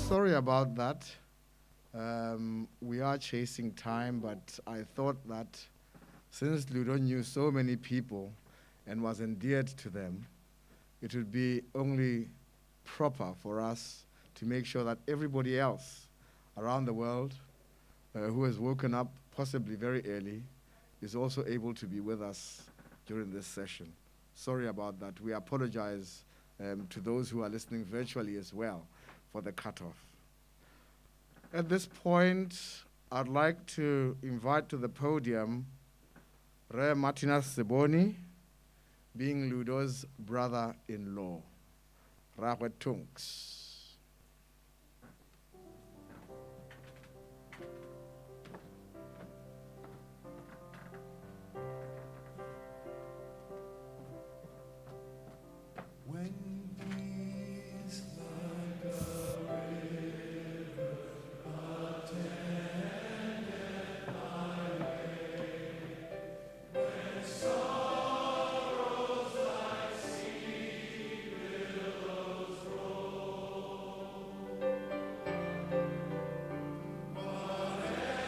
Sorry about that. We are chasing time, but I thought that since Ludo knew so many people and was endeared to them, it would be only proper for us to make sure that everybody else around the world who has woken up possibly very early is also able to be with us during this session. Sorry about that. We apologize to those who are listening virtually as well for the cutoff. At this point, I'd like to invite to the podium Re Martinez Seboni, being Ludo's brother-in-law, Rahwe Tunks.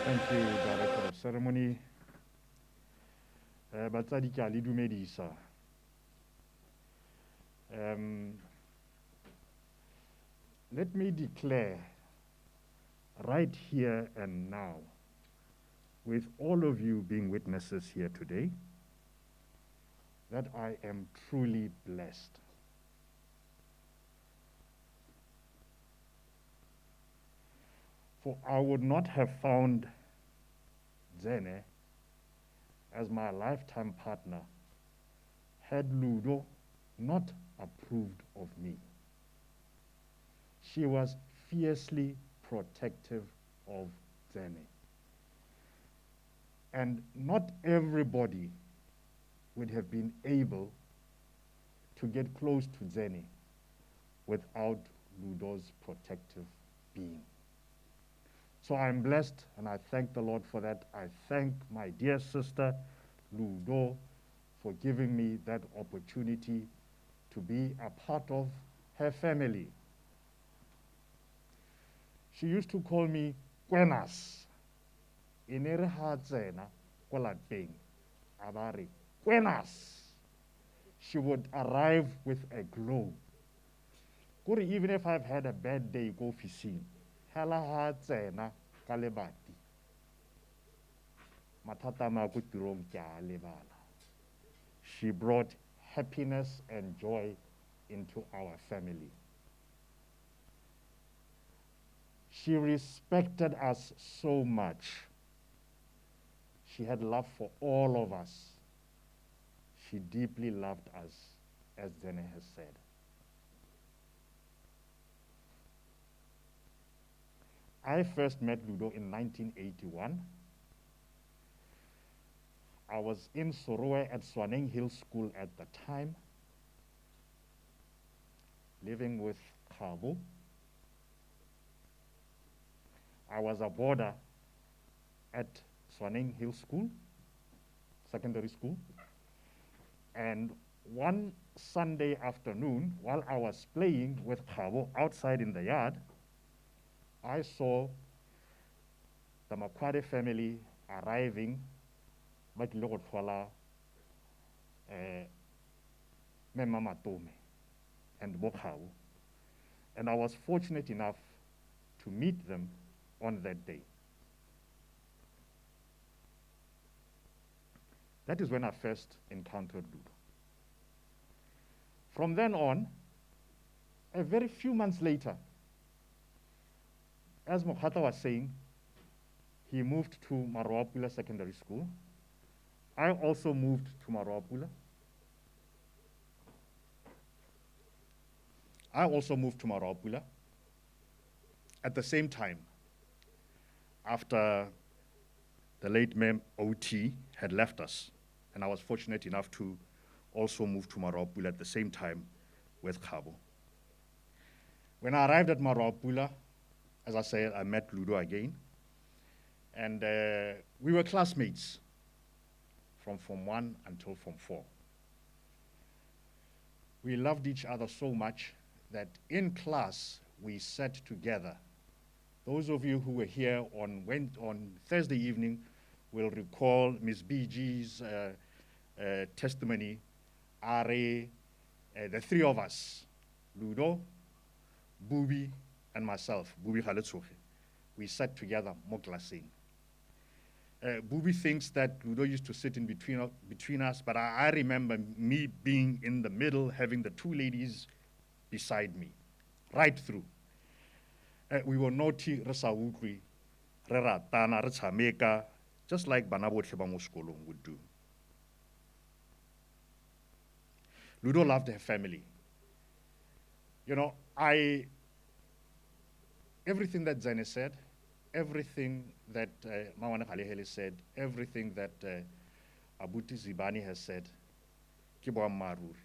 Thank you, Director of Ceremony. Batsadi ke a le dumedisa. Let me declare right here and now, with all of you being witnesses here today, that I am truly blessed. For I would not have found Zene as my lifetime partner had Ludo not approved of me. She was fiercely protective of Zene. And not everybody would have been able to get close to Zene without Ludo's protective being. So I'm blessed, and I thank the Lord for that. I thank my dear sister, Ludo, for giving me that opportunity to be a part of her family. She used to call me Kwenas. Inere ha tsena ko lapeng a ba re Kwenas. She would arrive with a glow. Kore even if I've had a bad day go ofising, hela ha tsena ka lebati. Mathata ma ko tirong ke a lebala. She brought happiness and joy into our family. She respected us so much. She had love for all of us. She deeply loved us, as Zene has said. I first met Ludo in 1981. I was in Soroe at Swaneng Hill School at the time, living with Khabo. I was a boarder at Swaneng Hill School, secondary school. And one Sunday afternoon, while I was playing with Khabo outside in the yard, I saw the Makhwade family arriving, Mama Tome and Bokhao. And I was fortunate enough to meet them on that day. That is when I first encountered Ludo. From then on, a very few months later, as Mokhata was saying, he moved to Maroapula Secondary School. I also moved to Maroapula. At the same time, after the late Mem OT had left us, and I was fortunate enough to also move to Maroapula at the same time with Khabo. When I arrived at Maroapula, as I said, I met Ludo again, and we were classmates from Form 1 until Form 4. We loved each other so much that in class we sat together. Those of you who were here on Thursday evening will recall Ms. BG's testimony. The three of us, Ludo, Bubi, and myself, Bubi Khaletsoge, we sat together more classing. Bubi thinks that Ludo used to sit in between us, but I remember me being in the middle, having the two ladies beside me, right through. We were naughty, re sa utlwi, re ratana, re tshameka, just like bana botlhe ba mo sekolong would do. Ludo loved her family. You know, everything that Zane said, everything that Mawana Khalehele said, everything that Abuti Zibani has said, Kibwa Maruri.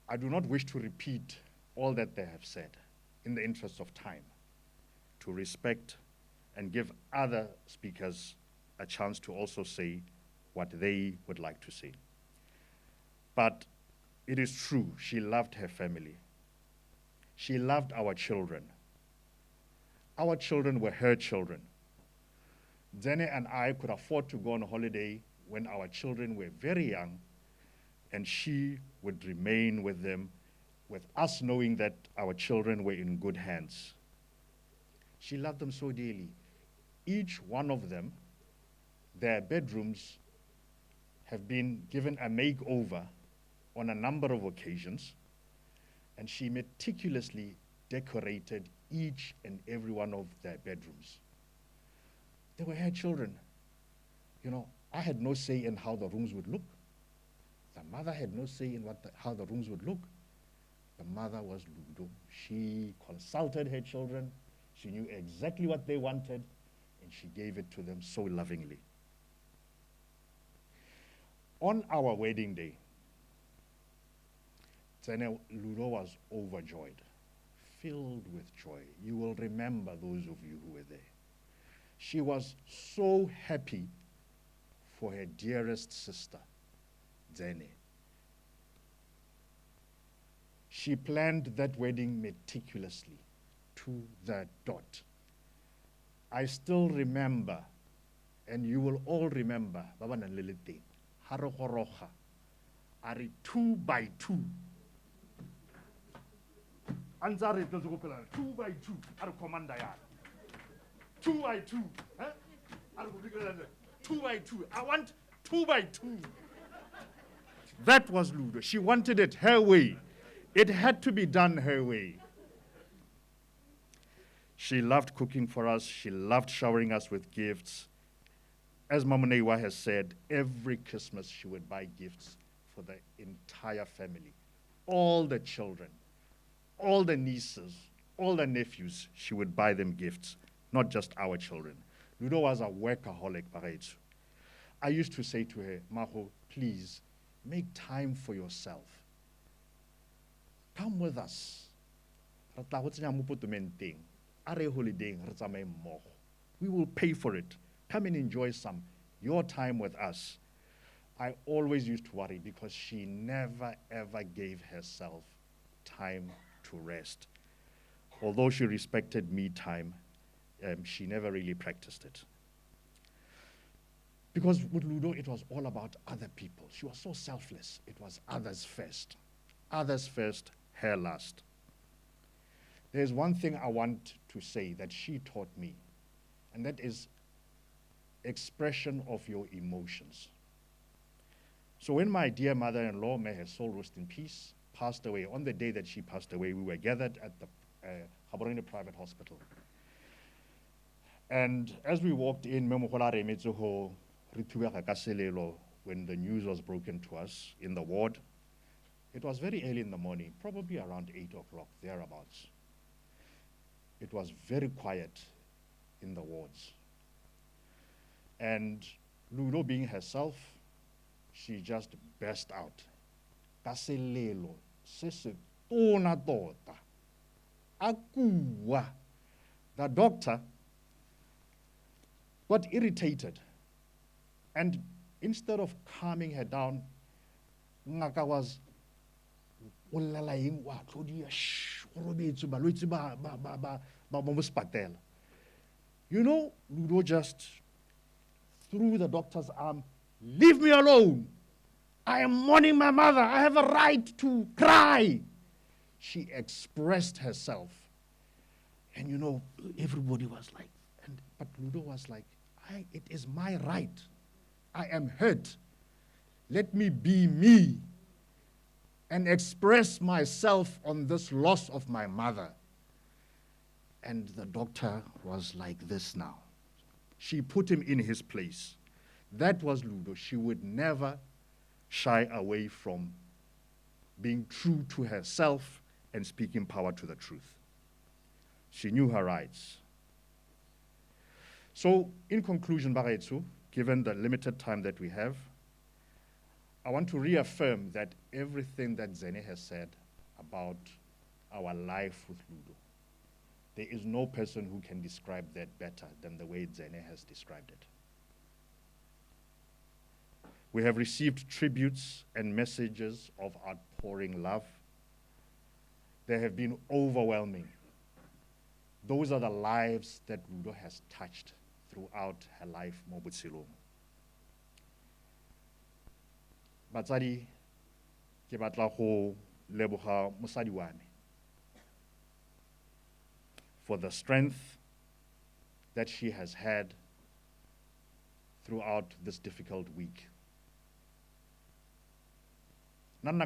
I do not wish to repeat all that they have said in the interest of time, to respect and give other speakers a chance to also say what they would like to say. But it is true, she loved her family. She loved our children. Our children were her children. Zene and I could afford to go on holiday when our children were very young, and she would remain with them, with us knowing that our children were in good hands. She loved them so dearly. Each one of them, their bedrooms have been given a makeover on a number of occasions, and she meticulously decorated each and every one of their bedrooms. They were her children. You know, I had no say in how the rooms would look. The mother had no say in how the rooms would look. The mother was Ludo. She consulted her children. She knew exactly what they wanted, and she gave it to them so lovingly. On our wedding day, Ludo was overjoyed, filled with joy. You will remember those of you who were there. She was so happy for her dearest sister, Zene. She planned that wedding meticulously, to the dot. I still remember, and you will all remember, Baba Nanlelete, Harokorocha, Ari 2 by 2. Anzari 2 by 2, Ari Commander Yard. 2 by 2, eh? 2 by 2. I want 2 by 2. That was Ludo. She wanted it her way. It had to be done her way. She loved cooking for us. She loved showering us with gifts. As Mama Newa has said, every Christmas she would buy gifts for the entire family. All the children, all the nieces, all the nephews, she would buy them gifts, not just our children. Ludo was a workaholic, Bagaitsu. I used to say to her, Maho, please, make time for yourself. Come with us. We will pay for it. Come and enjoy your time with us. I always used to worry because she never ever gave herself time to rest. Although she respected me time, she never really practiced it. Because with Ludo, it was all about other people. She was so selfless. It was others first. Others first, her last. There's one thing I want to say that she taught me, and that is expression of your emotions. So when my dear mother-in-law, may her soul rest in peace, passed away, on the day that she passed away, we were gathered at the Gaborone Private Hospital. And as we walked in, when the news was broken to us in the ward, it was very early in the morning, probably around 8 o'clock, thereabouts. It was very quiet in the wards. And Ludo being herself, she just burst out. Kaselelo, sese tona tota. Akua. The doctor got irritated. And instead of calming her down, Ngaka was you know, Ludo just threw the doctor's arm. Leave me alone. I am mourning my mother. I have a right to cry. She expressed herself. And you know, everybody was like, but Ludo was like, it is my right. I am hurt. Let me be me and express myself on this loss of my mother. And the doctor was like this now. She put him in his place. That was Ludo. She would never shy away from being true to herself and speaking power to the truth. She knew her rights. So, in conclusion, Bagaetsu, given the limited time that we have, I want to reaffirm that everything that Zene has said about our life with Ludo, there is no person who can describe that better than the way Zene has described it. We have received tributes and messages of outpouring love. They have been overwhelming. Those are the lives that Ludo has touched throughout her life mo botshelong. Batsadi, ke batla go leboga mosadi wa me for the strength that she has had throughout this difficult week. When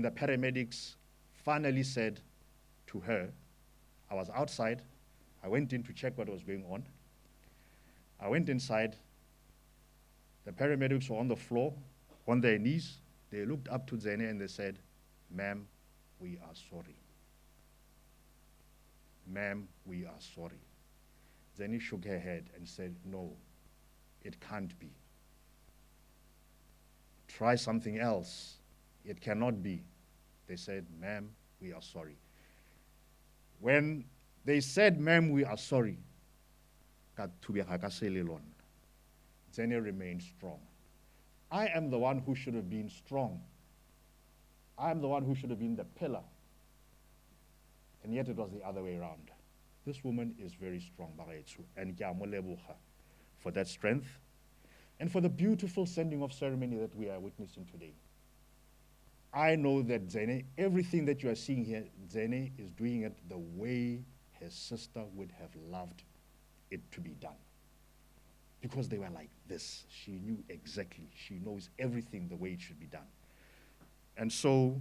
the paramedics finally said to her, I was outside, I went in to check what was going on. I went inside, the paramedics were on the floor, on their knees. They looked up to Zene and they said, ma'am, we are sorry. Ma'am, we are sorry. Zene shook her head and said, no, it can't be. Try something else. It cannot be. They said, ma'am, we are sorry. When they said, ma'am, we are sorry, Zene remained strong. I am the one who should have been strong. I am the one who should have been the pillar. And yet it was the other way around. This woman is very strong, and for that strength and for the beautiful sending off ceremony that we are witnessing today. I know that Zene, everything that you are seeing here, Zene is doing it the way her sister would have loved it to be done. Because they were like this. She knew exactly. She knows everything the way it should be done. And so,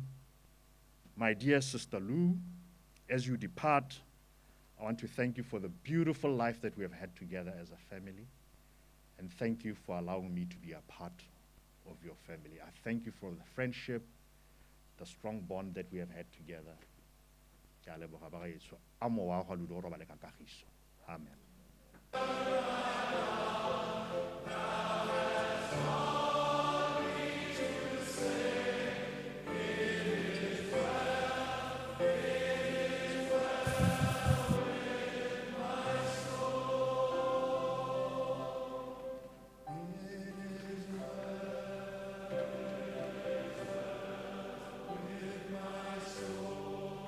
my dear sister Lou, as you depart, I want to thank you for the beautiful life that we have had together as a family. And thank you for allowing me to be a part of your family. I thank you for the friendship, the strong bond that we have had together. Amen.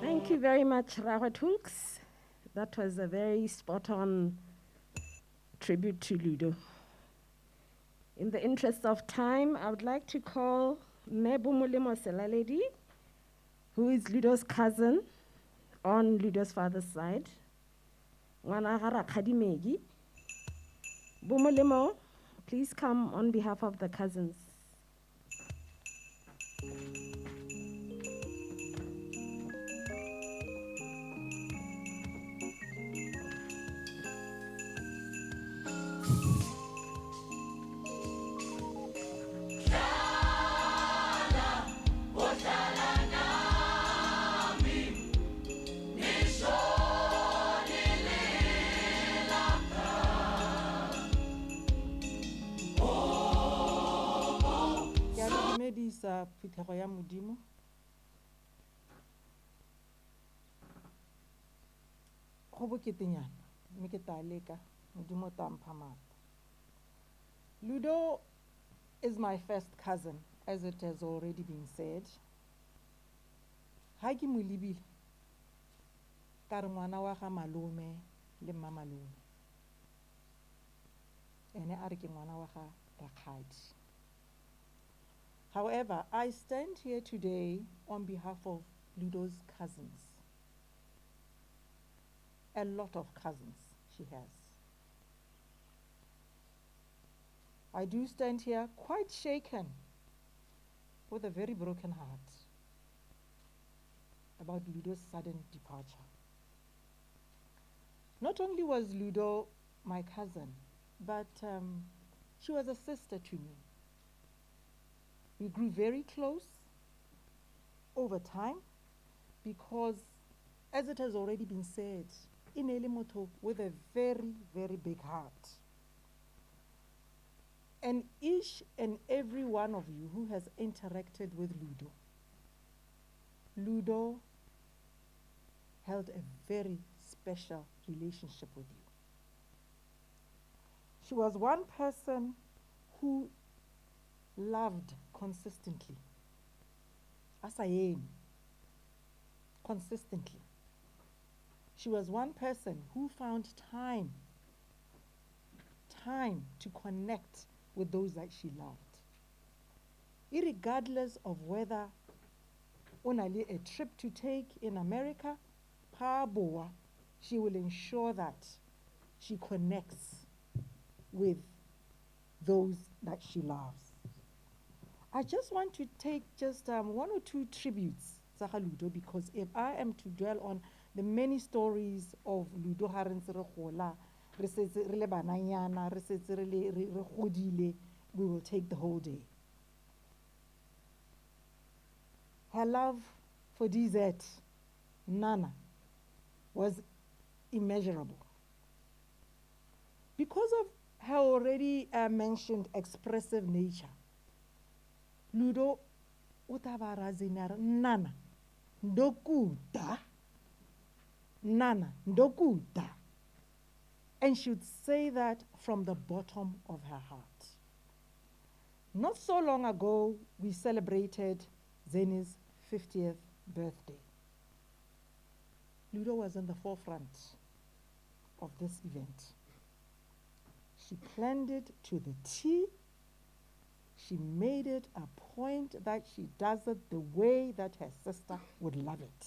Thank you very much, Rawatunks. That was a very spot-on tribute to Ludo. In the interest of time, I would like to call Nebu Mulimo Selaledi, who is Ludo's cousin on Ludo's father's side. ngwana ga Rakgadi Megi. Bomolemo, please come on behalf of the cousins. Ke a le dumedisa phuthego ya Modimo. Go boketenyana, mme ke tla leka, Modimo o tla mpha matla. Ludo is my first cousin, as it has already been said. Ha ke mo lebile, ka re ngwana wa ga malome le mma malome. Ene a re ke ngwana wa ga Rakgadi. However, I stand here today on behalf of Ludo's cousins. A lot of cousins she has. I do stand here quite shaken with a very broken heart about Ludo's sudden departure. Not only was Ludo my cousin, but she was a sister to me. We grew very close over time because, as it has already been said, Inele Moto with a very, very big heart. And each and every one of you who has interacted with Ludo held a very special relationship with you. She was one person who loved consistently. As I am, consistently. She was one person who found time to connect with those that she loved. Irregardless of whether only a trip to take in America, Paboa, she will ensure that she connects with those that she loves. I just want to take just one or two tributes, Ludo, because if I am to dwell on the many stories of Ludo we will take the whole day. Her love for DZ, Nana, was immeasurable. Because of her already mentioned expressive nature, Ludo utabarazinar Nana ndokuda, Nana ndokuda, and she would say that from the bottom of her heart. Not so long ago, we celebrated Zeni's 50th birthday. Ludo was in the forefront of this event. She planned it to the T. She made it a point that she does it the way that her sister would love it.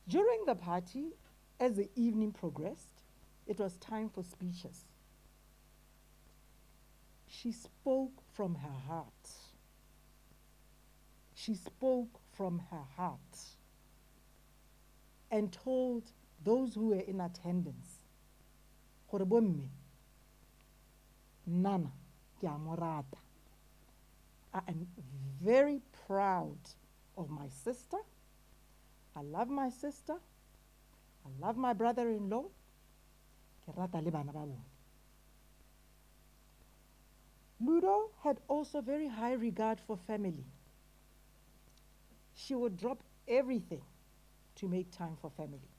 During the party, as the evening progressed, it was time for speeches. She spoke from her heart. She spoke from her heart and told those who were in attendance, Nana, I am very proud of my sister. I love my sister. I love my brother-in-law. Ludo had also very high regard for family. She would drop everything to make time for family.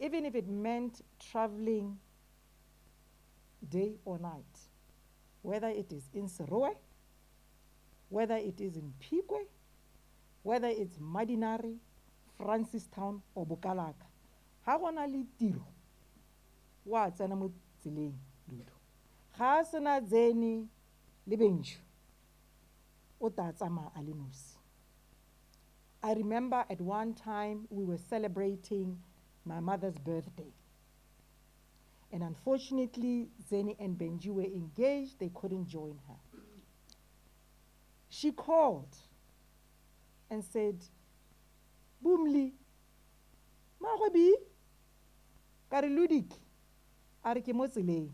Even if it meant traveling day or night, whether it is in Serowe, whether it is in Pigwe, whether it's Madinari, Francistown, or Bukalaka. Ha gona le tiro, wa tsena mo tseleng Ludo. Ga sena Zeni le Benju, o tla tsamaya a le nosi. I remember at one time we were celebrating my mother's birthday. And unfortunately, Zeni and Benji were engaged. They couldn't join her. She called and said, Boomli, Makhwade, kare Ludik, a re ke mo tseleng.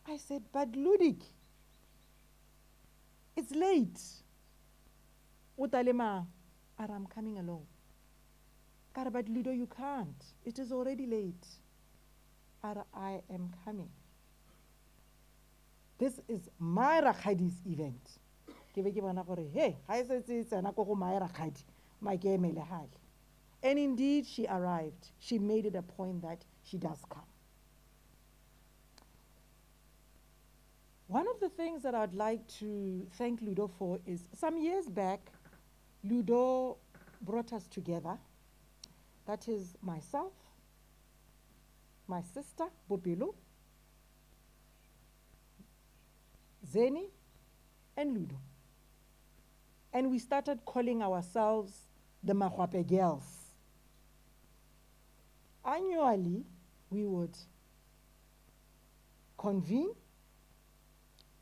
I said, but Ludik, it's late. O tla le mang? A re, I'm coming along. Kare, but Ludo, you can't. It is already late. A re, I am coming. This is my Rakhadi's event. Ke be ke bona gore, hey, ha e setse tsena ko go my Rakhadi, ma ke emele hale. And indeed, she arrived. She made it a point that she does come. One of the things that I'd like to thank Ludo for is some years back, Ludo brought us together. That is myself, my sister, Bopelo, Zeni, and Ludo. And we started calling ourselves the Makhwade girls. Annually, we would convene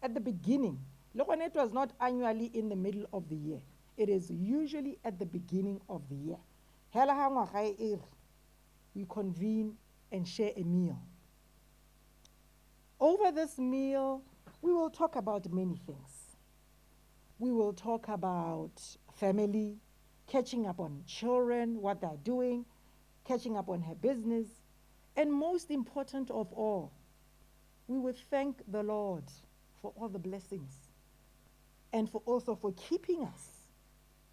at the beginning. Look, when it was not annually in the middle of the year. It is usually at the beginning of the year. We convene and share a meal. Over this meal, we will talk about many things. We will talk about family, catching up on children, what they're doing, catching up on her business, and most important of all, we will thank the Lord for all the blessings and for also for keeping us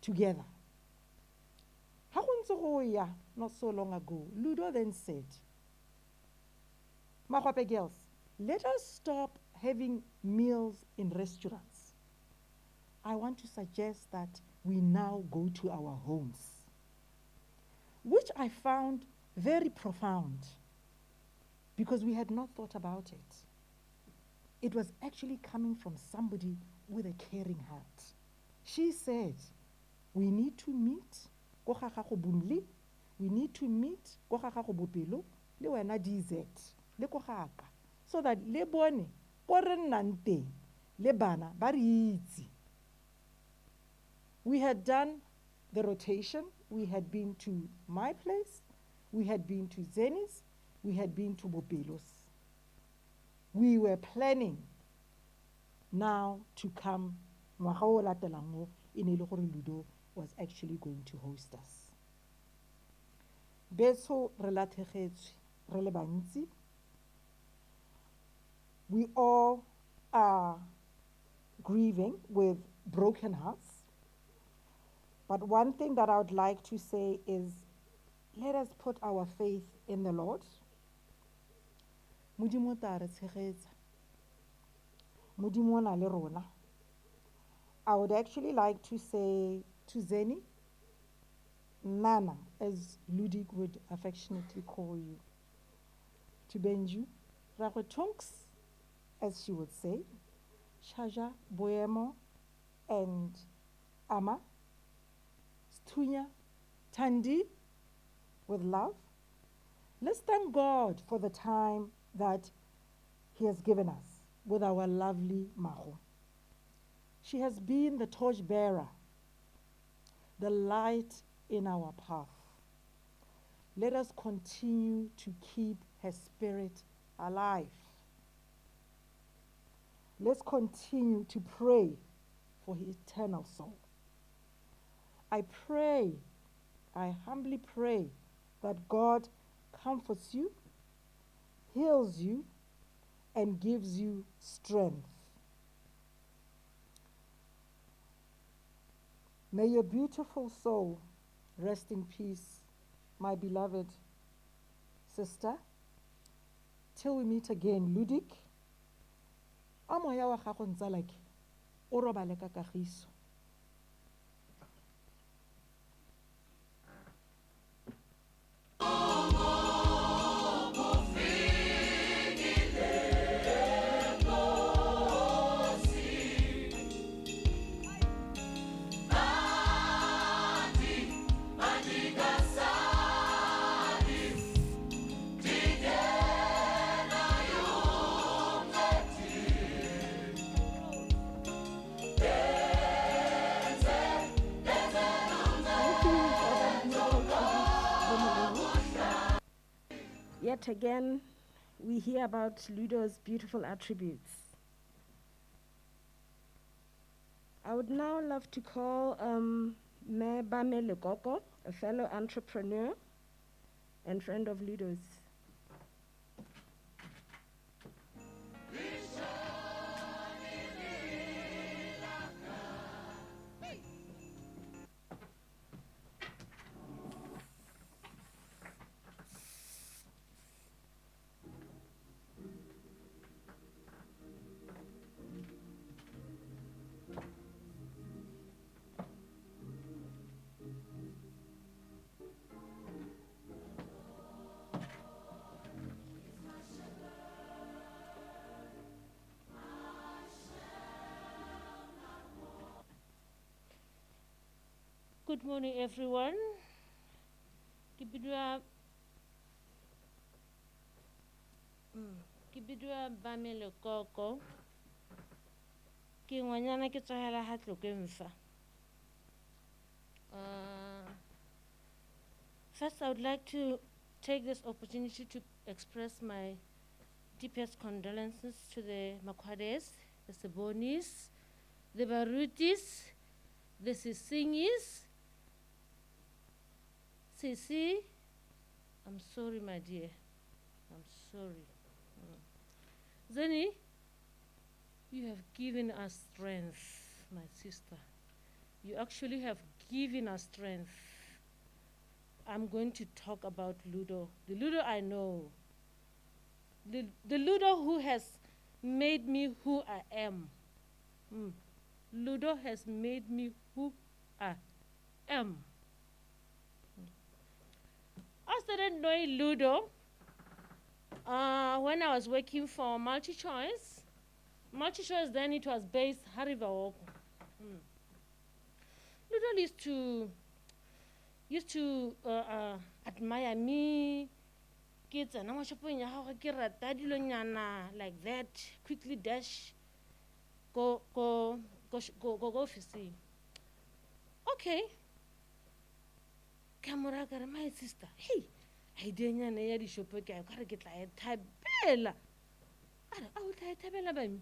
together. Not so long ago, Ludo then said, Makhwade girls, let us stop having meals in restaurants. I want to suggest that we now go to our homes, which I found very profound because we had not thought about it. It was actually coming from somebody with a caring heart. She said, we need to meet ko ga gago Boomli, we need to meet ko ga gago Bopelo le wena DZ le ko gaka so that le bone ko re nnang teng le bana ba re itse. We had done the rotation. We had been to my place, we had been to Zeni's, we had been to Bopelo's. We were planning now to come ngwaga o latelang mo e ne le gore Ludo was actually going to host us. Beso re lathegetswe re le bantsi. We all are grieving with broken hearts. But one thing that I would like to say is, let us put our faith in the Lord. Modimo ta re tshegetsa. Modimo na le rona. I would actually like to say to Zeni, Nana, as Ludik would affectionately call you, to Benju, Ragotunks, as she would say, Shaja, Boemo, and Ama, Stunya, Tandi, with love. Let's thank God for the time that He has given us with our lovely Maho. She has been the torchbearer, the light in our path. Let us continue to keep her spirit alive. Let's continue to pray for her eternal soul. I pray, I humbly pray that God comforts you, heals you, and gives you strength. May your beautiful soul rest in peace, my beloved sister. Till we meet again, Ludik. Amoya wa gago ntse like o robale ka kagiso. that again we hear about Ludo's beautiful attributes. I would now love to call Me Bame Lekoko, a fellow entrepreneur and friend of Ludo's. Good morning, everyone. Kibidua Bamele Koko. Ki ngwanyana ke tswela hatlo ke mfa. First, I would like to take this opportunity to express my deepest condolences to the Makhwades, the Sebonis, the Barutis, the Sisingis. Sisi, I'm sorry, my dear. I'm sorry. Zeni, you have given us strength, my sister. You actually have given us strength. I'm going to talk about Ludo. The Ludo I know. The Ludo who has made me who I am. Ludo has made me who I am. I started knowing Ludo when I was working for Multi-Choice. Multi-Choice then it was based Hariva. Ludo used to admire me. Kids and like that, quickly dash, go office. Okay. Camera my sister. Hey, I didn't know the shop. I gotta get like tabella. I will tell tabella by me.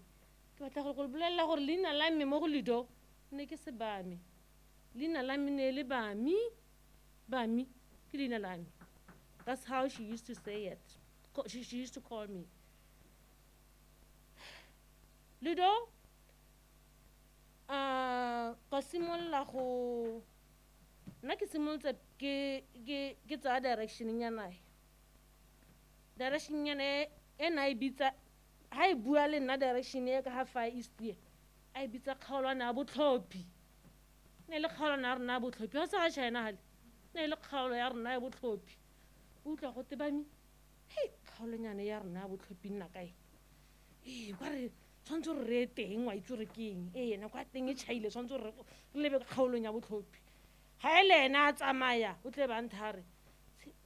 But I will blella or Lina Lamy Molido. Nakes a bami. Lina Lamy nearly by me, Lina Lamy. That's how she used to say it. She used to call me. Ludo, Cosimol Laho. Nakisimulta get a direction in your eye. Direction in and I beat a high bual in that direction near half east year. I beat a colon about hopi. Nella colon are nabut hopi. As I shall not. Nella color nabut hopi. Uta hot by me. Hey, colon and air nabut hopi nakai. Eh, what a son to rating white to a king. Eh, and a quite thing each hail son to live a colon about hopi. Hele na tsamaya o tle bantare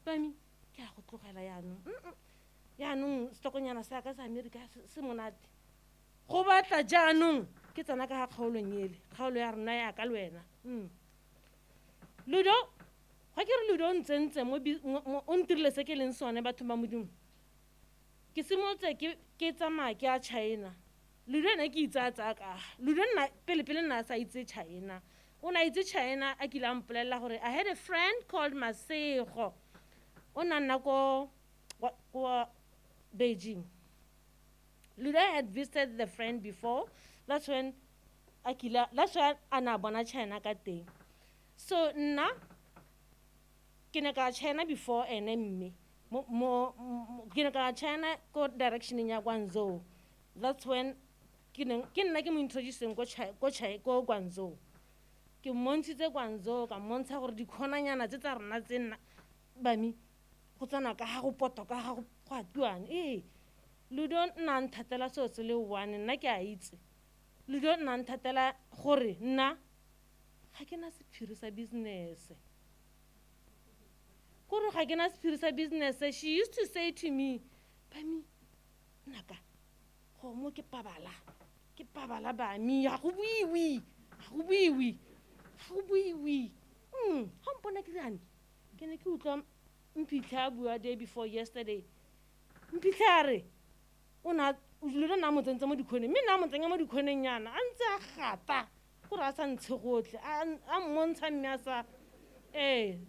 ba mi ke a go tlogela yaanong stokonyana sa ka sa America se monate go batla jaanong ke tsana ka ga kgaolong ele kgaolo ya rena ya ka le wena Ludo ga ke re Ludo ntsentse mo o ntirile se ke leng sone batho ba modimo ke simolotse ke tsamaya ke a China Ludo ene ke itsatsa ka Ludo nna pele nna sa itse China When I did China, I had a friend called Masego. Onanako Beijing. Luda had visited the friend before. That's when Anabona China got there. So na kinaka China before and me. Kinaka China go direction in Guangzhou. That's when kinaka introducing go Guangzhou. Ke montitse Guangzhou ka montsha gore di khonanyana tse tsa rena tsena ba mi go tsana ka ga go poto ka ga go kwatuane Ludo nna nthatela so se le one nna ke a itse Ludo nna nthatela gore nna ga ke na sephiri sa business gore ga ke na sephiri sa business she used to say to me ba mi naka go mo ke pabala ba mi ya go buiwi How we? How mpona ke rane? Ke ne ke utlwa mpitla bua day before yesterday. mphitlhe a re Ludo na mo tsentse mo dikhoneng mme na mo tsenya mo dikhoneng yana a ntse a gata gore a sa ntshe gotlhe a mmontsha mme a sa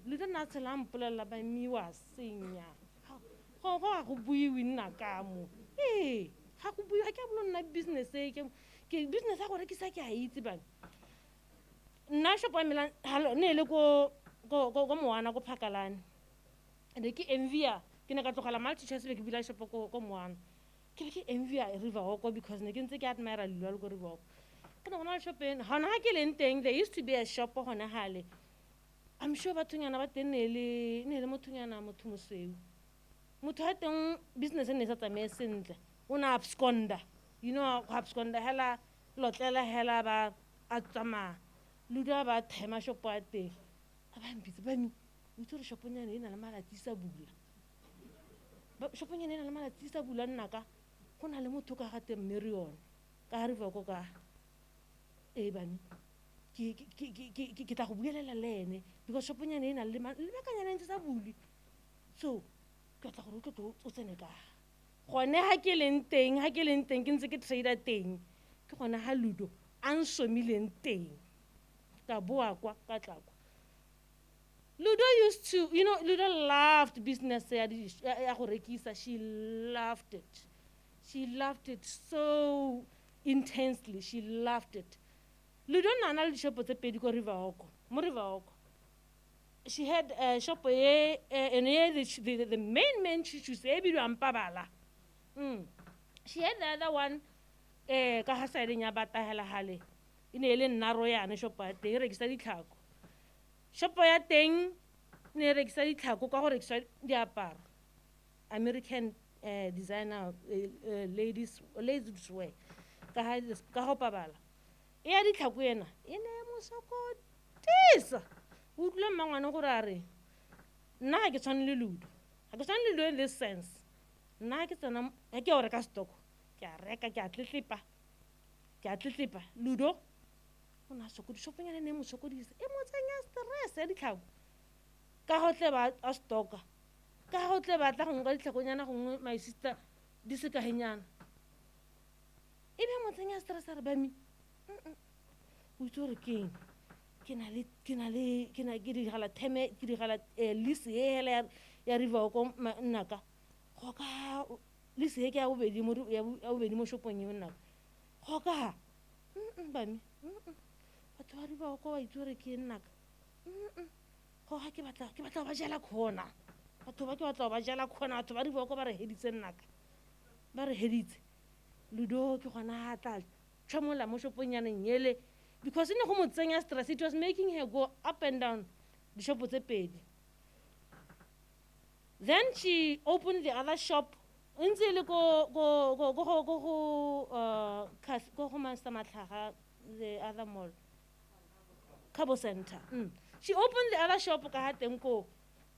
Ludo na tshela a mpolelela ba mme wa senya go ga go buiwe nna ka mo ga go buiwa ke a bolo nna business ke business ya go rekisa ke a itse bana nna shopo ya Milan ne le ko Moana ko Phakalane ande ke envia ke ne ka tlogela multi-choice be ke bila shopo ko Moana ke be ke envia Riverwalk because ne ke ntse ke admire Lilo ko Riverwalk ke ne gona shop ena hona ha ke leng teng there used to be a shop gona hale I'm sure bathonyana ba teng ne le mothonyana motho moseu motho ha teng business ne sa tsamaye sentle una absconda you know go absconda hela lotlela hela ba a tsamaya Ludo ba thema shopo ya teng a ba mpitse ba mi itse re shoponyana ena le malatsi sa bula shoponyana ena le malatsi sa bula nna ka go na le motho ka ga teng Marion ka ha Riverwalk ka bani ke tla go buelela le ene because shoponyana ena le bakanyana ntse sa buli so ke tla gore o tsene ka gone ha ke leng teng ke ntse ke trader teng ke gone ha Ludo a nsomileng teng ka boa kwa ka tlakwa Ludo used to Ludo loved business ya go rekisa she loved it so intensely she loved it Ludo nana le dishopo tse pedi ko mo Riverwalk she had a shop and the main shoes e bidiwang Pabala she had the other one ka ha side nya batahela hale ine le nnaro yana shop ya teng rekisa ditlhako shop ya teng ne rekisa ditlhako ka go rekisa diaparo American designer ladies wear ka go Pabala ya ditlhako ena ine mo sokotisa o tla mangwane gore a re nna ga ke tshwane le Ludo in this sense nna ke tsena ke o reka stock ke a reka ke a tletlepa Ludo o na sokodi shoponyana ne mo sokodisa e mo tsenya stress ya ditlhako ka go tle ba a stocka ka go tle ba tla go nka ditlhakonyana gongwe my sister di se ka henyana e be mo tsenya stress re ba mi o itse gore ke digala teme ke digala list e hela ya Riverwalk nnaka go ka list e ke ya bobedi mo shopong e nnaka go ka bami batho ba Riverwalk ba itse gore ke nnaka go ga ke batla ba jela khona batho ba jela khona batho ba Riverwalk ba re heditse nnaka ba re heditse Ludo ke gona ha tla tšhomola mo shoponyaneng yele because ne go mo tsenya stress it was making her go up and down the shop tse pedi then she opened the other shop ntse le go Master Matlhaga the other mall Cabo Center she opened the other shop ka ha teng ko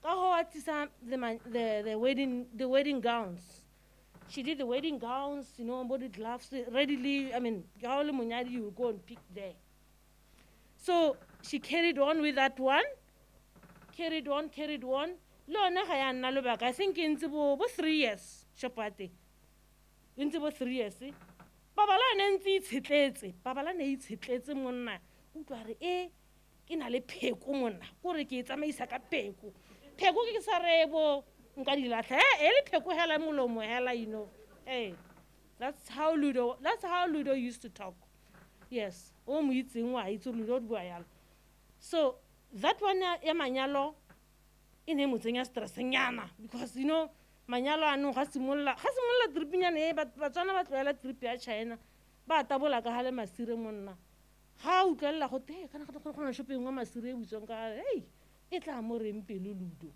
ka ho atisa the wedding gowns she did the wedding gowns body gloves readily I mean ga o le monyadi you go and pick there so she carried on with that one carried on le ona ga ya nna lobaka I think e ntse bo 3 years shop ya teng e ntse bo 3 years Babala ne itshetletse monna o twa re ke na le pheko monna gore ke tsamaisa ka pheko ke sa rebo nka dilatla le pheko hela molomo hela that's how Ludo used to talk yes o mo itseng wa itse Ludo bua yalo so that one ya manyalo ine mo tsenya stress nyana because manyalo ano ga simolla tripinyana ba tswana ba tloela trip ya China ba tabola ka hale masire monna ha o tlella go kana go gona shopping wa masire e butsong ka e tla mo rempelo Ludo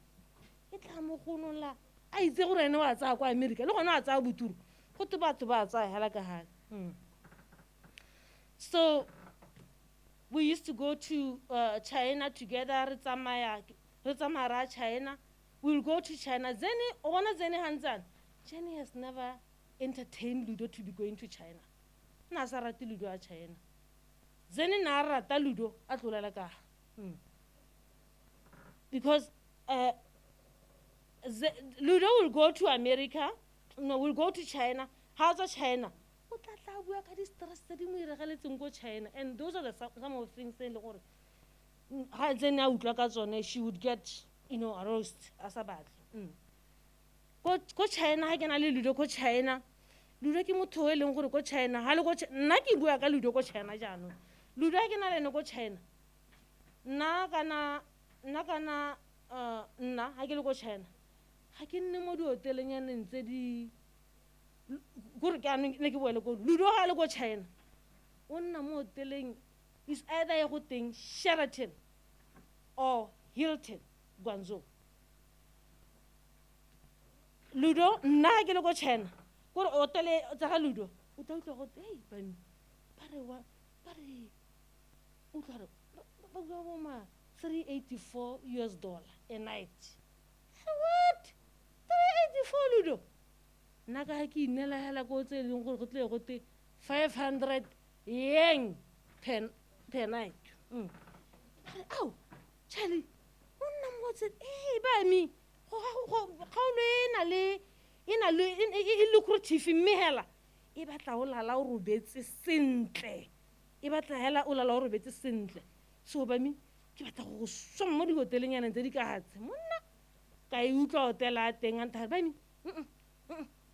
e tla mo gonola a itse gore ene wa tsaya kwa America le gona a tsaya buturu go te batho ba tsaya hela ka hale so we used to go to China together re tsamaya ra China we'll go to China Zeni Hanzan Jenny has never entertained Ludo to be going to China na sa rate Ludo a China Zeni na rata Ludo a tlolela ka because Ludo will go to America no, we'll go to China. How's China? O tla tla bua ka di-stress tse di mo iragaletseng ko China. And those are some of the things tse e le gore ha tsene a utlwa ka tsone, she would get, a roast a sa batle. Ko China ha ke na le Ludo ko China. Ludo ke motho e leng gore ko China ha le go nna ke bua ka Ludo ko China jaanong. Ludo ha ke na le ene ko China. Nna ha ke le ko China. Ha ke nne mo dihotelenyana tse di gore ke ane ne ke boele ko Ludo ha le ko China. O nna mo hoteleng is either ya go teng Sheraton or Hilton Guangzhou. Ludo nna ha ke le ko China gore hotele tsa ga Ludo o tla utlwa go hey bani ba re utlwa re ba bua bo ma $384 a night. What? 384 Ludo. Nna ka ha ke inela hela ko tse leng gore go tle go te 500 yen per night. Ow, Charlie, wonna motse ba mi ga e lucrative mme hela e batla o lala o robetse sentle. E batla hela o lala o robetse sentle. So ba mi ke batla go swa mo di hotelenyana tse di ka hatse. Monna ka e utlwa hotela teng a ntha ba mi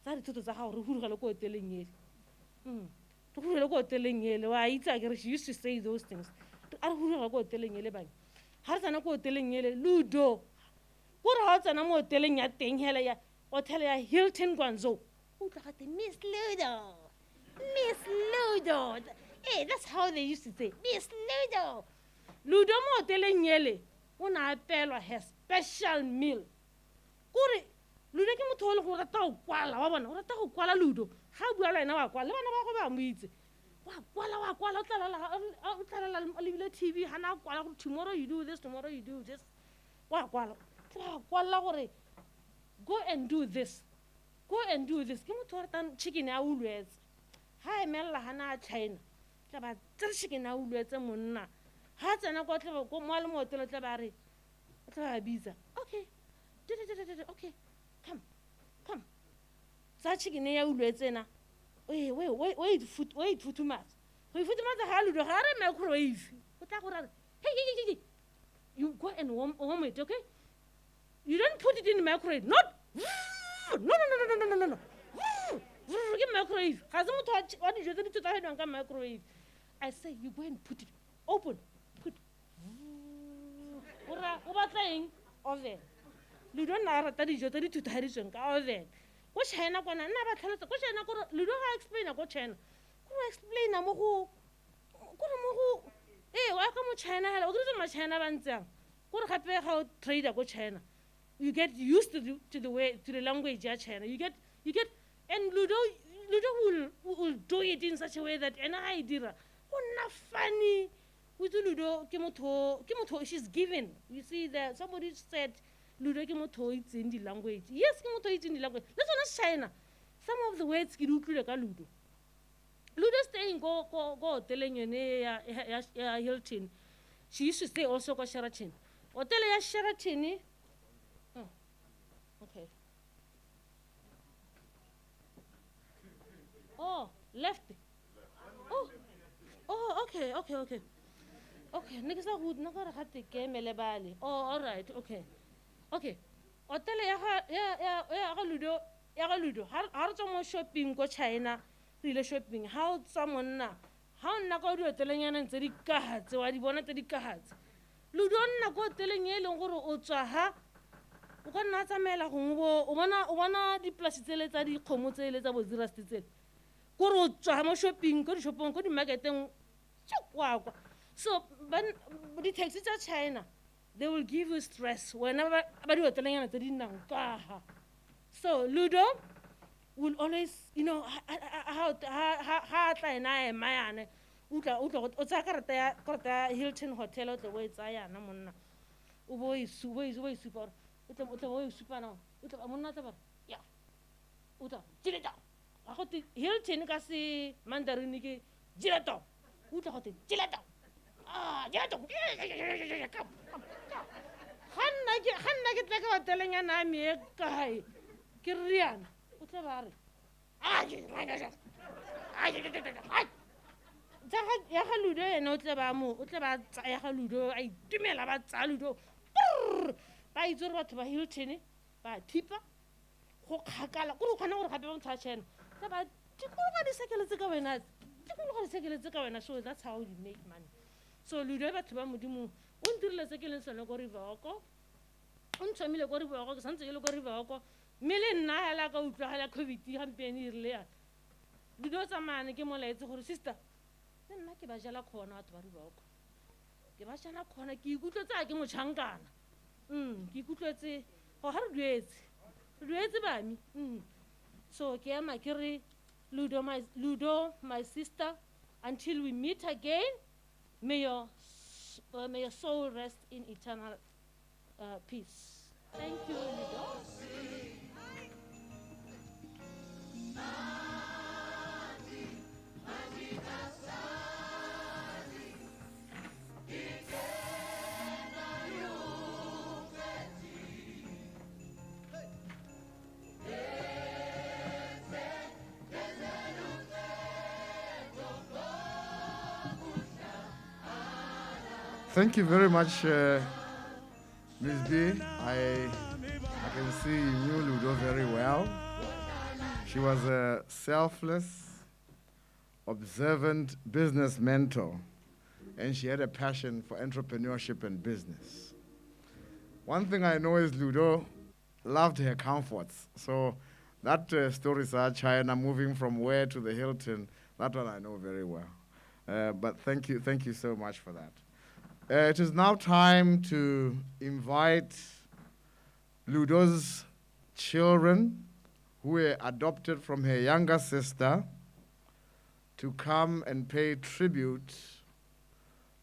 tsa dithoto tsa gago re hurugele ko hoteleng ele. Re hurugele ko hoteleng ele wa itsa ke re she used to say those things. A re hurugele ko hoteleng ele bang. Ha re tsana ko hoteleng ele Ludo. Go re ha tsana mo hoteleng ya teng hela ya hotel ya Hilton Guangzhou. O tla ga te Miss Ludo. Miss Ludo. Hey, that's how they used to say. Miss Ludo. Ludo mo hoteleng ele o na apelwa her special meal. Gore Ludo ke motho le go rata go kwala wa bona o rata go kwala Ludo ga bua le wena wa kwala le bana ba go ba mo itse wa kwala o tla la le TV hana kwala go tomorrow you do this wa kwala gore go and do this ke motho re tan chicken ya ulwetse ha emela hana China tla ba tsa chicken ya ulwetse monna ha tsena go tla go mo le mo hotel tla ba re tla ba bitsa okay okay come sa chicken ya ulwetse na wait futumatsa go futumatsa ha Ludo ga re microwave o tla go ra hey you go and warm it, okay? You don't put it in the microwave. No. Get microwave. What did you do to the microwave? I say you go and put it open. Put. What thing? Oven. You don't know that you do to the oven. What's China gonna never tell us? What's China gonna? You don't explain about China. Who explain a moho? Hey, welcome to China. Hello, go to my China banzang. Go to happy how trade go China. You get used to the language of China. You get, and Ludo will do it in such a way that an idea. Oh, not funny. We do Ludo Kimoto. She's given. You see that somebody said Ludo Kimoto it's in the language. Yes, Kimoto it's in the language. That's not China. Some of the words Kiruku like Ludo. Ludo staying go telling you Hilton. She used to stay also go Sheraton. Hotel ya Sheraton. Oh, okay. Oh, left. Oh, okay. Okay, next I would not have to get Melebali. Oh, all right, okay. Hotel ya Ludo. How someone shopping go China? Really shopping. How someone na? How na go to telling you and say cards or I want to the cards. Ludo na go telling you gore o tswa ha o ka nna tsamela go o bona di place tsele tsa di khomo tsele tsa bozira stitsele gore o tswa mo shopping go di shopong go di marketeng tshokwa so the taxi tsa China they will give you stress whenever ba di hoteleng tsa di nang ka ha so Ludo will always how tla ena mayane utla o tsa karata Hilton Hotel o tla bo etsa yana monna o bo isupa o tla bo isupa na o tla monna tla ba ya o tla dileta a go te Hilton ka se Mandarin ke dileta o tla go te dileta dileta hanna ke tla ka hoteleng ya nami e kae ke riana o tla ba re ya ga Ludo ene o tle ba tsaya ga Ludo a itumela ba tsaya Ludo ba itse gore batho ba Hilton ba thipa go kgakala kore o kgona gore gape ba motho a chena tla ba tikologa disekeletse ka wena so that's how you make money. So Ludo batho ba modimo o ntirile se ke leng sone ko Rivoko o ntshomile ko Rivoko ke santse ke le ko Rivoko mme le nna hela ka utlwagela COVID gampene e rile yana Ludo tsamane ke molaetse gore sister le nna ke ba jala khona batho ba Rivoko ke ba jala khona ke ikutlwetse a ke motšhankana ke ikutlwetse go ha re duetse bami so ke ema ke re Ludo my sister until we meet again may your soul rest in eternal peace. Thank you, Ludo. Thank you very much, Ms. B. I can see you knew Ludo very well. She was a selfless, observant business mentor, and she had a passion for entrepreneurship and business. One thing I know is Ludo loved her comforts. So that story, China moving from where to the Hilton, that one I know very well. But thank you so much for that. It is now time to invite Ludo's children, who were adopted from her younger sister, to come and pay tribute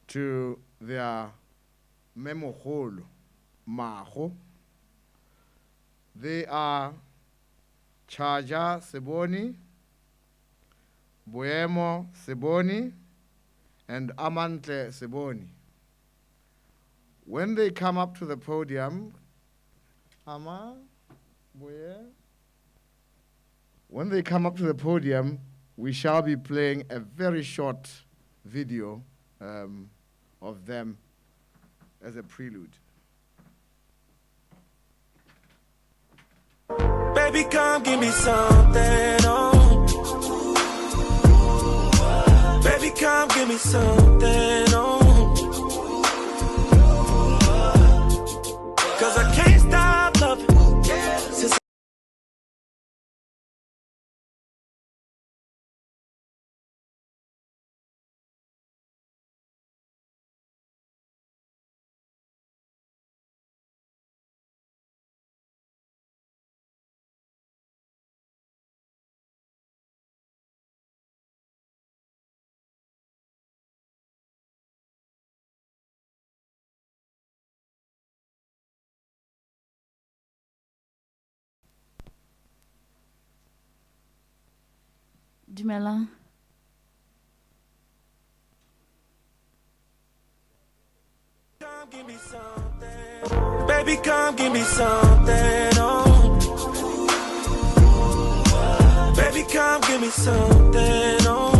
to their memogolo, Mago. They are Chaja Seboni, Boemo Seboni, and Amantle Seboni. When they come up to the podium, when they come up to the podium, we shall be playing a very short video of them as a prelude. Baby, come give me something, oh. Baby, come give me something, oh. 'Cause I can't stop loving since Dumela. come give me something. Baby, come give me something, oh. Baby, come give me something, oh.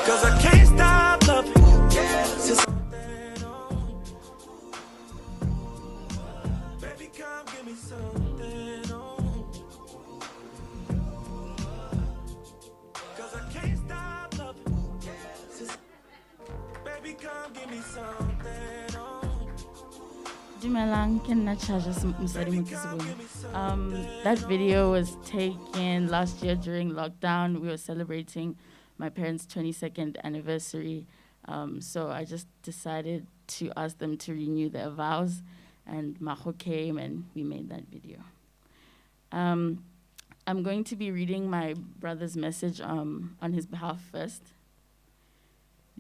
'Cause I can't stop loving since something, oh. Baby, come give me something, oh. 'Cause I can't stop loving since baby, come give me something, oh. Dumelang, ke nna Chaja Mosadi Motisibone. That video was taken last year during lockdown. We were celebrating my parents' 22nd anniversary. So I just decided to ask them to renew their vows, and Maho came and we made that video. I'm going to be reading my brother's message on his behalf first.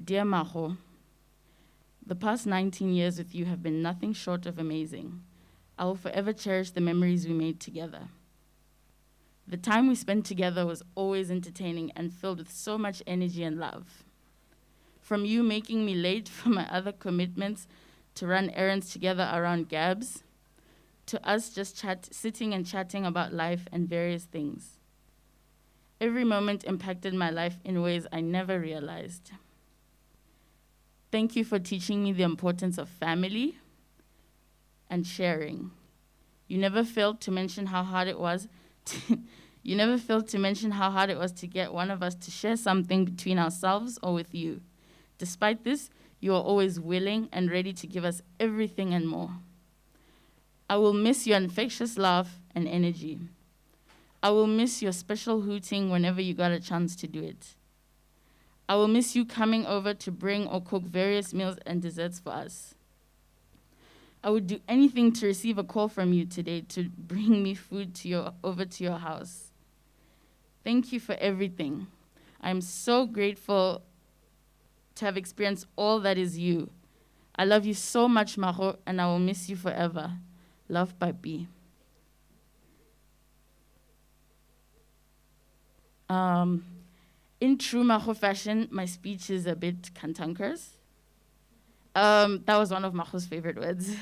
Dear Maho, the past 19 years with you have been nothing short of amazing. I will forever cherish the memories we made together. The time we spent together was always entertaining and filled with so much energy and love. From you making me late for my other commitments to run errands together around Gabs, to us just sitting and chatting about life and various things. Every moment impacted my life in ways I never realized. Thank you for teaching me the importance of family and sharing. You never failed to mention how hard it was to get one of us to share something between ourselves or with you. Despite this, you are always willing and ready to give us everything and more. I will miss your infectious laugh and energy. I will miss your special hooting whenever you got a chance to do it. I will miss you coming over to bring or cook various meals and desserts for us. I would do anything to receive a call from you today to bring me food over to your house. Thank you for everything. I'm so grateful to have experienced all that is you. I love you so much, Makgo, and I will miss you forever. Love, Papi. In true Makgo fashion, my speech is a bit cantankerous. That was one of Makgo's favorite words.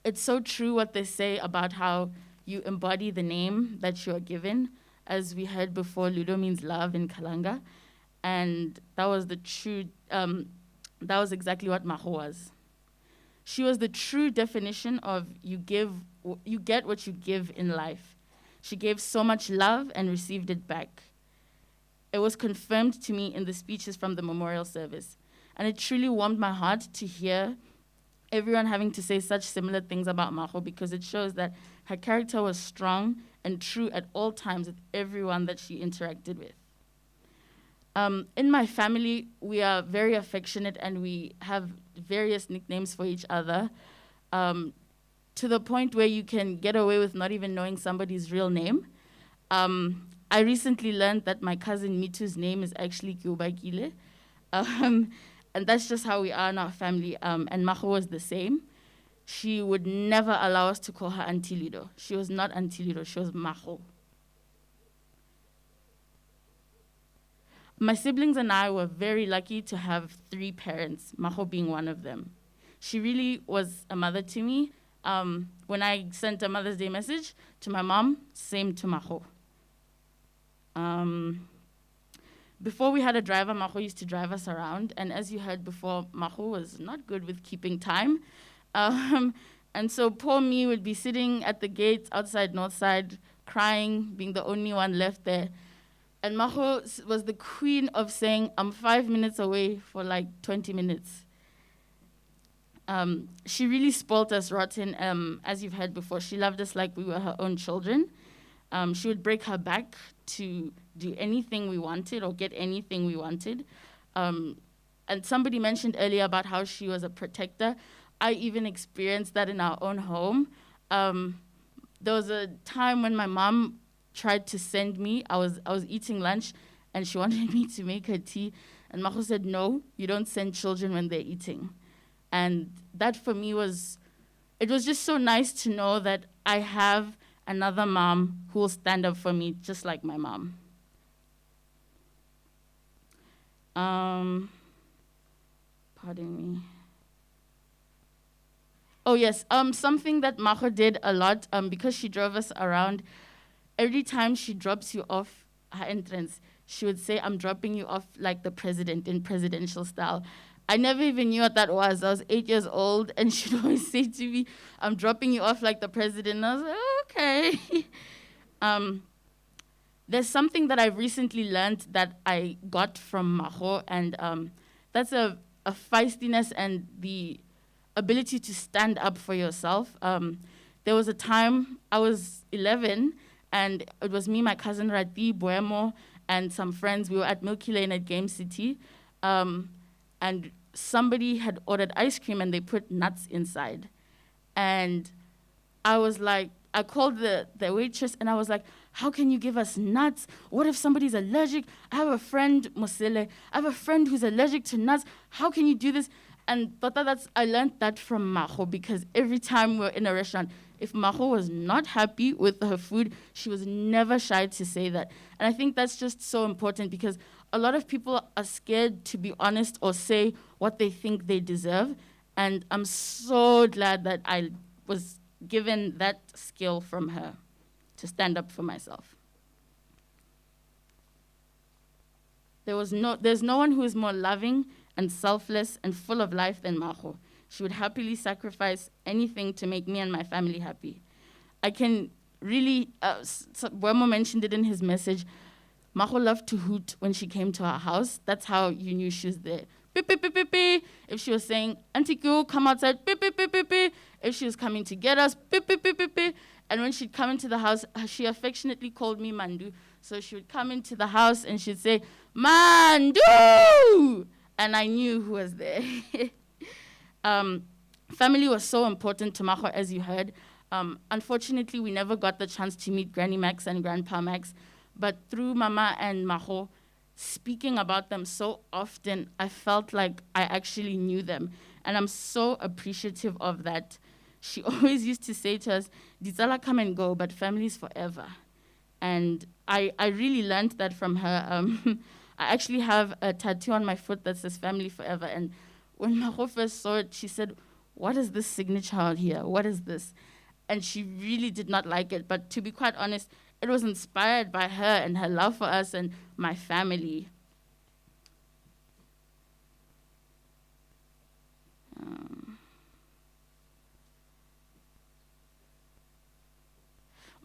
It's so true what they say about how you embody the name that you are given. As we heard before, Ludo means love in Kalanga. And that was that was exactly what Makgo was. She was the true definition of you get what you give in life. She gave so much love and received it back. It was confirmed to me in the speeches from the memorial service. And it truly warmed my heart to hear everyone having to say such similar things about Makgo, because it shows that her character was strong and true at all times with everyone that she interacted with. In my family, we are very affectionate and we have various nicknames for each other, to the point where you can get away with not even knowing somebody's real name. I recently learned that my cousin Mitu's name is actually Kyubakile. And that's just how we are in our family. And Makgo was the same. She would never allow us to call her Auntie Ludo. She was not Auntie Ludo, she was Makgo. My siblings and I were very lucky to have 3 parents, Makgo being one of them. She really was a mother to me. When I sent a Mother's Day message to my mom, same to Makgo. Before we had a driver, Makgo used to drive us around. And as you heard before, Makgo was not good with keeping time. And so poor me would be sitting at the gates outside Northside, crying, being the only one left there. And Makgo was the queen of saying, I'm 5 minutes away for like 20 minutes. She really spoilt us rotten, as you've heard before. She loved us like we were her own children. She would break her back to do anything we wanted or get anything we wanted. And somebody mentioned earlier about how she was a protector. I even experienced that in our own home. There was a time when my mom tried to send me, I was eating lunch, and she wanted me to make her tea. And Makgo said, no, you don't send children when they're eating. And that for me it was just so nice to know that I have another mom who will stand up for me just like my mom. Pardon me. Oh yes, something that Makgo did a lot, because she drove us around, every time she drops you off her entrance, she would say, I'm dropping you off like the president in presidential style. I never even knew what that was. I was 8 years old, and she'd always say to me, I'm dropping you off like the president. And I was like, oh, okay. There's something that I've recently learned that I got from Makgo, and that's a feistiness and the ability to stand up for yourself. There was a time I was 11, and it was me, my cousin Rati, Boemo, and some friends. We were at Milky Lane at Game City. And somebody had ordered ice cream and they put nuts inside. And I was like, I called the waitress and I was like, how can you give us nuts? What if somebody's allergic? I have a friend, Mosele, I have a friend who's allergic to nuts. How can you do this? And I learned that from Makgo, because every time we were in a restaurant, if Makgo was not happy with her food, she was never shy to say that. And I think that's just so important, because a lot of people are scared to be honest or say what they think they deserve. And I'm so glad that I was given that skill from her to stand up for myself. There's no one who is more loving and selfless and full of life than Makgo. She would happily sacrifice anything to make me and my family happy. I can really, Wemo mentioned it in his message, Makgo loved to hoot when she came to our house. That's how you knew she was there. Beep, beep, beep, beep, beep. If she was saying, Auntie Kyo, come outside, beep, beep, beep, beep, beep. If she was coming to get us, beep, beep, beep, beep, beep. And when she'd come into the house, she affectionately called me Mandu. So she would come into the house and she'd say, Mandu! And I knew who was there. Family was so important to Makgo, as you heard. Unfortunately, we never got the chance to meet Granny Max and Grandpa Max. But through Mama and Makgo, speaking about them so often, I felt like I actually knew them. And I'm so appreciative of that. She always used to say to us, Ditsala come and go, but family's forever. And I really learned that from her. I actually have a tattoo on my foot that says family forever. And when Makgo first saw it, she said, what is this signature out here? What is this? And she really did not like it. But to be quite honest, it was inspired by her and her love for us and my family.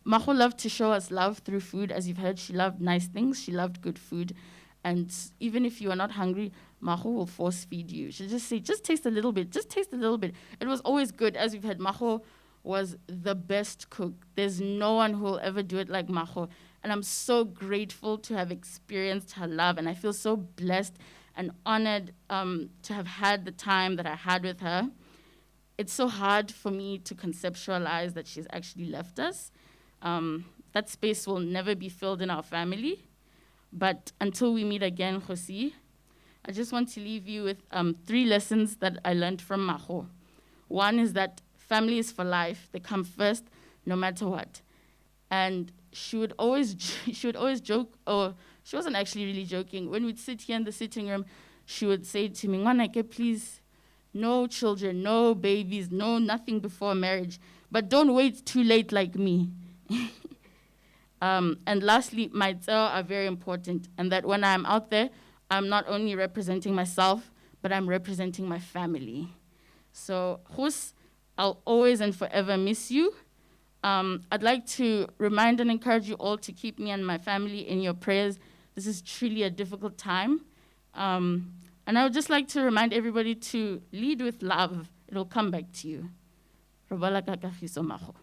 Makgo loved to show us love through food. As you've heard, she loved nice things. She loved good food. And even if you are not hungry, Makgo will force feed you. She'll just say, just taste a little bit, just taste a little bit. It was always good. As we've heard, Makgo was the best cook. There's no one who will ever do it like Makgo. And I'm so grateful to have experienced her love. And I feel so blessed and honored to have had the time that I had with her. It's so hard for me to conceptualize that she's actually left us. That space will never be filled in our family. But until we meet again, Khosi, I just want to leave you with 3 lessons that I learned from Makgo. One is that family is for life. They come first, no matter what. And she would always joke, or she wasn't actually really joking. When we'd sit here in the sitting room, she would say to me, Ngwanake, please, no children, no babies, no nothing before marriage. But don't wait too late like me. And lastly, my tseo are very important, and that when I'm out there, I'm not only representing myself, but I'm representing my family. So, Khus, I'll always and forever miss you. I'd like to remind and encourage you all to keep me and my family in your prayers. This is truly a difficult time. And I would just like to remind everybody to lead with love. It'll come back to you. Robala kakafiso Makgo.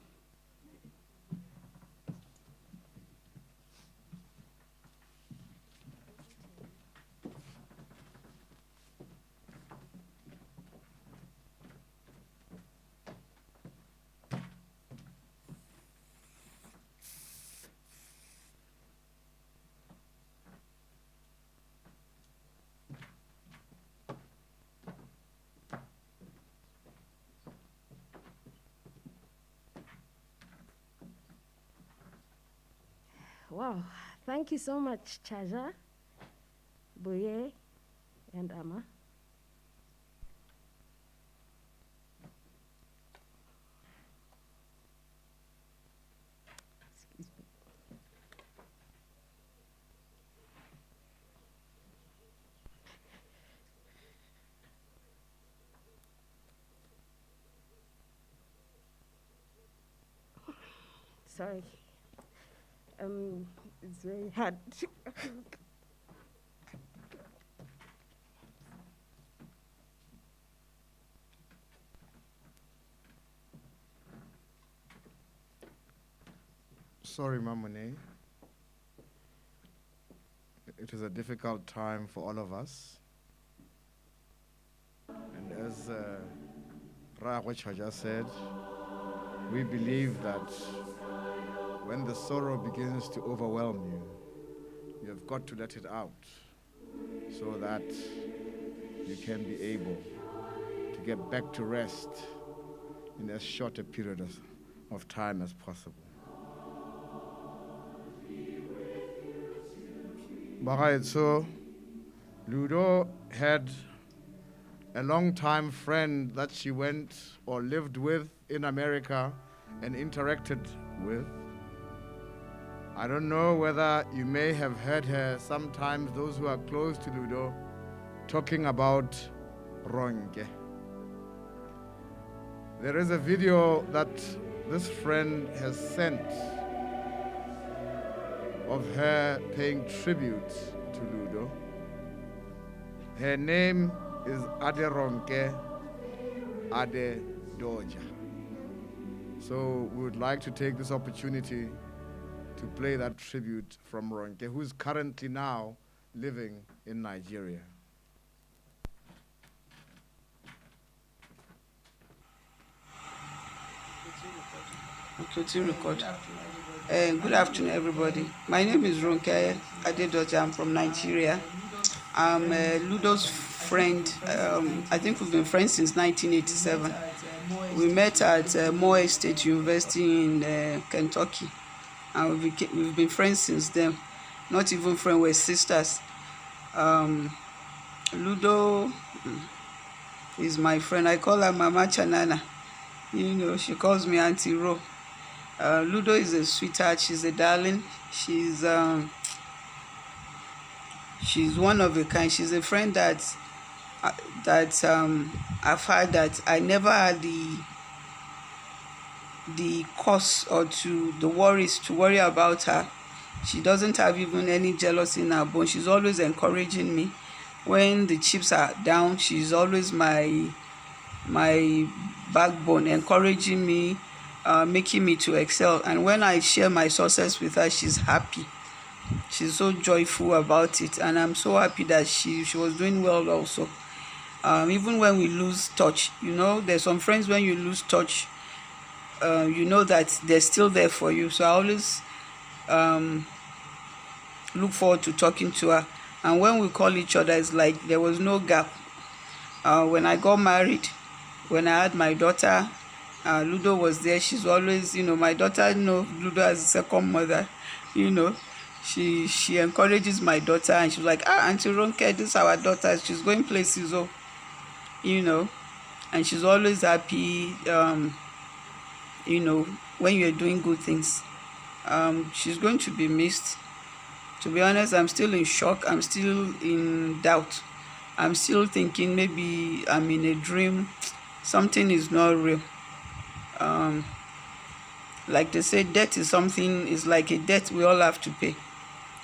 Wow, thank you so much, Chaja, Boye, and Ama. Excuse me. Sorry. It's very hard. Sorry, Mamone. It is a difficult time for all of us. And as Ragwe just said, we believe that when the sorrow begins to overwhelm you, you have got to let it out so that you can be able to get back to rest in as short a period of time as possible. So Ludo had a long-time friend that she went or lived with in America and interacted with. I don't know whether you may have heard her, sometimes those who are close to Ludo, talking about Ronke. There is a video that this friend has sent of her paying tribute to Ludo. Her name is Ade Ronke Ade Doja. So we would like to take this opportunity to play that tribute from Ronke, who is currently now living in Nigeria. Okay, to record. Good afternoon, everybody. My name is Ronke Adedoja. I'm from Nigeria. I'm Ludo's friend. I think we've been friends since 1987. We met at Moore State University in Kentucky, and we've been friends since then. Not even friends, we're sisters. Ludo is my friend. I call her Mama Chanana. You know, she calls me Auntie Ro. Ludo is a sweetheart. She's a darling. She's one of a kind. She's a friend that I've had, that I never had the cause or the worries to worry about her. She doesn't have even any jealousy in her bone. She's always encouraging me. When the chips are down, she's always my backbone, encouraging me, making me to excel. And when I share my success with her, she's happy. She's so joyful about it, and I'm so happy that she was doing well also. Even when we lose touch, you know, there's some friends, when you lose touch, you know that they're still there for you. So I always look forward to talking to her. And when we call each other, it's like there was no gap. When I got married, when I had my daughter, Ludo was there. She's always, you know, my daughter knows Ludo as a second mother, you know. She encourages my daughter, and she's like, Auntie Ronke, this is our daughter. She's going places, oh, you know. And she's always happy, you know, when you're doing good things. She's going to be missed. To be honest, I'm still in shock. I'm still in doubt. I'm still thinking maybe I'm in a dream. Something is not real. Like they say, debt is something, is like a debt we all have to pay.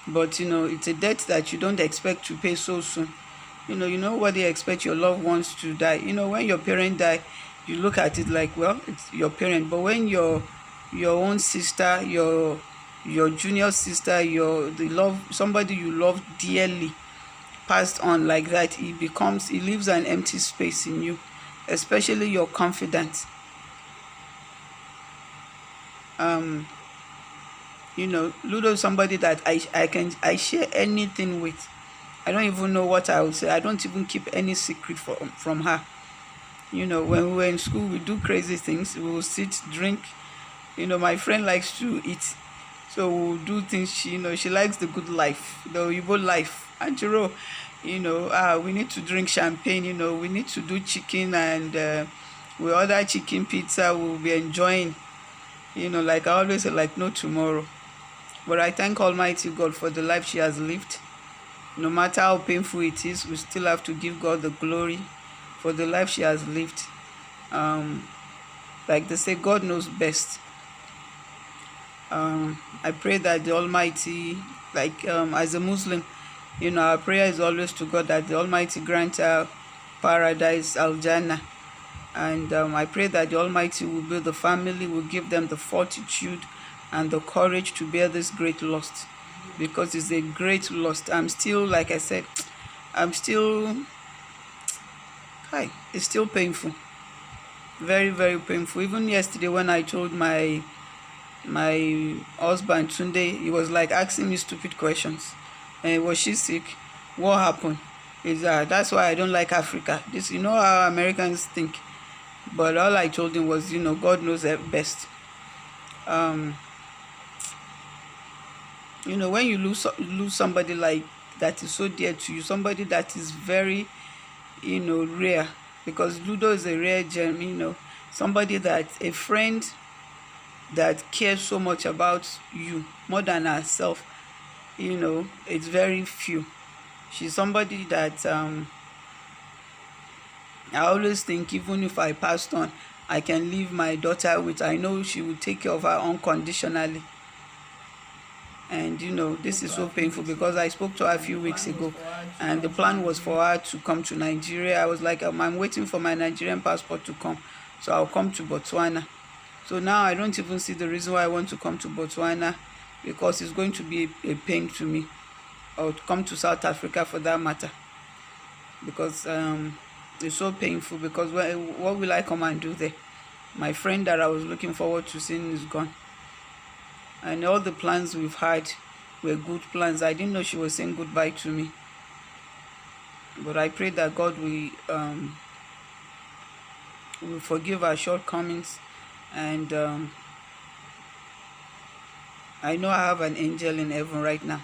But, you know, it's a debt that you don't expect to pay so soon. You know what they expect your loved ones to die. You know, when your parent die, you look at it like, well, it's your parent. But when your own sister, your junior sister, somebody you love dearly passed on like that, it leaves an empty space in you, especially your confidence. You know, Ludo is somebody that I share anything with. I don't even know what I would say. I don't even keep any secret from her. You know, when we were in school, we do crazy things. We will sit, drink. You know, my friend likes to eat, so we'll do things. She likes the good life, the Igbo life. And you know, we need to drink champagne. You know, we need to do chicken, and we order chicken pizza. We'll be enjoying. You know, like I always say, like no tomorrow. But I thank Almighty God for the life she has lived. No matter how painful it is, we still have to give God the glory for the life she has lived. Like they say, God knows best. I pray that the Almighty, like as a Muslim, you know, our prayer is always to God that the Almighty grant her paradise, Al-Jannah. And I pray that the Almighty will build the family, will give them the fortitude and the courage to bear this great loss, because it's a great loss. I'm still, like I said, it's still painful. Very, very painful. Even yesterday when I told my husband, Tunde, he was like asking me stupid questions. Was she sick? What happened? That's why I don't like Africa. This, you know how Americans think. But all I told him was, you know, God knows best. You know, when you lose somebody like that is so dear to you, somebody that is very, you know, rare, because Ludo is a rare gem, somebody that, a friend that cares so much about you, more than herself, it's very few. She's somebody that I always think, even if I passed on, I can leave my daughter with. I know she will take care of her unconditionally. And this is so painful, because I spoke to her a few weeks ago, and the plan was for her to come to Nigeria. I was like, I'm waiting for my Nigerian passport to come, so I'll come to Botswana. So now I don't even see the reason why I want to come to Botswana, because it's going to be a pain to me, or to come to South Africa for that matter, because it's so painful. Because what will I come and do there? My friend that I was looking forward to seeing is gone. And all the plans we've had were good plans. I didn't know she was saying goodbye to me. But I pray that God will forgive our shortcomings. And I know I have an angel in heaven right now.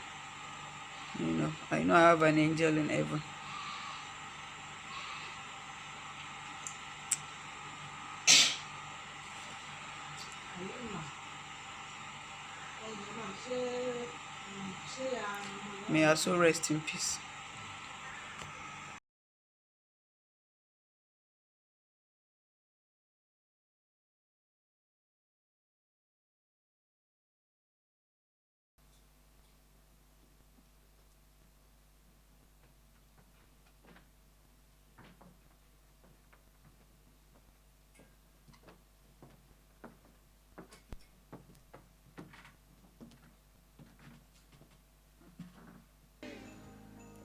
I know I have an angel in heaven. May her soul rest in peace.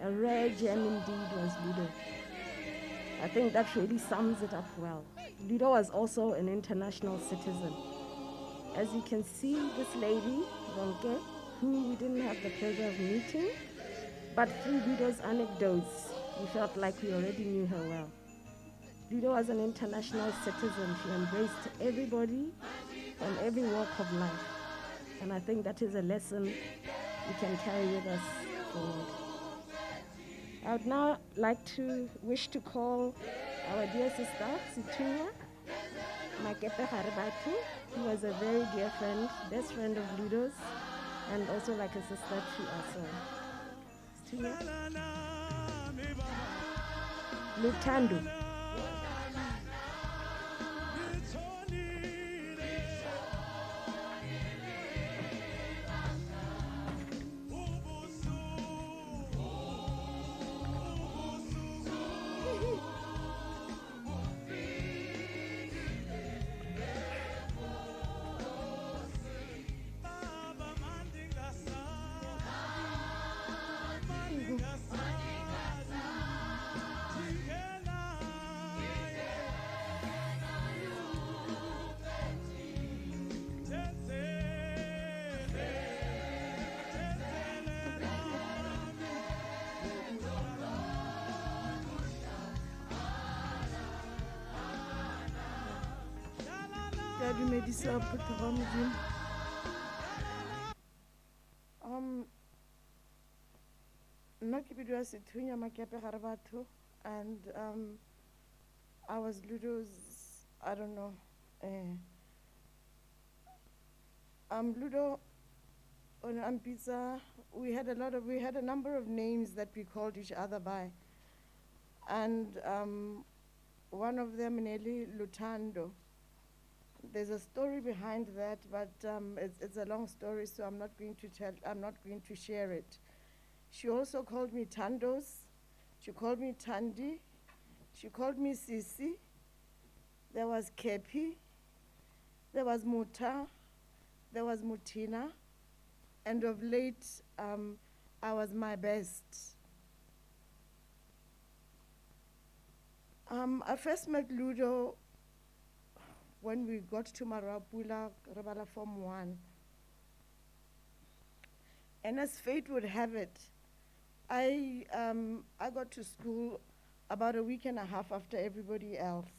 A rare gem indeed was Ludo. I think that really sums it up well. Ludo was also an international citizen. As you can see, this lady, Ronke, who we didn't have the pleasure of meeting, but through Ludo's anecdotes, we felt like we already knew her well. Ludo was an international citizen. She embraced everybody from every walk of life. And I think that is a lesson we can carry with us forward. I would now wish to call our dear sister, Situya Makepe Haribatu, who was a very dear friend, best friend of Ludo's, and also like a sister to us all. Situya. Lutando. And I was Ludo's, I don't know, Ludo on Ampisa, we had a number of names that we called each other by. And one of them, Nelly Lutando. There's a story behind that, but it's a long story, so I'm not going to share it. She also called me Tandos. She called me Tandi. She called me Sisi. There was Kepi. There was Muta. There was Mutina. And of late, I was my best. I first met Ludo when we got to Marapula, Rebala Form 1. And as fate would have it, I got to school about a week and a half after everybody else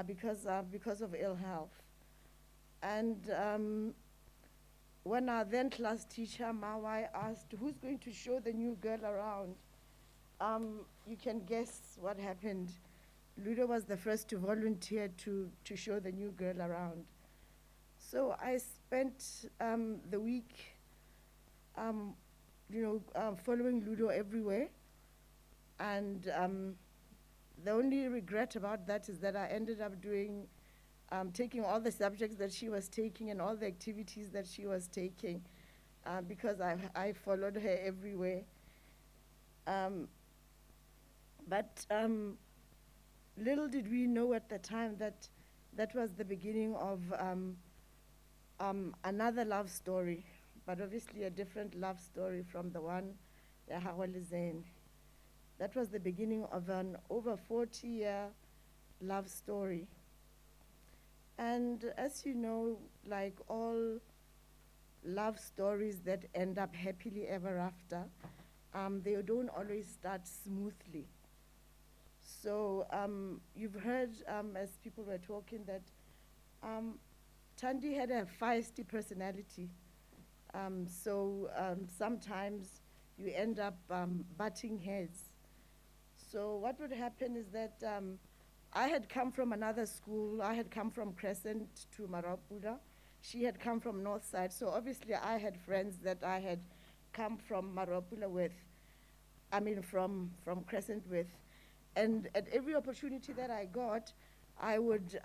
because of ill health. And when our then class teacher, Mawai, asked, who's going to show the new girl around? You can guess what happened. Ludo was the first to volunteer to show the new girl around. So I spent the week, following Ludo everywhere. And the only regret about that is that I ended up taking all the subjects that she was taking and all the activities that she was taking because I followed her everywhere. But little did we know at the time that that was the beginning of another love story, but obviously a different love story from the one that Hawalizen. That was the beginning of an over 40-year love story. And as you know, like all love stories that end up happily ever after, they don't always start smoothly. So you've heard, as people were talking, that Tandi had a feisty personality. Sometimes you end up butting heads. So what would happen is that I had come from another school. I had come from Crescent to Marapula. She had come from North Side. So obviously I had friends that I had come from Marapula with, from Crescent with. And at every opportunity that I got, I would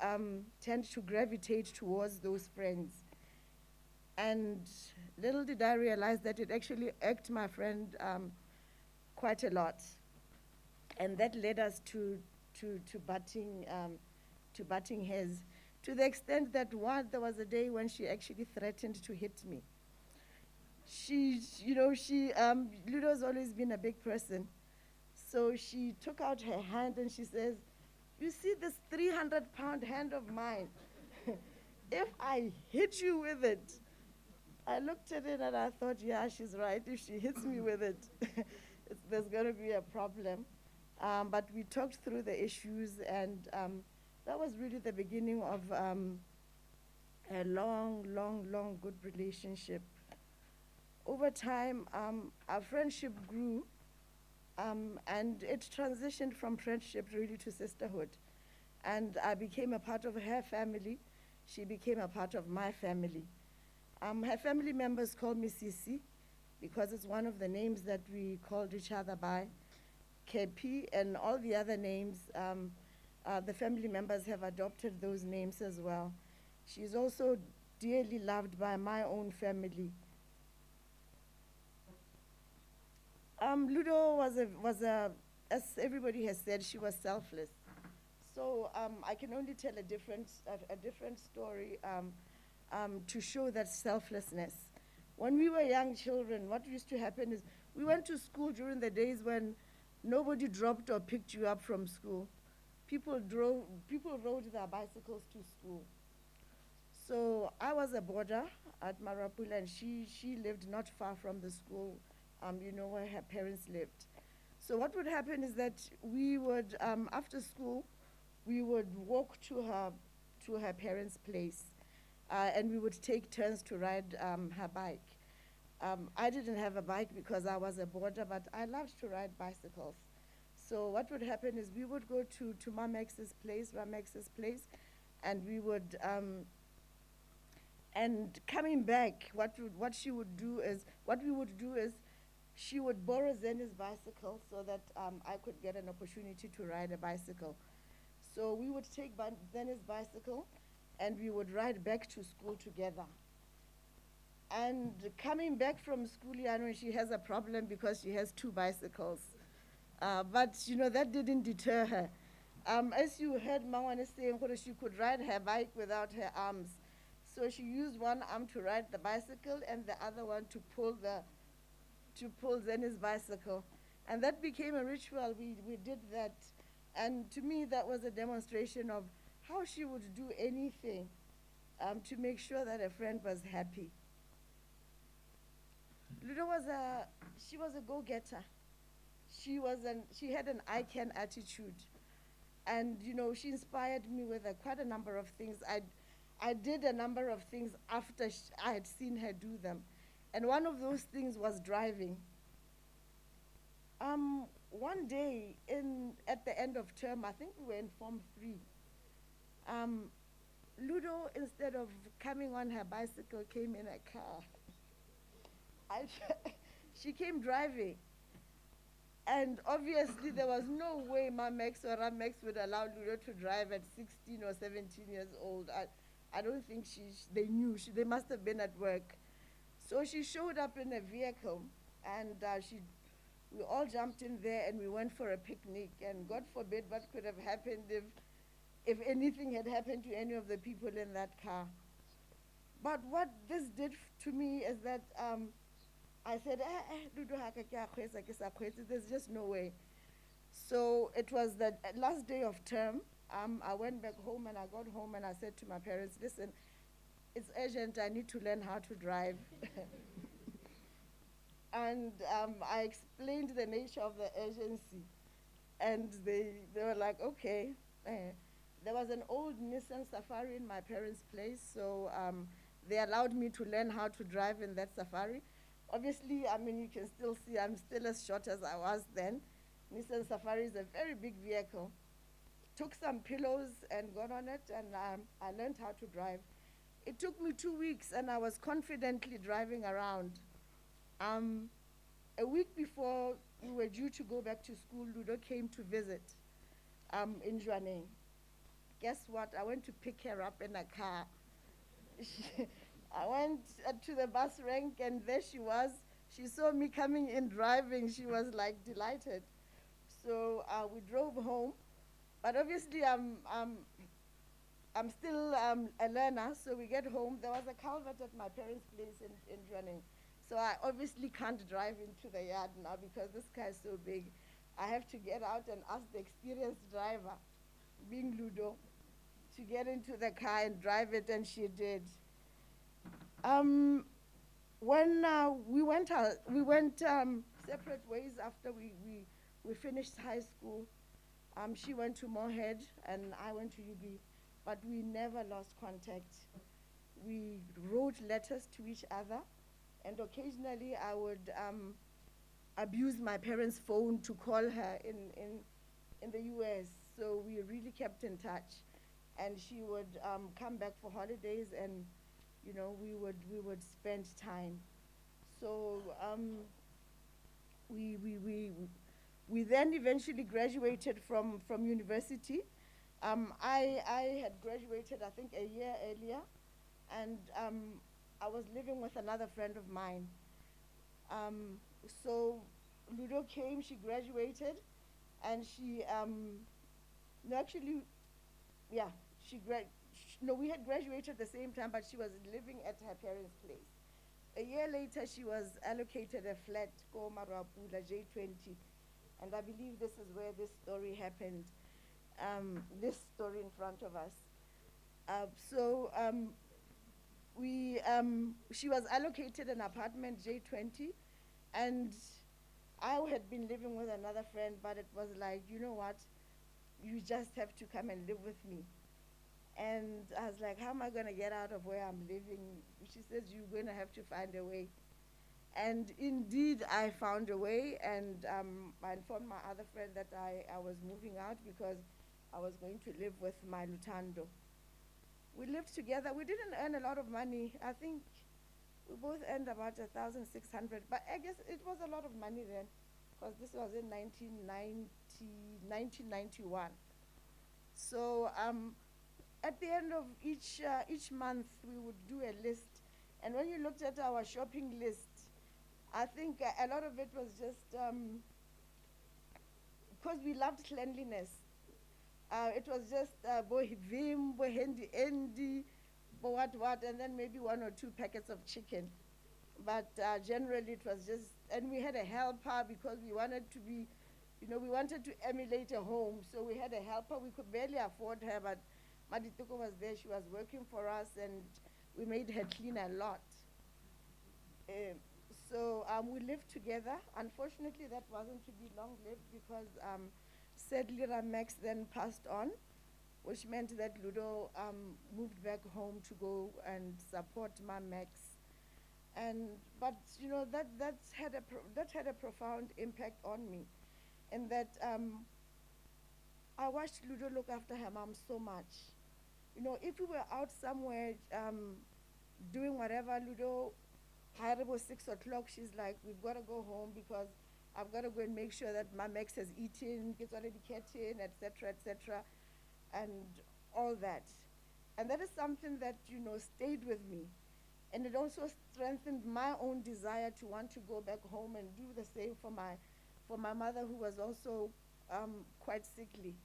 tend to gravitate towards those friends. And little did I realize that it actually irked my friend quite a lot. And that led us to butting heads, to the extent that there was a day when she actually threatened to hit me. Ludo's always been a big person. So she took out her hand and she says, "You see this 300-pound hand of mine? If I hit you with it," I looked at it and I thought, yeah, she's right. If she hits me with it, there's going to be a problem. But we talked through the issues, and that was really the beginning of a long, long, long good relationship. Over time, our friendship grew, and it transitioned from friendship really to sisterhood. And I became a part of her family. She became a part of my family. Her family members call me Sisi because it's one of the names that we called each other by. KP and all the other names, the family members have adopted those names as well. She's also dearly loved by my own family. Ludo was a, as everybody has said, she was selfless. So I can only tell a different story to show that selflessness. When we were young children, what used to happen is we went to school during the days when nobody dropped or picked you up from school. People rode their bicycles to school. So I was a boarder at Marapula, and she lived not far from the school, where her parents lived. So what would happen is that we would, after school, we would walk to her parents' place, and we would take turns to ride her bike. I didn't have a bike because I was a boarder, but I loved to ride bicycles. So what would happen is we would go to Ramex's place, and we would, and coming back, what we would do is, she would borrow Zeni's bicycle so that I could get an opportunity to ride a bicycle. So we would take Zeni's bicycle, and we would ride back to school together. And coming back from school, she has a problem because she has two bicycles. But, that didn't deter her. As you heard Mangwane saying, she could ride her bike without her arms. So she used one arm to ride the bicycle and the other one to pull Zeni's bicycle. And that became a ritual. We did that. And to me, that was a demonstration of how she would do anything to make sure that a friend was happy. Ludo was a go-getter. She had an I-can attitude. And, she inspired me with quite a number of things. I did a number of things after I had seen her do them. And one of those things was driving. One day at the end of term, I think we were in Form 3. Ludo, instead of coming on her bicycle, came in a car. I, she came driving. And obviously, there was no way Mamex or Ramex would allow Ludo to drive at 16 or 17 years old. I don't think they knew. They must have been at work. So she showed up in a vehicle, and we all jumped in there and we went for a picnic. And God forbid what could have happened if anything had happened to any of the people in that car. But what this did to me is that I said, Ludo haka ke a kgweetsa, ke sa kgweetse, there's just no way. So it was the last day of term. I went back home and I got home and I said to my parents, listen, it's urgent, I need to learn how to drive. And I explained the nature of the urgency. And they were like, okay. There was an old Nissan Safari in my parents' place, so they allowed me to learn how to drive in that Safari. Obviously, I mean, you can still see I'm still as short as I was then. Nissan Safari is a very big vehicle. Took some pillows and got on it, and I learned how to drive. It took me 2 weeks, and I was confidently driving around. A week before we were due to go back to school, Ludo came to visit in Jwaneng. Guess what? I went to pick her up in a car. I went to the bus rank, and there she was. She saw me coming in driving. She was like delighted. So we drove home. But obviously, I'm still a learner. So we get home. There was a culvert at my parents' place in Jwaneng. So I obviously can't drive into the yard now because this car is so big. I have to get out and ask the experienced driver, being Ludo, to get into the car and drive it, and she did. When we went separate ways after we finished high school. She went to Moorhead and I went to UB, but we never lost contact. We wrote letters to each other, and occasionally I would abuse my parents' phone to call her in the US. So we really kept in touch, and she would come back for holidays, and you know we would spend time. So we then eventually graduated from university. I had graduated, I think, a year earlier, and I was living with another friend of mine. So Ludo came, she graduated, and she, no, actually, yeah, we had graduated at the same time, but she was living at her parents' place. A year later, she was allocated a flat, called Marwapula J20, and I believe this is where this story happened, this story in front of us. She was allocated an apartment, J20, and I had been living with another friend, but it was like, you know what, you just have to come and live with me. And I was like, how am I going to get out of where I'm living? She says, you're going to have to find a way. And indeed, I found a way, and I informed my other friend that I was moving out because I was going to live with my Lutando. We lived together. We didn't earn a lot of money. I think we both earned about 1,600, but I guess it was a lot of money then, because this was in 1991. So at the end of each month, we would do a list. And when you looked at our shopping list, I think a lot of it was just because we loved cleanliness. It was just bohivim, bohendi endi, what, and then maybe 1 or 2 packets of chicken. But generally it was just, and we had a helper because we wanted to be, we wanted to emulate a home. So we had a helper. We could barely afford her, but Maditoko was there. She was working for us, and we made her clean a lot. So we lived together. Unfortunately, that wasn't to be long-lived because sadly Ramex then passed on, which meant that Ludo moved back home to go and support Mamex. But you know that had a profound impact on me, in that I watched Ludo look after her mom so much. You know, if we were out somewhere doing whatever, Ludo, had about 6 o'clock, she's like, we've got to go home because I've got to go and make sure that my Max has eaten, gets already in, etc., and all that. And that is something that, you know, stayed with me. And it also strengthened my own desire to want to go back home and do the same for my mother, who was also quite sickly.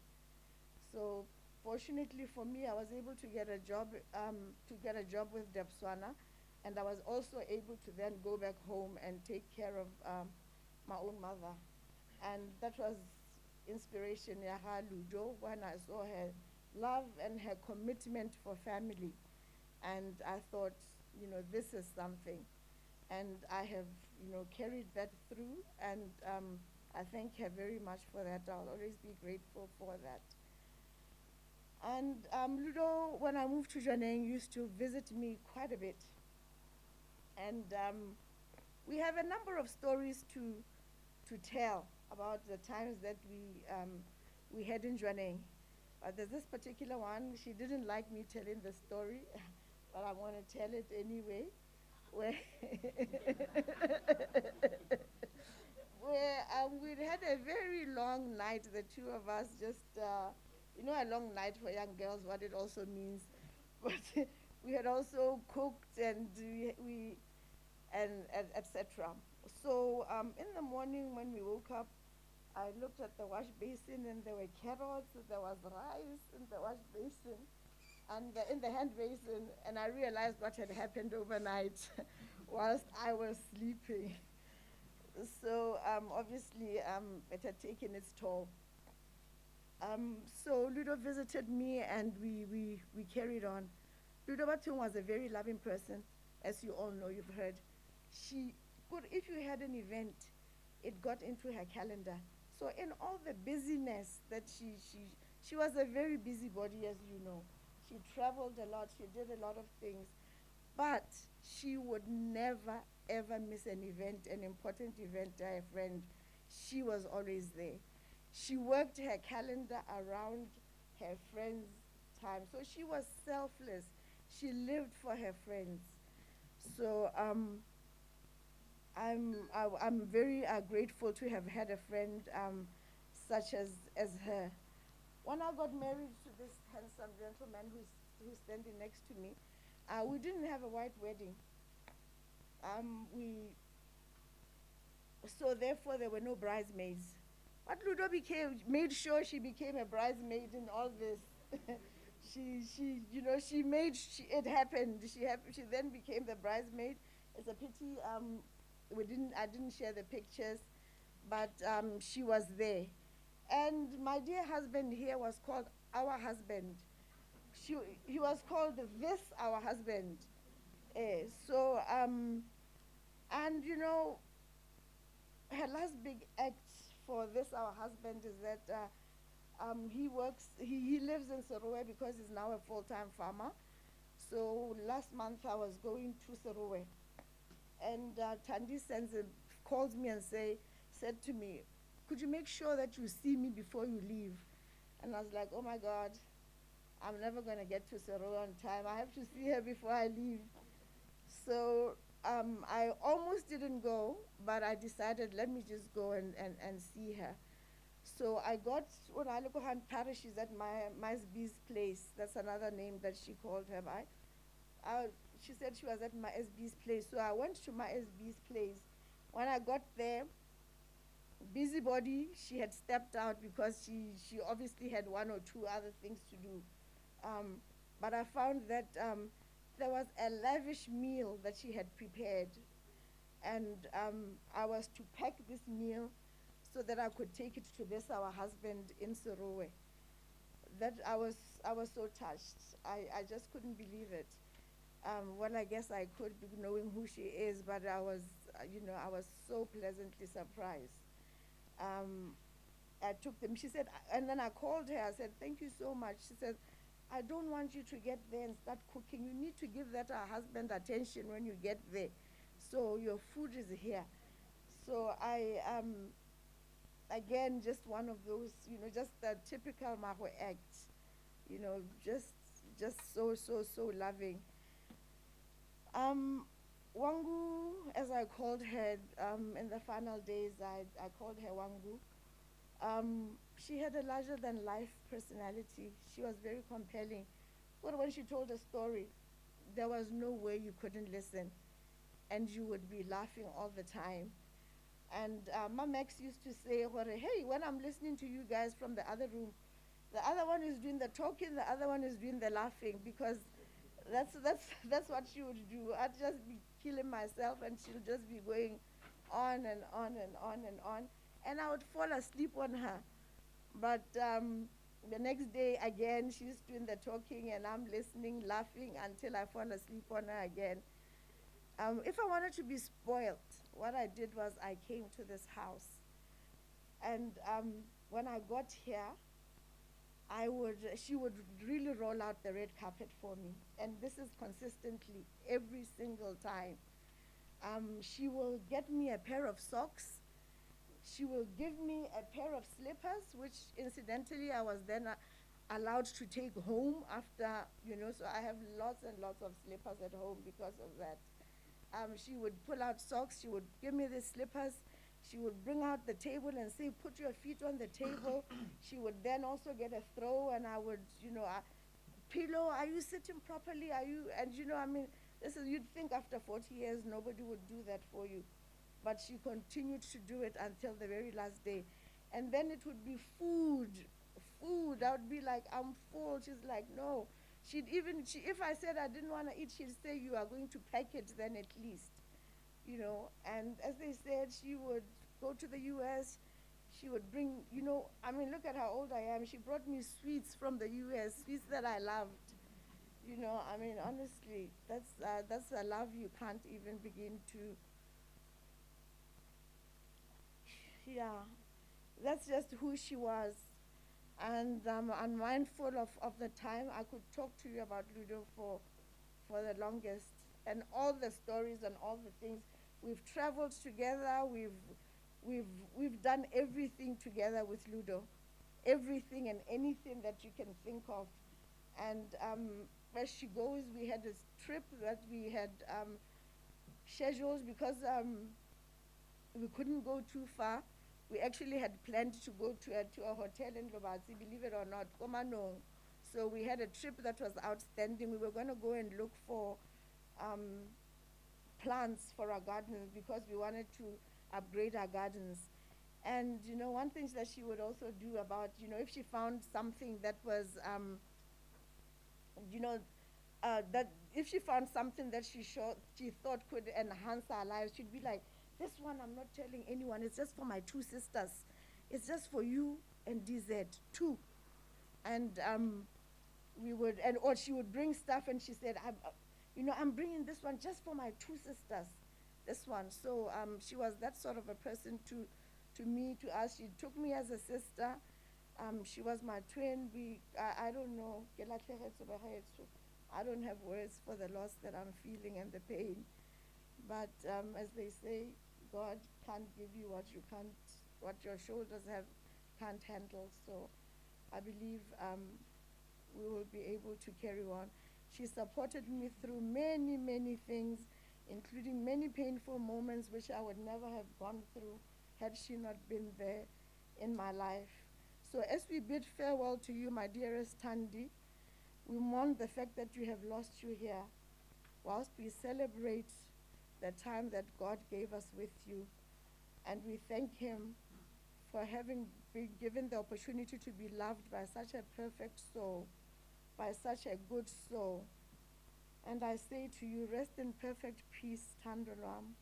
So fortunately for me, I was able to get a job with Depswana, and I was also able to then go back home and take care of my own mother. And that was inspiration, Yaha Ludo, when I saw her love and her commitment for family. And I thought, you know, this is something. And I have, you know, carried that through, and I thank her very much for that. I'll always be grateful for that. And Ludo, when I moved to Janeng, used to visit me quite a bit. And we have a number of stories to tell about the times that we had in Janeng. But there's this particular one, she didn't like me telling the story, but I want to tell it anyway, where, where we'd had a very long night, the two of us, just, you know, a long night for young girls, what it also means. But we had also cooked, and and etc. So in the morning when we woke up, I looked at the wash basin, and there were carrots, there was rice in the wash basin, and in the hand basin, and I realized what had happened overnight whilst I was sleeping. So obviously it had taken its toll. So Ludo visited me, and we carried on. Ludo Batung was a very loving person, as you all know, you've heard. She could, if you had an event, it got into her calendar. So in all the busyness that she was a very busybody, as you know. She traveled a lot, she did a lot of things, but she would never, ever miss an event, an important event to her friend. She was always there. She worked her calendar around her friends' time. So she was selfless. She lived for her friends. So I'm very grateful to have had a friend such as her. When I got married to this handsome gentleman who's standing next to me, we didn't have a white wedding. So therefore there were no bridesmaids. But Ludo made sure she became a bridesmaid in all this. You know, it happened. She then became the bridesmaid. It's a pity I didn't share the pictures, but she was there. And my dear husband here was called our husband. He was called this our husband. So and you know, her last big act for this our husband is that he lives in Serowe because he's now a full-time farmer. So last month I was going to Serowe, and Tandi calls me and said to me, could you make sure that you see me before you leave? And I was like, oh my God, I'm never going to get to Serowe on time. I have to see her before I leave. So I almost didn't go, but I decided, let me just go and see her. So I got, when I look at Paris, she's at my SB's place. That's another name that she called her by. She said she was at my SB's place. So I went to my SB's place. When I got there, busybody, she had stepped out because she obviously had one or two other things to do. But I found that there was a lavish meal that she had prepared. And I was to pack this meal so that I could take it to this, our husband in Serowe. That I was so touched. I just couldn't believe it. Well, I guess I could, knowing who she is, but I was so pleasantly surprised. I took them, she said, and then I called her, I said, thank you so much. She said, I don't want you to get there and start cooking. You need to give that our husband attention when you get there. So your food is here. So I again, just one of those, just the typical Maho act, just so loving. Wangu, as I called her in the final days, I called her Wangu. She had a larger than life personality. She was very compelling. But when she told a story, there was no way you couldn't listen, and you would be laughing all the time. And Mom X used to say, hey, when I'm listening to you guys from the other room, the other one is doing the talking, the other one is doing the laughing, because that's what she would do. I'd just be killing myself, and she'll just be going on and on and on and on, and I would fall asleep on her. But the next day again, she's doing the talking, and I'm listening, laughing until I fall asleep on her again. If I wanted to be spoiled, what I did was I came to this house, and when I got here, she would really roll out the red carpet for me, and this is consistently every single time. She will get me a pair of socks. She will give me a pair of slippers, which incidentally I was then allowed to take home after, so I have lots and lots of slippers at home because of that. She would pull out socks, she would give me the slippers, she would bring out the table and say, put your feet on the table. She would then also get a throw, and I would, pillow, are you sitting properly? Are you, and you'd think after 40 years, nobody would do that for you. But she continued to do it until the very last day. And then it would be food. I would be like, I'm full. She's like, no. If I said I didn't want to eat, she'd say, you are going to pack it then at least. And as they said, she would go to the US. She would bring, look at how old I am. She brought me sweets from the US, sweets that I loved. Honestly, that's a love you can't even begin to. Yeah, that's just who she was. And I'm mindful of the time. I could talk to you about Ludo for the longest, and all the stories and all the things. We've traveled together. We've done everything together with Ludo, everything and anything that you can think of. And as she goes, we had this trip that we had scheduled because we couldn't go too far. We actually had planned to go to a hotel in Lobatsi, believe it or not, Komanong. So we had a trip that was outstanding. We were going to go and look for plants for our gardens because we wanted to upgrade our gardens. And, one thing that she would also do about, if she found something that was, that if she found something that she thought could enhance our lives, she'd be like, this one I'm not telling anyone, it's just for my two sisters. It's just for you and DZ, too. And or she would bring stuff and she said, I'm bringing this one just for my two sisters, this one. So she was that sort of a person to me, to us. She took me as a sister. She was my twin. I don't know. I don't have words for the loss that I'm feeling and the pain. But as they say, God can't give you what your shoulders can't handle. So I believe we will be able to carry on. She supported me through many, many things, including many painful moments which I would never have gone through had she not been there in my life. So as we bid farewell to you, my dearest Tandi, we mourn the fact that you have lost you here, whilst we celebrate the time that God gave us with you. And we thank him for having been given the opportunity to be loved by such a perfect soul, by such a good soul. And I say to you, rest in perfect peace, Tandolam.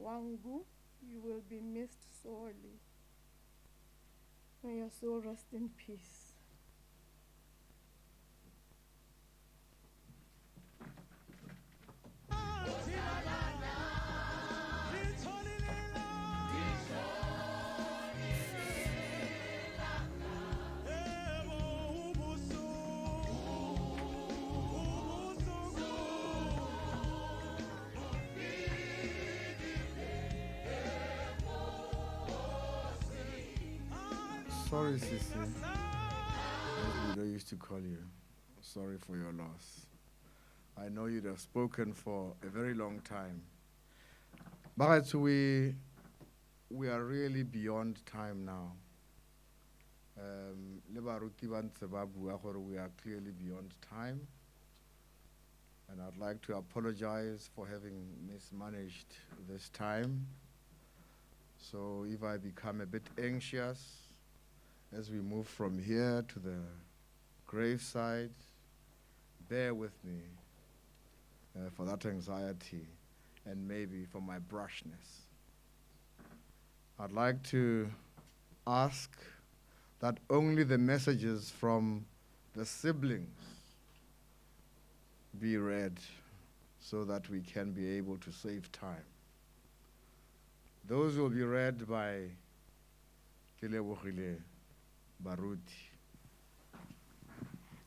Wangu, you will be missed sorely. May your soul rest in peace. sorry, Sissy. As Ludo used to call you. Sorry for your loss. I know you'd have spoken for a very long time. But we are really beyond time now. Le baruti ba ntse ba bua gore we are clearly beyond time. And I'd like to apologize for having mismanaged this time. So if I become a bit anxious as we move from here to the graveside, bear with me for that anxiety and maybe for my brushness. I'd like to ask that only the messages from the siblings be read so that we can be able to save time. Those will be read by Kilebogile Baruti.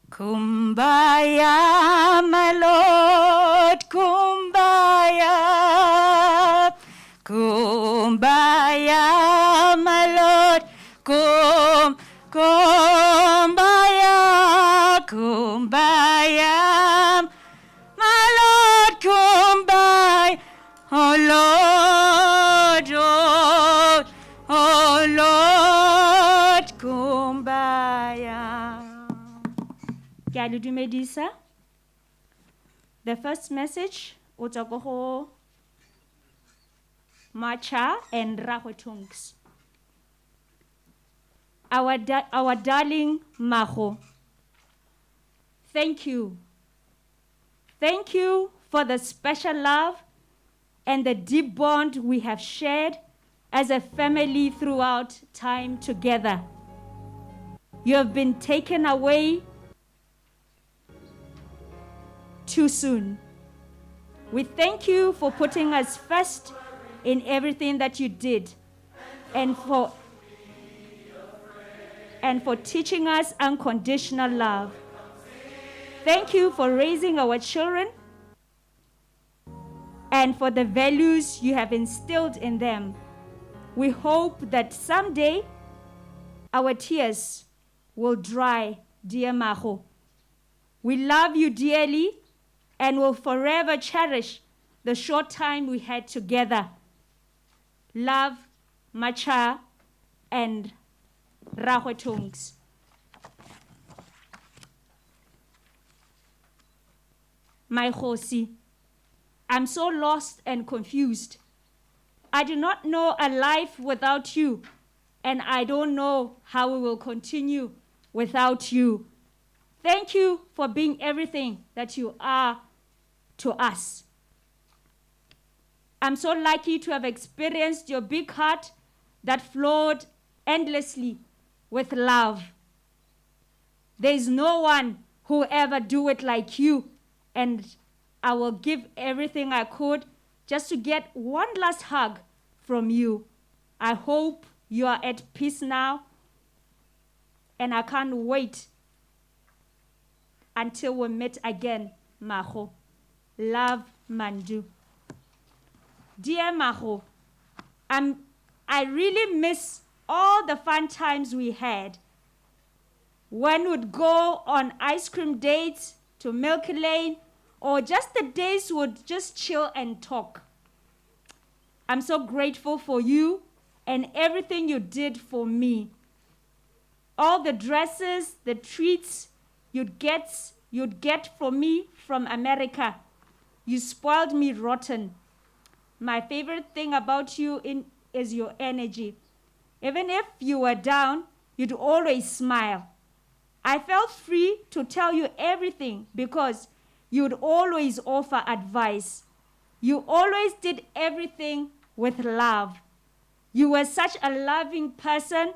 Kumbaya, my Lord, Kumbaya. Kumbaya, my Lord, Kumbaya, Kumbaya, my Lord, Kumbaya, oh Lord, oh Lord, Kumbaya. Ke a le dumedisa. The first message o tswa ko go Macha and Rahotunks. Our darling Maho, thank you. Thank you for the special love and the deep bond we have shared as a family throughout time together. You have been taken away too soon. We thank you for putting us first in everything that you did and for teaching us unconditional love. Thank you for raising our children and for the values you have instilled in them. We hope that someday our tears will dry, dear Maho. We love you dearly and will forever cherish the short time we had together. Love, Macha, and Rahwetungs. My Khosi, I'm so lost and confused. I do not know a life without you, and I don't know how we will continue without you. Thank you for being everything that you are to us. I'm so lucky to have experienced your big heart that flowed endlessly with love. There is no one who will ever do it like you, and I will give everything I could just to get one last hug from you. I hope you are at peace now, and I can't wait until we meet again, Maho. Love, Mandu. Dear Maho, I really miss all the fun times we had. When we'd go on ice cream dates to Milk Lane, or just the days would just chill and talk. I'm so grateful for you and everything you did for me. All the dresses, the treats you'd get for me from America. You spoiled me rotten. My favorite thing about you is your energy. Even if you were down, you'd always smile. I felt free to tell you everything because you'd always offer advice. You always did everything with love. You were such a loving person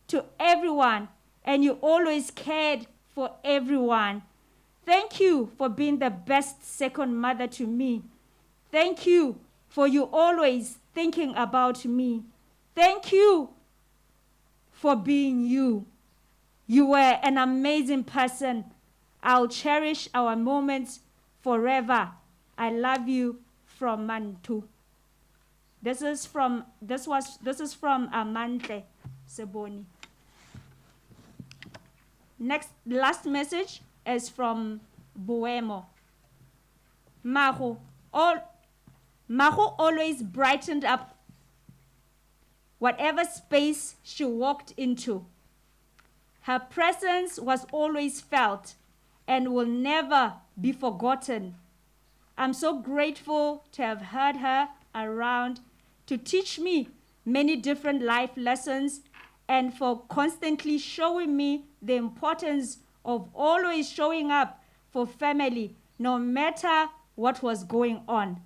to everyone, and you always cared for everyone. Thank you for being the best second mother to me. Thank you for you always thinking about me. Thank you for being you. You were an amazing person. I'll cherish our moments forever. I love you from Mantu. This is from Amantle Seboni. last message is from Boemo. Maho always brightened up whatever space she walked into. Her presence was always felt and will never be forgotten. I'm so grateful to have had her around to teach me many different life lessons and for constantly showing me the importance of always showing up for family no matter what was going on.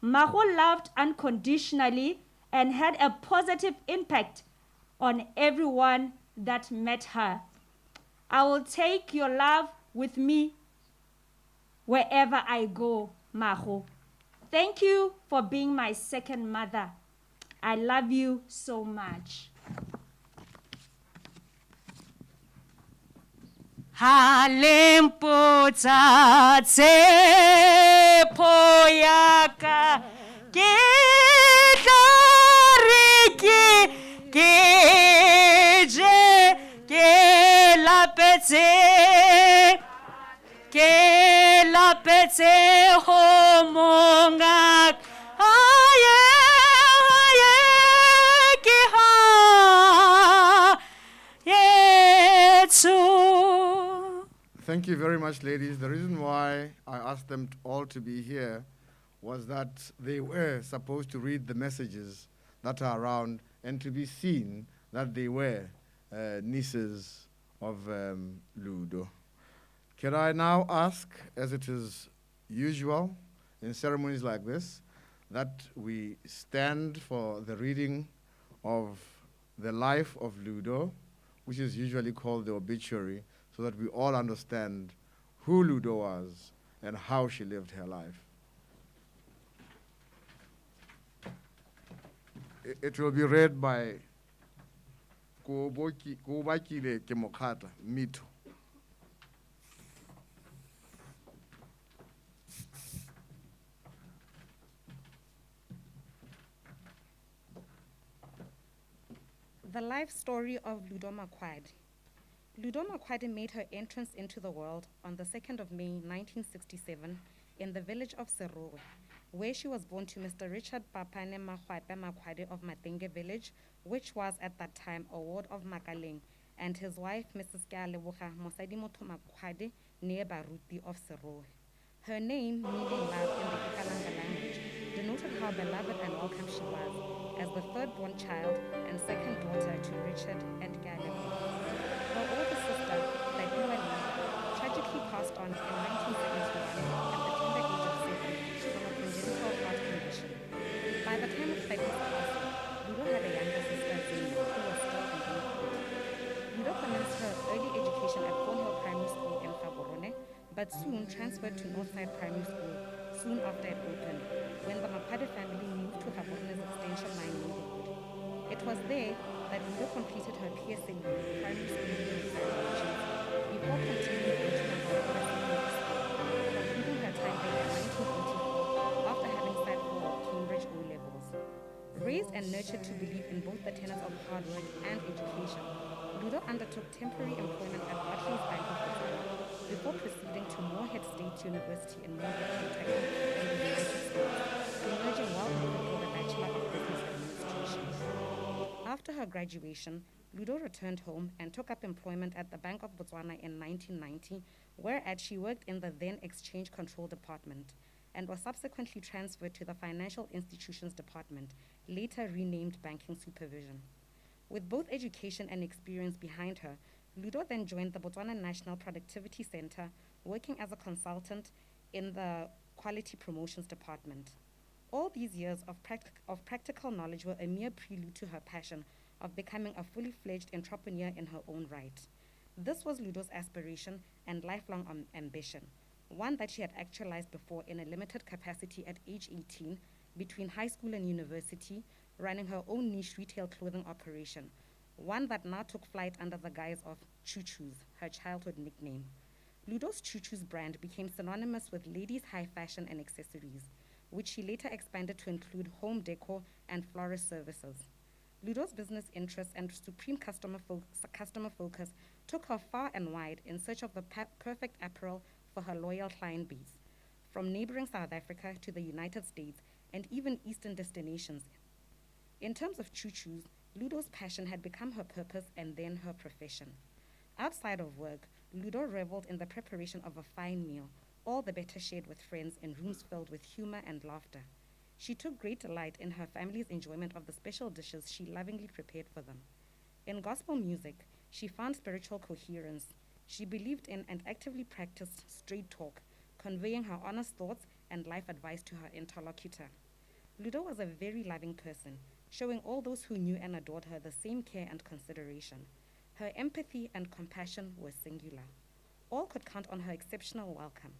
Maho loved unconditionally and had a positive impact on everyone that met her. I will take your love with me wherever I go, Maho. Thank you for being my second mother. I love you so much. Halimputsa tsepoyaka kitariki kije kelapetse homongak aye kiha yetsu. Thank you very much, ladies. The reason why I asked them all to be here was that they were supposed to read the messages that are around and to be seen that they were nieces of Ludo. Can I now ask, as it is usual in ceremonies like this, that we stand for the reading of the life of Ludo, which is usually called the obituary, so that we all understand who Ludo was and how she lived her life. It will be read by Kubakile Kemokata, Mito. The life story of Ludo Makhwade. Ludo Makhwade made her entrance into the world on the 2nd of May 1967 in the village of Serowe, where she was born to Mr. Richard Papane Makhwade of Matenge village, which was at that time a ward of Makaleng, and his wife, Mrs. Kyaleboga Mosadimotho Makhwade, near Baruti of Serowe. Her name, meaning love in the Ikalanga language, denoted how beloved and welcome she was, as the third-born child and second daughter to Richard and Kyaleboga. Her older sister, Tabiwa tragically passed on in 1971 at the tender age of 7 from a congenital heart condition. By the time of Tabiwa's passing, Ludo had a younger sister, Zane, who was still in infant. Ludo commenced her early education at Thornhill Primary School in Gaborone, but soon transferred to Northside Primary School soon after it opened, when the Makhwade family moved to Gaborone's Extension 9 neighborhood. It was there that Ludo completed her PSA primary school examinations before continuing into Nampula Secondary School, concluding her time there in 1984 after having sat for Cambridge O-levels. Raised and nurtured to believe in both the tenets of hard work and education, Ludo undertook temporary employment at Barclays Bank of Botswana before proceeding to Moorhead State University in Moorhead, Kentucky, in the United States, emerging well equipped with a Bachelor of Business Administration. After her graduation, Ludo returned home and took up employment at the Bank of Botswana in 1990, whereat she worked in the then Exchange Control Department and was subsequently transferred to the Financial Institutions Department, later renamed Banking Supervision. With both education and experience behind her, Ludo then joined the Botswana National Productivity Center, working as a consultant in the Quality Promotions Department. All these years of practical knowledge were a mere prelude to her passion of becoming a fully fledged entrepreneur in her own right. This was Ludo's aspiration and lifelong ambition, one that she had actualized before in a limited capacity at age 18, between high school and university, running her own niche retail clothing operation, one that now took flight under the guise of Choo Choos, her childhood nickname. Ludo's Choo Choos brand became synonymous with ladies' high fashion and accessories, which she later expanded to include home decor and florist services. Ludo's business interests and supreme customer focus took her far and wide in search of the perfect apparel for her loyal client base, from neighboring South Africa to the United States and even Eastern destinations. In terms of choo-choos, Ludo's passion had become her purpose and then her profession. Outside of work, Ludo reveled in the preparation of a fine meal, all the better shared with friends in rooms filled with humor and laughter. She took great delight in her family's enjoyment of the special dishes she lovingly prepared for them. In gospel music, she found spiritual coherence. She believed in and actively practiced straight talk, conveying her honest thoughts and life advice to her interlocutor. Ludo was a very loving person, showing all those who knew and adored her the same care and consideration. Her empathy and compassion were singular. All could count on her exceptional welcome.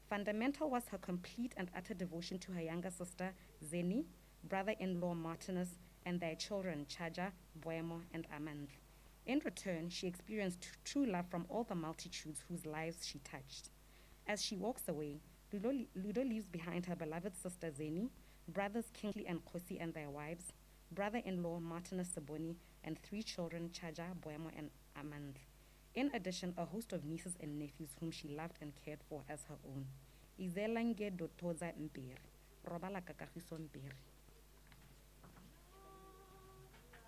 Fundamental was her complete and utter devotion to her younger sister, Zeni, brother-in-law Martinus, and their children, Chaja, Boemo, and Amand. In return, she experienced true love from all the multitudes whose lives she touched. As she walks away, Ludo leaves behind her beloved sister Zeni, brothers Kingsley and Kosi and their wives, brother-in-law Martinus Saboni, and 3 children, Chaja, Boemo, and Amand. In addition, a host of nieces and nephews whom she loved and cared for as her own. Izelange dotoza mpiri, robala kakagiso mpiri.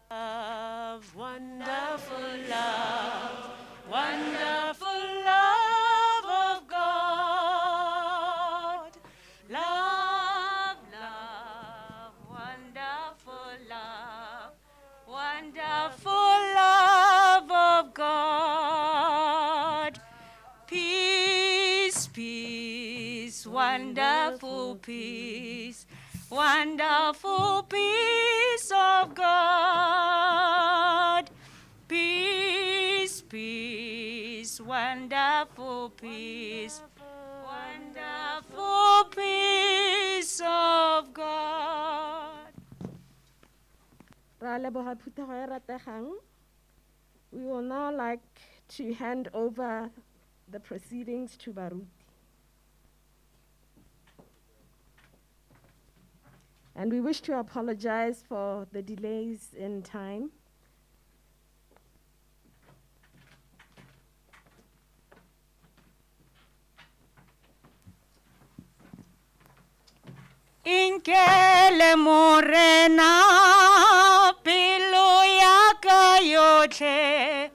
Love, wonderful love, wonderful love of God. Love, love, wonderful love, wonderful love of God. Peace, peace, wonderful peace, wonderful peace of God. Peace, peace, wonderful peace, wonderful peace of God. We will now like to hand over the proceedings to Baruti. And we wish to apologize for the delays in time. Inkele morena pelo ya ka yotlhe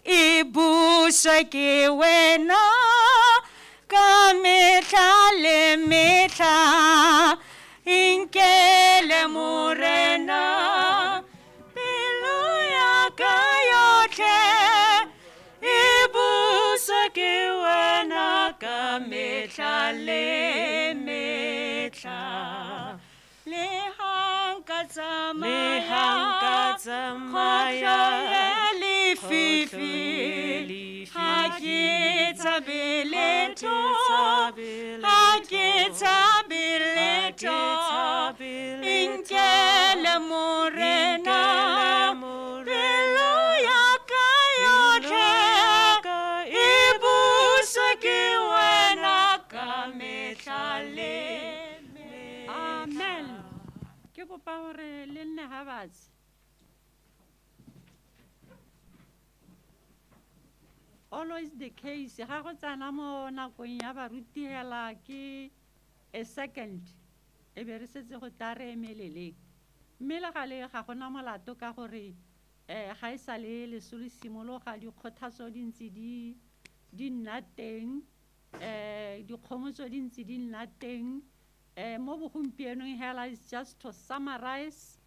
e buswa ke wena ka metlha le metlha. Inkele morena pelo ya ka yotlhe e buswa ke wena ka metlha le metlha. Le hanka tsamaya lefifi ha ke tshabele to, ha ke tshabele to. Inkele morena pelo ya ka yotlhe e buswa ke wena ka metlha le metlha. Amen. Ke kopa hore le nne ha batsi. Always the case, ga go tsana mo nakong ya baruti hela ke a second e be re setse go tare emeleleng. Mme le gale ga gona molato ka gore ga e sa le leso le simologa dikgothatso di ntse di nna teng, dikgomotso di ntse di nna teng. Mo bogompienong hela is just to summarize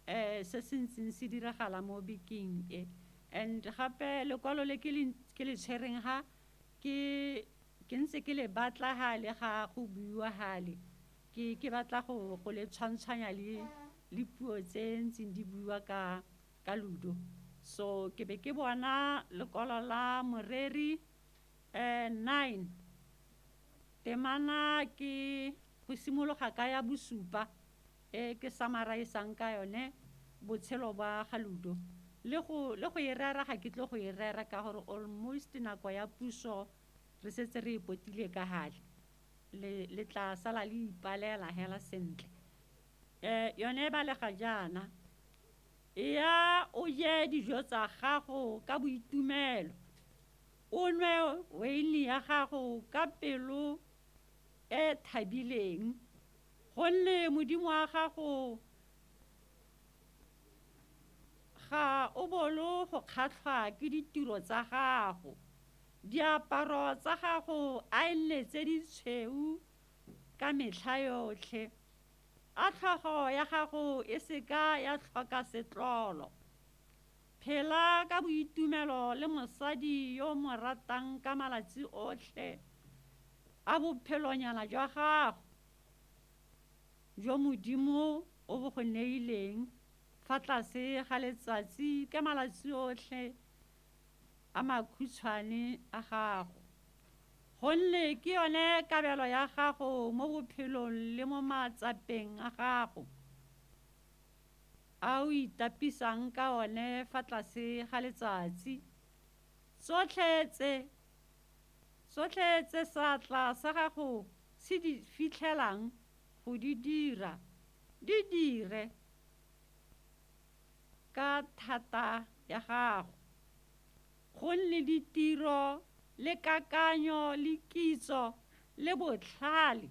se se ntseng se diragala mo bekeng e. And gape lekwalo le ke le tshwereng ha ke ntse ke le batla hale ga go buiwa hale. Ke batla go le tshwantshwanya le puo tse ntseng di buiwa ka Ludo. So ke be ke bona lekwalo la moreri 9 temana ke go simologa ka ya bosupa ke summarize-ang ka yone botshelo ba ga Ludo. Le go e rera ga ke tlo go e rera ka gore almost nako ya puso re setse re ipotile ka hale. Le tla sala le ipalela hela sentle. Yone ba le ga jana ya o je dijo tsa gago ka boitumelo o nwe weini ya gago ka pelo e thabileng gonne modimo wa gago ga o bolo go kgatlhwa ke ditiro tsa gago. Diaparo tsa gago a nne tse di tshweu ka metlha yotlhe. A tlhogo ya gago e seka ya tlhoka setlolo. Phela ka boitumelo le mosadi yo mo ratang ka malatsi otlhe a bophelonyana jwa gago jo modimo o bo go neileng fa tlase ga letsatsi ke malatsi otlhe a makhutshwane a gago. Gonne ke yone kabelo ya gago mo bophelong le mo matsapeng a gago a o itapisang ka one fa tlase ga letsatsi. Tsotlhe tse seatla sa gago se di fitlhelang go di dira, di dire ka thata ya gago. Gonne ditiro le kakanyo le kitso le botlhale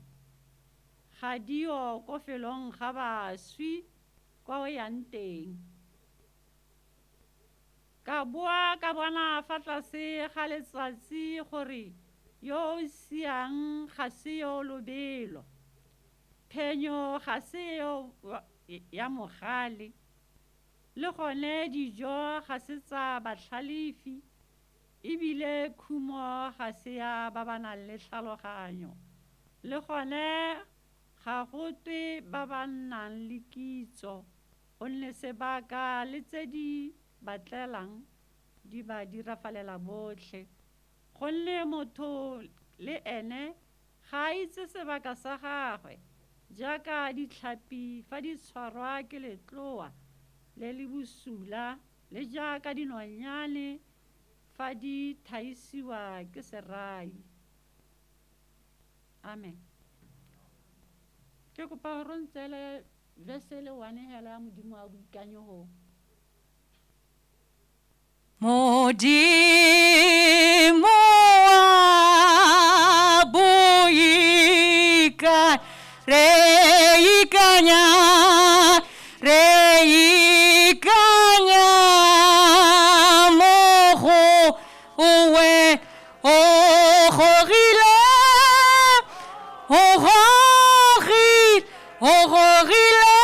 ga dio ko felong ga baswi kwa o yang teng. Ka boa ka bona fa tlase ga letsatsi gore yo o siang ga se yo lobelo, phenyo ga se yo ya mogale, le gone dijo ga se tsa batlhalefi, ebile khumo ga se ya ba ba nang le tlhaloganyo, le gone ga go twe ba ba nang le kitso, gonne sebaka le tse di batlelang di ba dirafalela botlhe. Gonne motho le ene ga a itse sebaka sa gagwe, jaaka ditlhapi fa di tshwarwa ke letloa le le bosula, le jaaka dinonyane fa di thaisiwa ke serai. Amen. Ke kopa gore ntseele verse le 1 hela ya modimo wa boikanyo ho. Modimo wa boika re ikanya mo go owe o gogile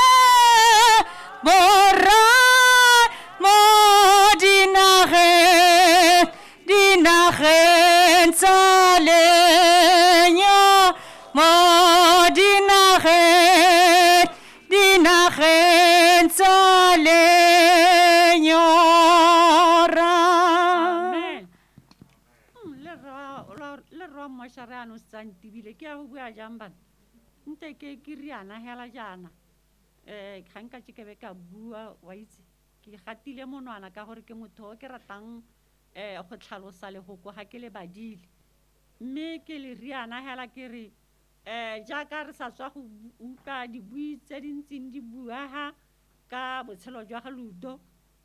borra mo dinageng tsa lenya mo dinageng tsa lenyora. Amen. Le rwa mošare ano se tsantibile ke ya go bua jang bana nte ke riana hela jana ga nka ke be ka bua wa itse ke gatile monwana ka gore ke motho o ke ratang go tlhalosa legoko ga ke le badile, mme ke le riana hela ke re jaaka re sa tswa go utlwa dibui tse di ntseng di bua ha ka botshelo jwa ga Ludo,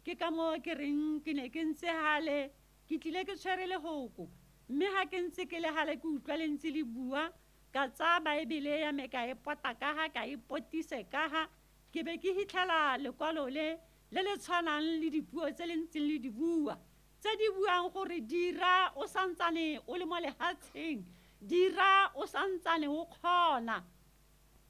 ke ka mo ke reng ke ne ke ntse hale ke tlile ke tshwere legoko, mme ha ke ntse ke le hale ke utlwa le ntse le bua ka tsa baebele ya me ka e pota ka ha ka e potise ka ha ke be ke hitlhela lekwalo le tshwanang le dipuo tse le ntseng le di bua, tse di buang gore dira o santsane o le mo lehatsheng, dira o santsane o kgona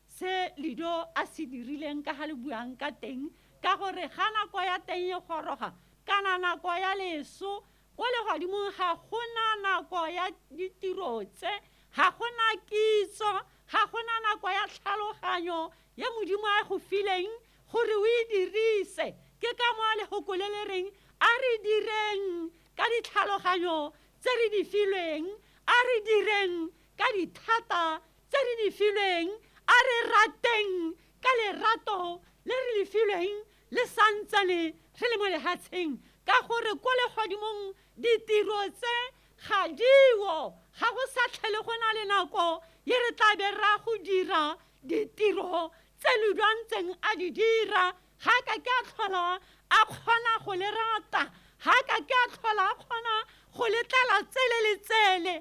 se Ludo a se dirileng ka ha le buang ka teng, ka gore ga nako ya teng e goroga kana nako ya leso go legodimong ga gona nako ya ditiro tse, ga gona kitso, ga gona nako ya tlhaloganyo ya modimo a go fileng gore o e dirise. Ke ka mo legoko le le reng a re direng ka ditlhaloganyo tse re di filweng, a re direng ka dithata tse re di filweng, a re rateng ka lerato le re le filweng le santsane re le mo lehatsheng, ka gore ko legodimong ditiro tse ga diwo, ga go sa tlhele go na le nako ye re tla be ra go dira ditiro tse Ludo a ntseng a di dira, ga ka ke a tlhola a kgona go le rata, ga ka ke a tlhola a kgona go letlela tsele le tsele.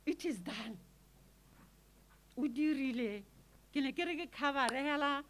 It is done. O dirile ke ne ke re ke cover hela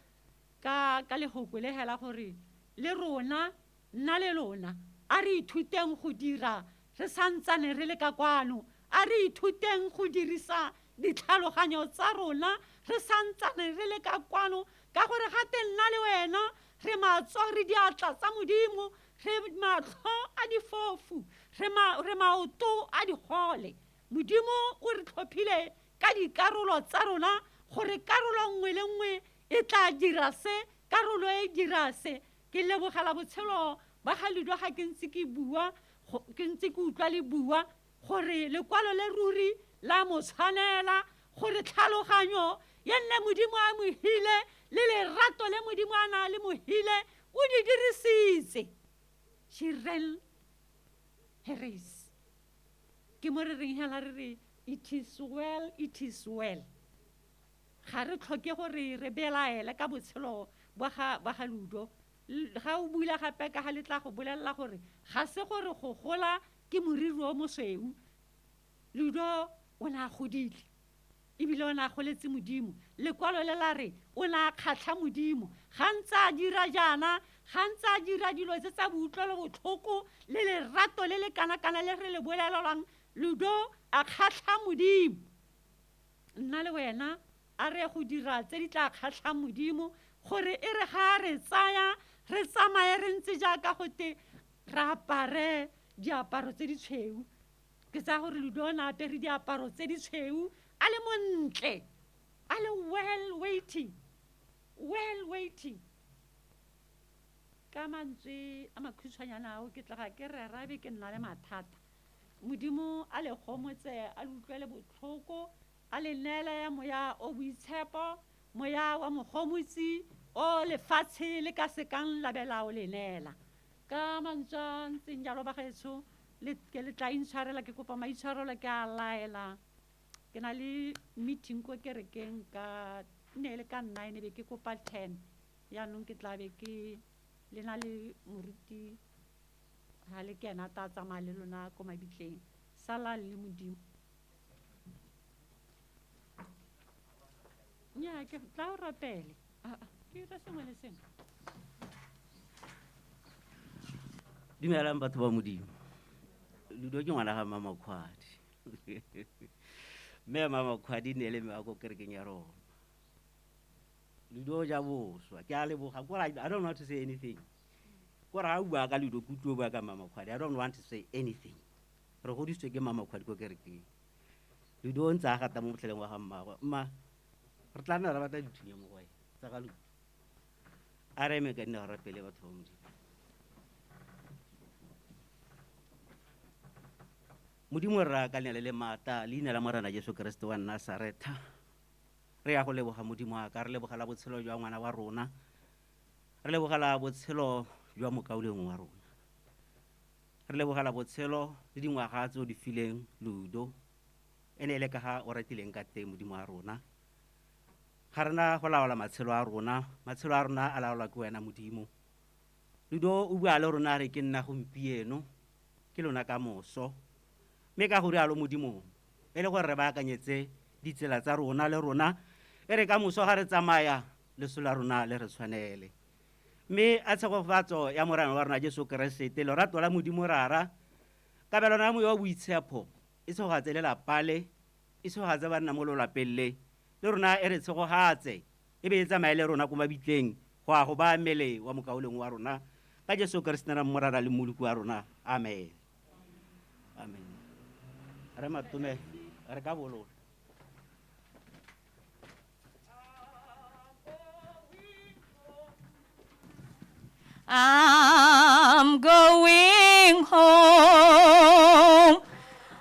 ka lehoko le hela gore le rona nna le lona a re ithuteng go dira re santsane re le ka kwano, a re ithuteng go dirisa ditlhaloganyo tsa rona re santsane re le ka kwano, ka gore gate nna le wena re matso re diatla tsa modimo, re matlho a difofu, re maoto a digole. Modimo o re tlhophile ka dikarolo tsa rona gore karolo nngwe le nngwe e tla dira se, karolo e dira se. Ke lebogela botshelo ba ga Ludo ga ke ntse ke bua, ke ntse ke utlwa le bua gore lekwalo le ruri la mo tshwanela, gore tlhaloganyo ya nne modimo a mohile le lerato le modimo a na le mohile o di dirisitse. She ran her race. Ke mo re reng hela re re it is well, it is well. Ga re tlhoke gore re belaele ka botshelo ba ga Ludo. Ga o bula gape ka ga le tla go bolelela gore ga se gore go gola ke moriri o mosweu. Ludo o ne a godile ebile o ne a goletse modimo, lekwalo le la re o ne a kgatlha modimo, ga ntse a dira jaana, ga ntse a dira dilo tse tsa boutlwelo botlhoko le lerato le le kana-kana le re le bolelelang. Ludo a kgatlha modimo. Nna le wena a re go dira tse di tla kgatlhang modimo, gore e re ga re tsaya re tsamaye re ntse jaaka gote re apare diaparo tse di tshweu. Ke tsaya gore Ludo o ne a apere diaparo tse di tshweu a le montle, a le well waiting. Ka mantswe a makhutshwanyana ao ke tlaga ke rerabe ke nna le mathata. Modimo a le gomotse, a le utlwele botlhoko, a le neele ya moya o boitshepo, moya wa mogomotsi o lefatshe le ka sekang labela o le neela. Ka mantswe a ntseng jalo bagaetsho ke le tla intshwarela, ke kopa maitshwarelo, ke a laela. Ke na le meeting ko kerekeng ka ne le ka 9 be ke kopa 10. Yaanong ke tla be ke le na le moruti ga le kena ta tsamaya le lona ko mabitleng. Sala le modimo. Nya ke tla o rapele. Ke ira sengwe le sengwe. Dumelang batho ba modimo. Ludo ke ngwana ga Mama Makhwade. Me Mama Makhwade ne le me a go kerekeng ya rona. Ludo ja boswa ke a leboga. I don't want to say anything. Kore ha bua ka Ludo kutlo bua ka Mama Makhwade. I don't want to say anything. Re godisitswe ke Mama Makhwade ko kerekeng. Ludo ntse a gata mo motlheleng wa ga mmaagwe. Mma re tla nna re batla dithunya mo go ena tsa ga Ludo. A re me ka nne go rapele batho ba modimo. Modimo re ka nela le mata leina la morena Jesu Kriste wa Nazareta. Re ya go leboga modimo wa ka, re lebogela botshelo jwa ngwana wa rona, re lebogela botshelo jwa mokauleng wa rona, re lebogela botshelo le dingwaga tse o di fileng Ludo ene le ka ga o ratileng ka teng modimo wa rona. Ga rena go laola matshelo a rona a laolwa ke wena modimo. Ludo o bua le rona re ke nna gompieno ke lona ka moso, mme ka go rialo modimo e le gore re baakanyetse ditsela tsa rona le rona e re ka moso ga re tsamaya leso la rona le re tshwanele. Mme a tshegofatso ya morena wa rona Jesu Kriste, lorato la modimo rara, kabelo na moya wa boitshepo e tshegogatse le lapale, e tshegogatse banna mo lolapelle le rona e re tshegogatse e be e tsamaye le rona ko mabitleng go a go ba mmele wa mokauleng wa rona ka Jesu Kriste na morara le mmoloki wa rona. Amen. Amen. Re matume re ka bolola. I'm going home.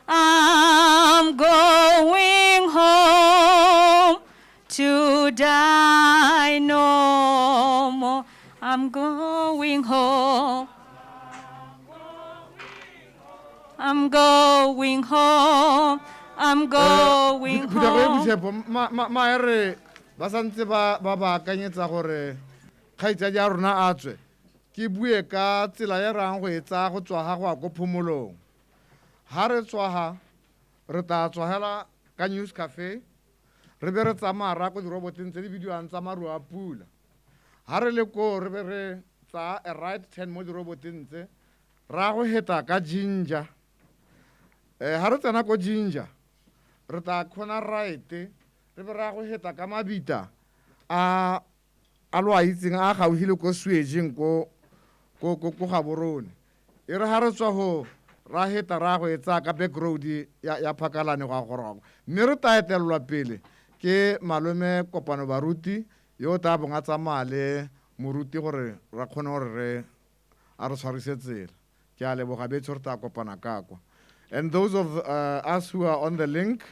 I'm going home to die no more. I'm going home. I'm going home. I'm going home. Ma re ba santse ba akanyetsa gore kgaitsadi ya rona a tswe ke bue ka tsela ya rang go etsa go tswa ga go a ko phomolong. Ha re tswa ha re tla tswagela ka news cafe re be re tsamaya ra ko diroboteng tse di bidiwang tsa maru a pula. Ha re le ko re be re tsa a right turn mo diroboteng tse ra go heta ka Ginger. Ha re tsena ko Ginger re tla khona right re be ra go heta ka Mabita a lo a itseng a gauhile ko Swedging ko Gaborone. E re ha re tswa ho ra heta ra go etsa ka back road ya Phakalane go a gorogo. Mme re ta etelelwa pele ke malome Kopano Baruti yo ta bonga tsamaya le moruti gore ra khone gore re a re tshwarise tsela. Ke a leboga betso re ta kopana kakwa. And those of us who are on the link,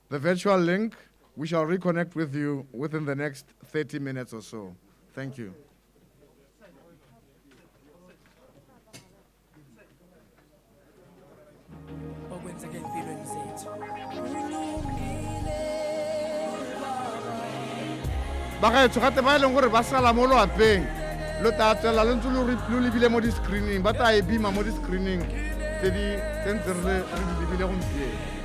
the virtual link, we shall reconnect with you within the next 30 minutes or so. Thank you. Bagaetsho gate ba e leng gore ba sala mo loapeng lo tla tswela le ntse lo lebile mo di-screening ba tla e bima mo di-screening tse ntse re di lebile gompieno.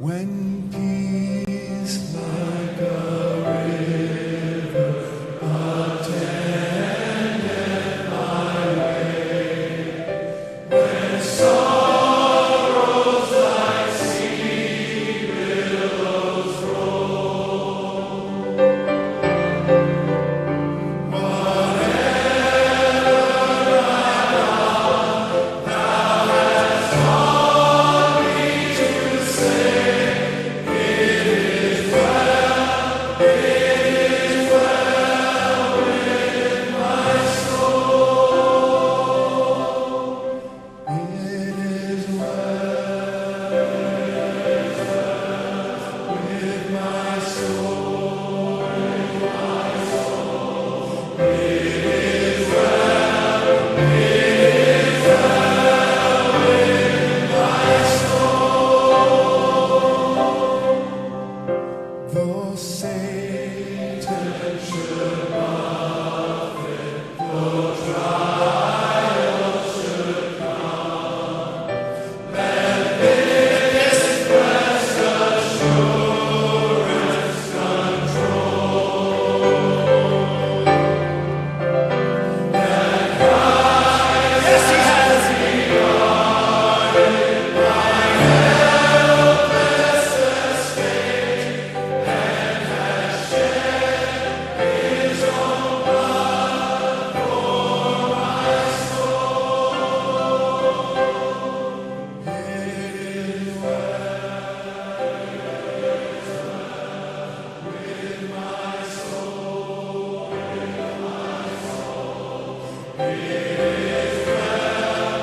When peace like a river attended my way, when sorrows like sea billows roll, whatever thou hast taught me to say. Though Satan should buffet, though trials should come, let this blessed assurance control that Christ, yes, He has regarded my helpless estate. His own blood for my soul. It is well with my soul, with my soul. It is well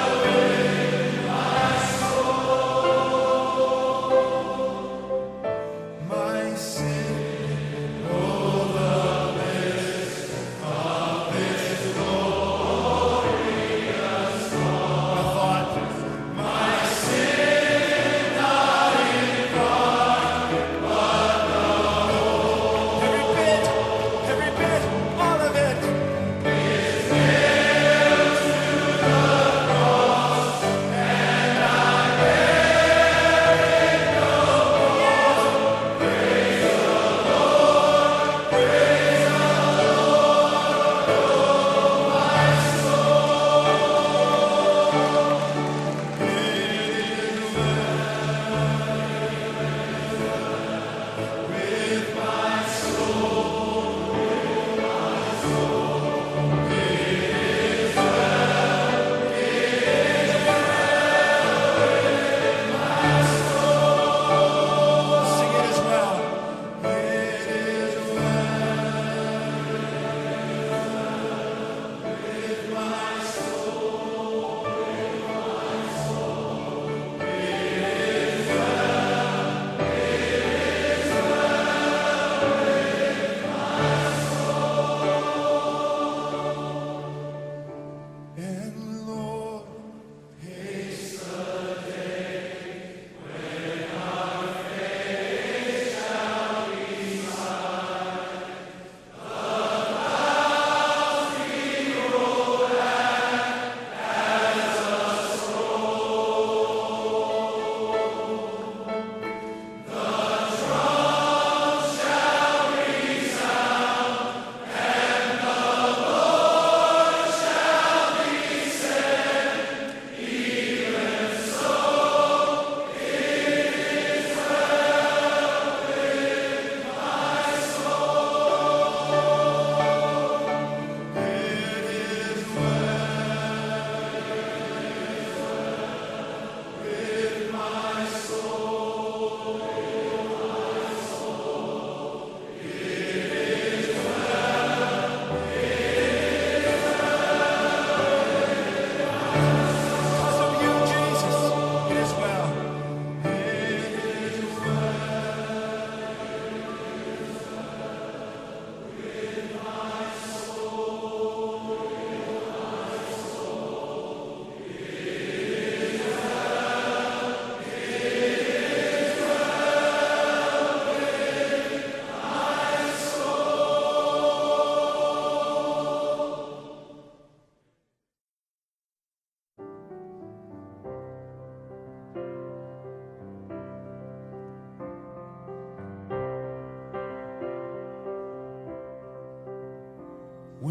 with my soul. My sin, oh, the bliss of this glorious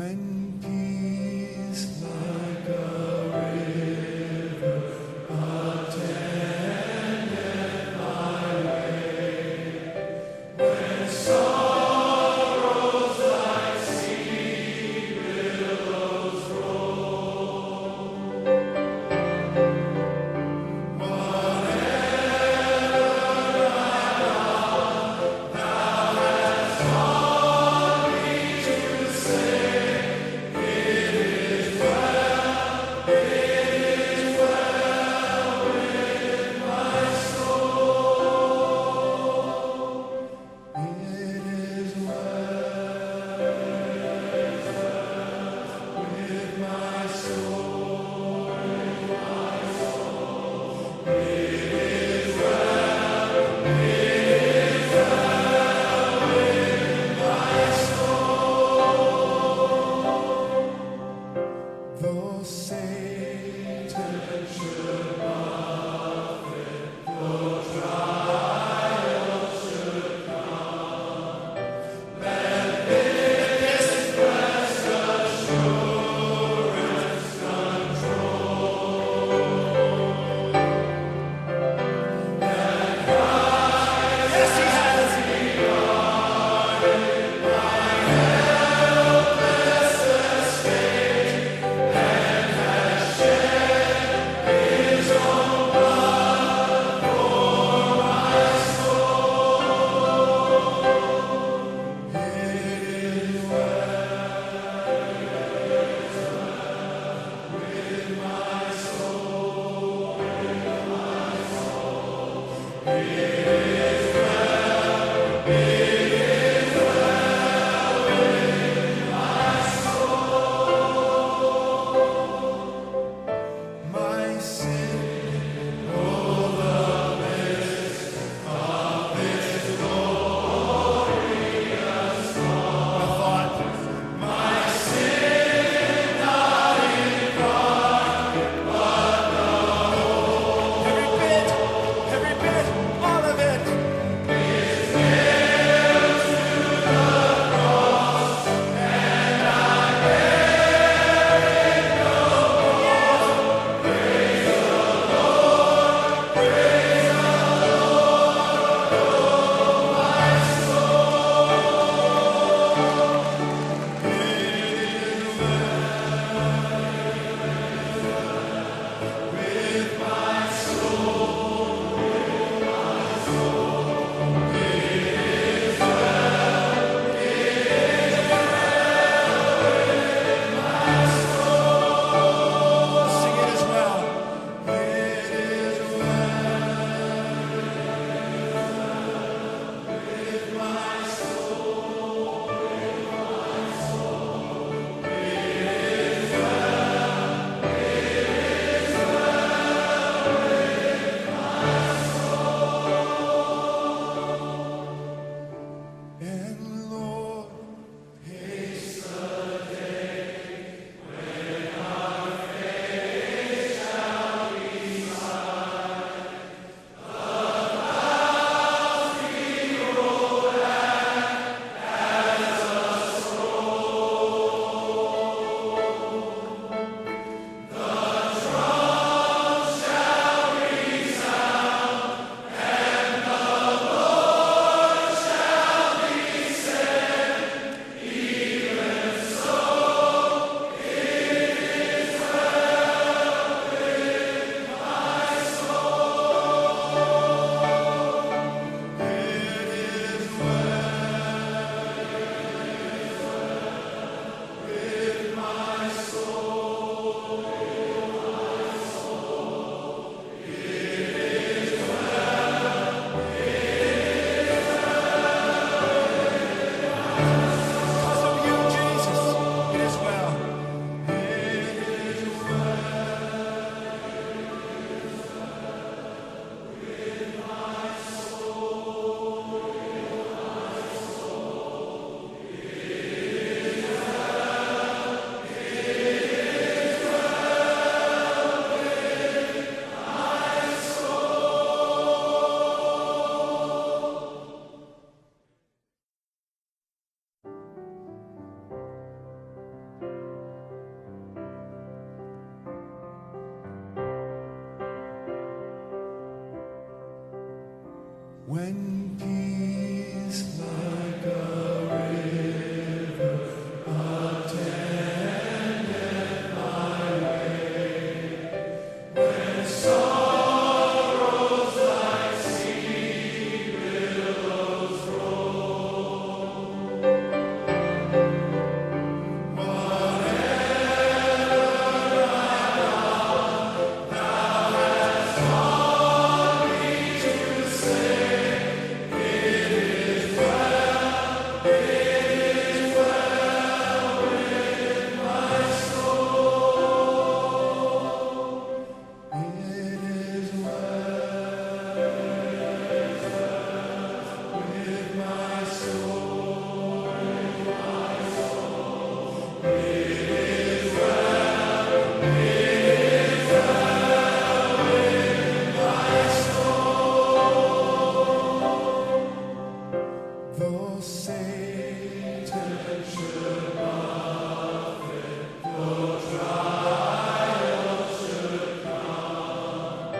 When peace like a river attendeth my way, when sorrows like sea billows roll, whatever I have, thou hast taught me to say. When peace like a river attendeth my way, when sorrows like sea billows roll, whatever thou hast taught me to say, it is well with my soul. It is well with my soul. It is well with my soul. Though Satan should buffet, though trials should come,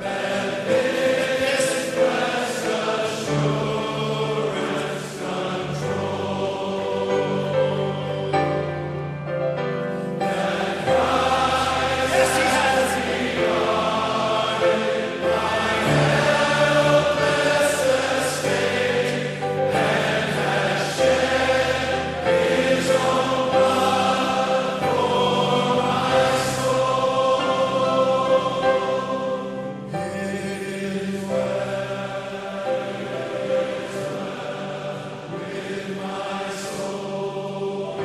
let this blessed assurance control, that Christ, yes, He has regarded my helpless estate, and has shed His own blood for my soul. It is well with my soul.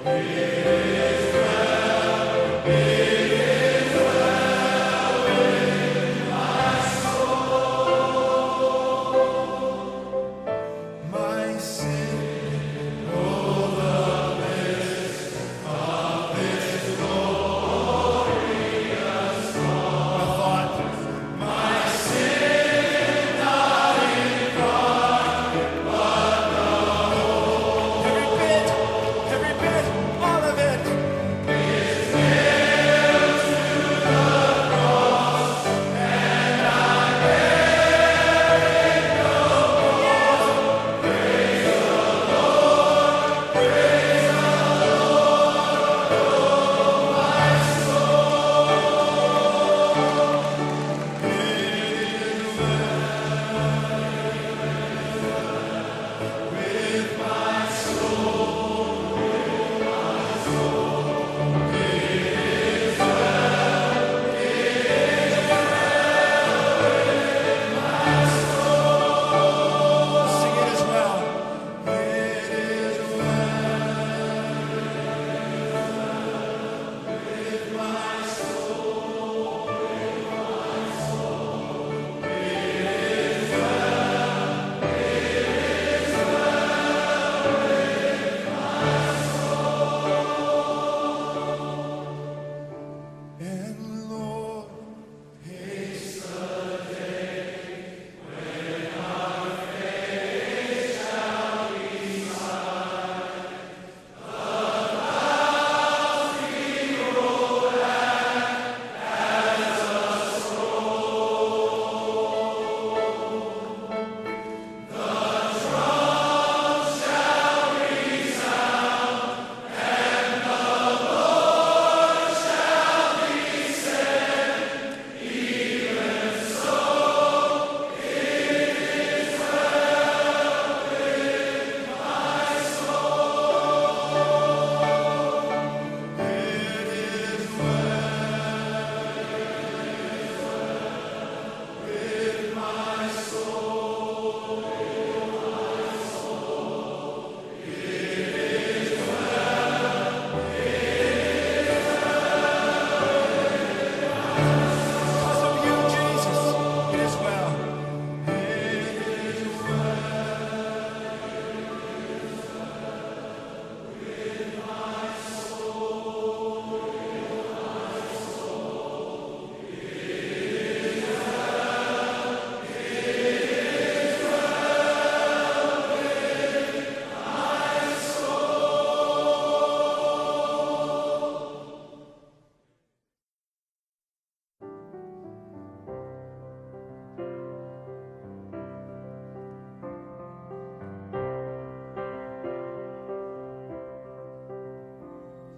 It is well with my soul. My sin, oh, the bliss of this glorious thought. I thought, my sin not in part, but the whole. Every bit, all of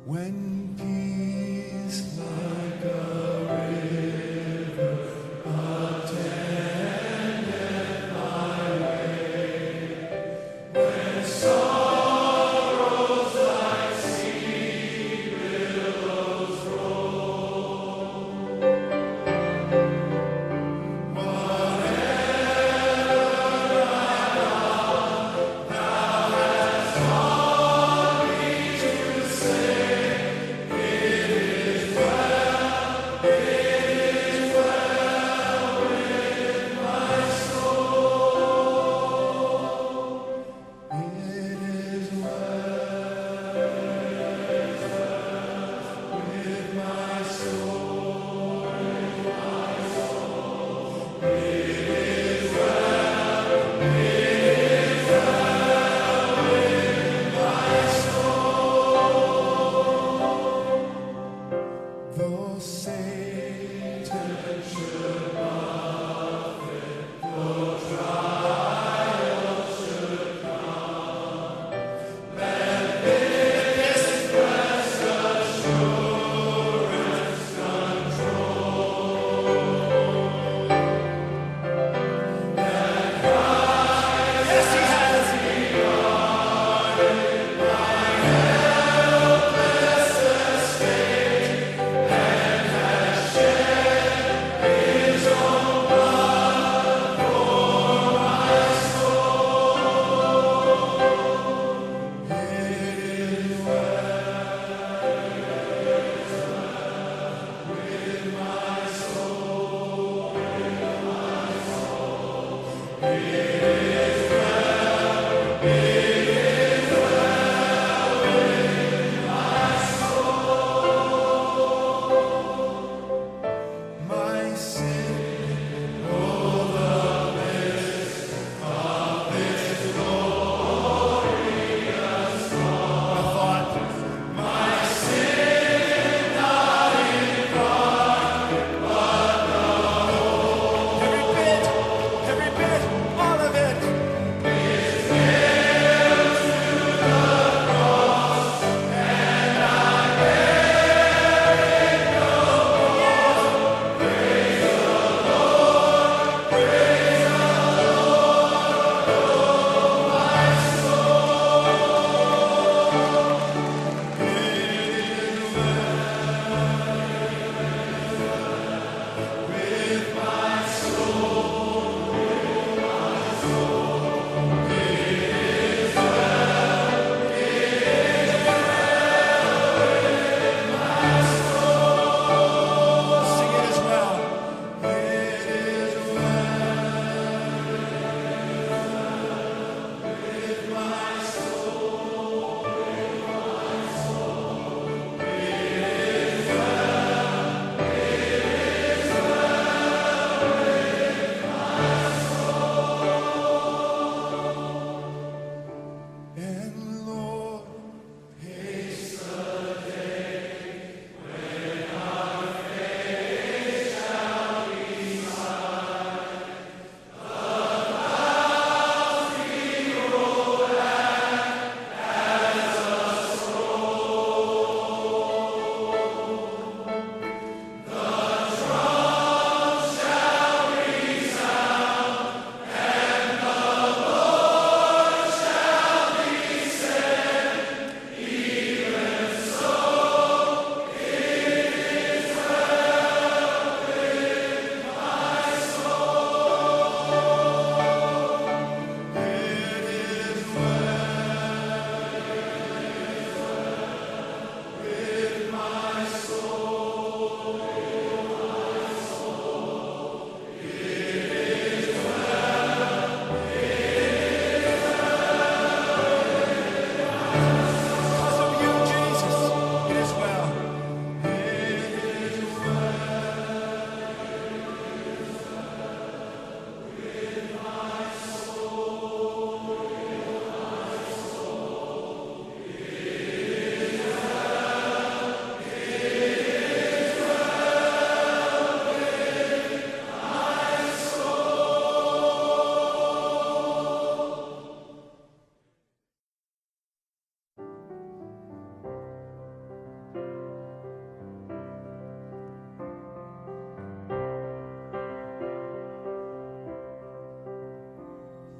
When peace like a river attendeth my way, when sorrows like sea billows roll, whatever I done, thou hast taught me to say, it is well,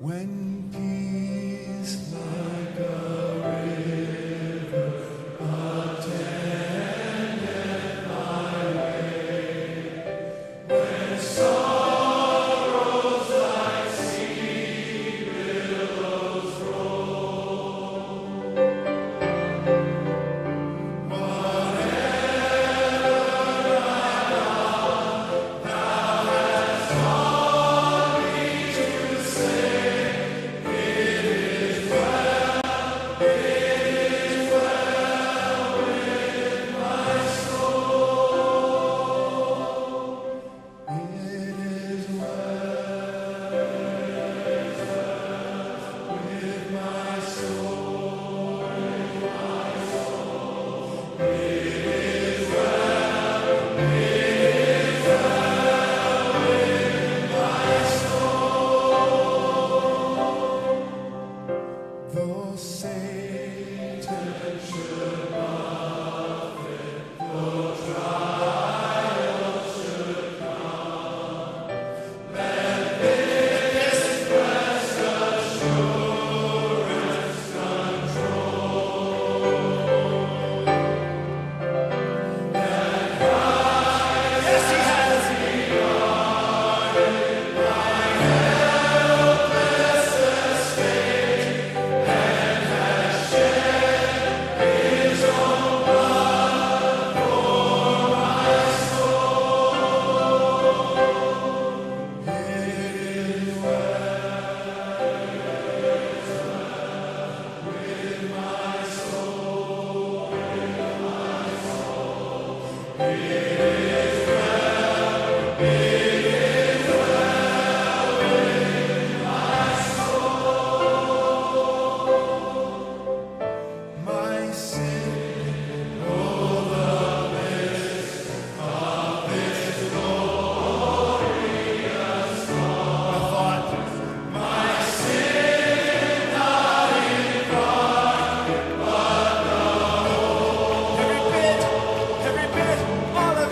When peace like a river attendeth my way, when sorrows like sea billows roll, whatever thou hast taught me to say, it is well with my soul. It is well with my soul. It is well with my soul. Though Satan should buffet, though trials should come, let this blessed assurance control that Christ, yes, He has regarded my helpless estate and has shed His own blood for my soul. It is well with my soul. It is well with my soul. My sin, oh, the bliss of this glorious thought. I thought, my sin not in part, but the whole. Every bit, all of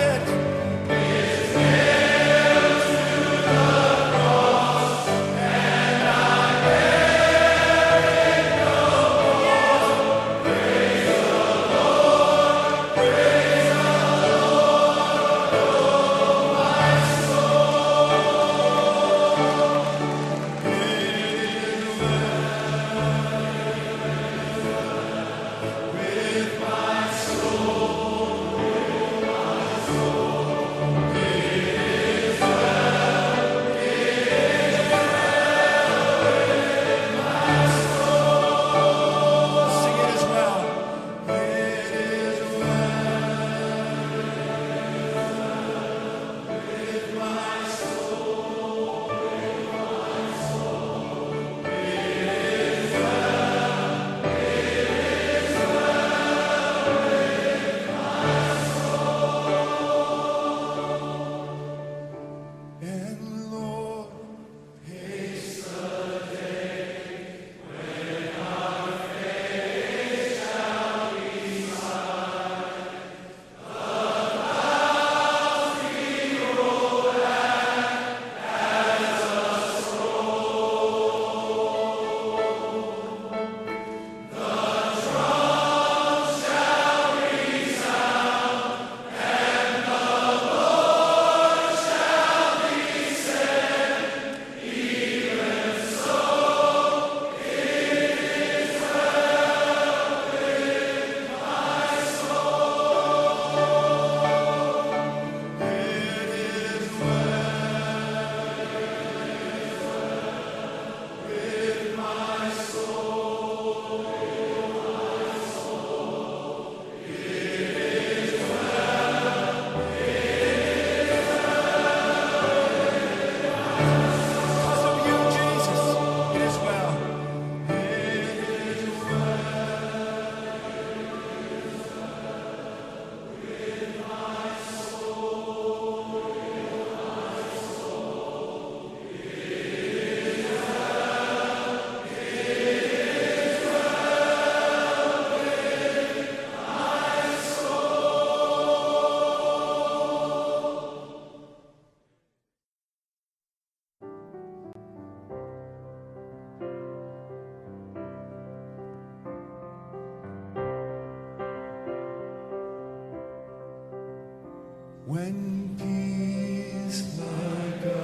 When peace like a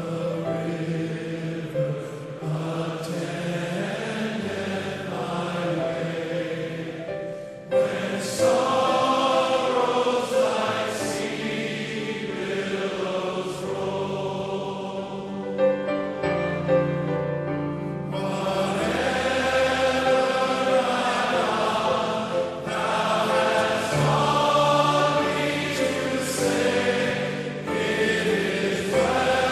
river attendeth my way, when sorrows like sea billows roll, whatever thou hast taught me to say, it is well.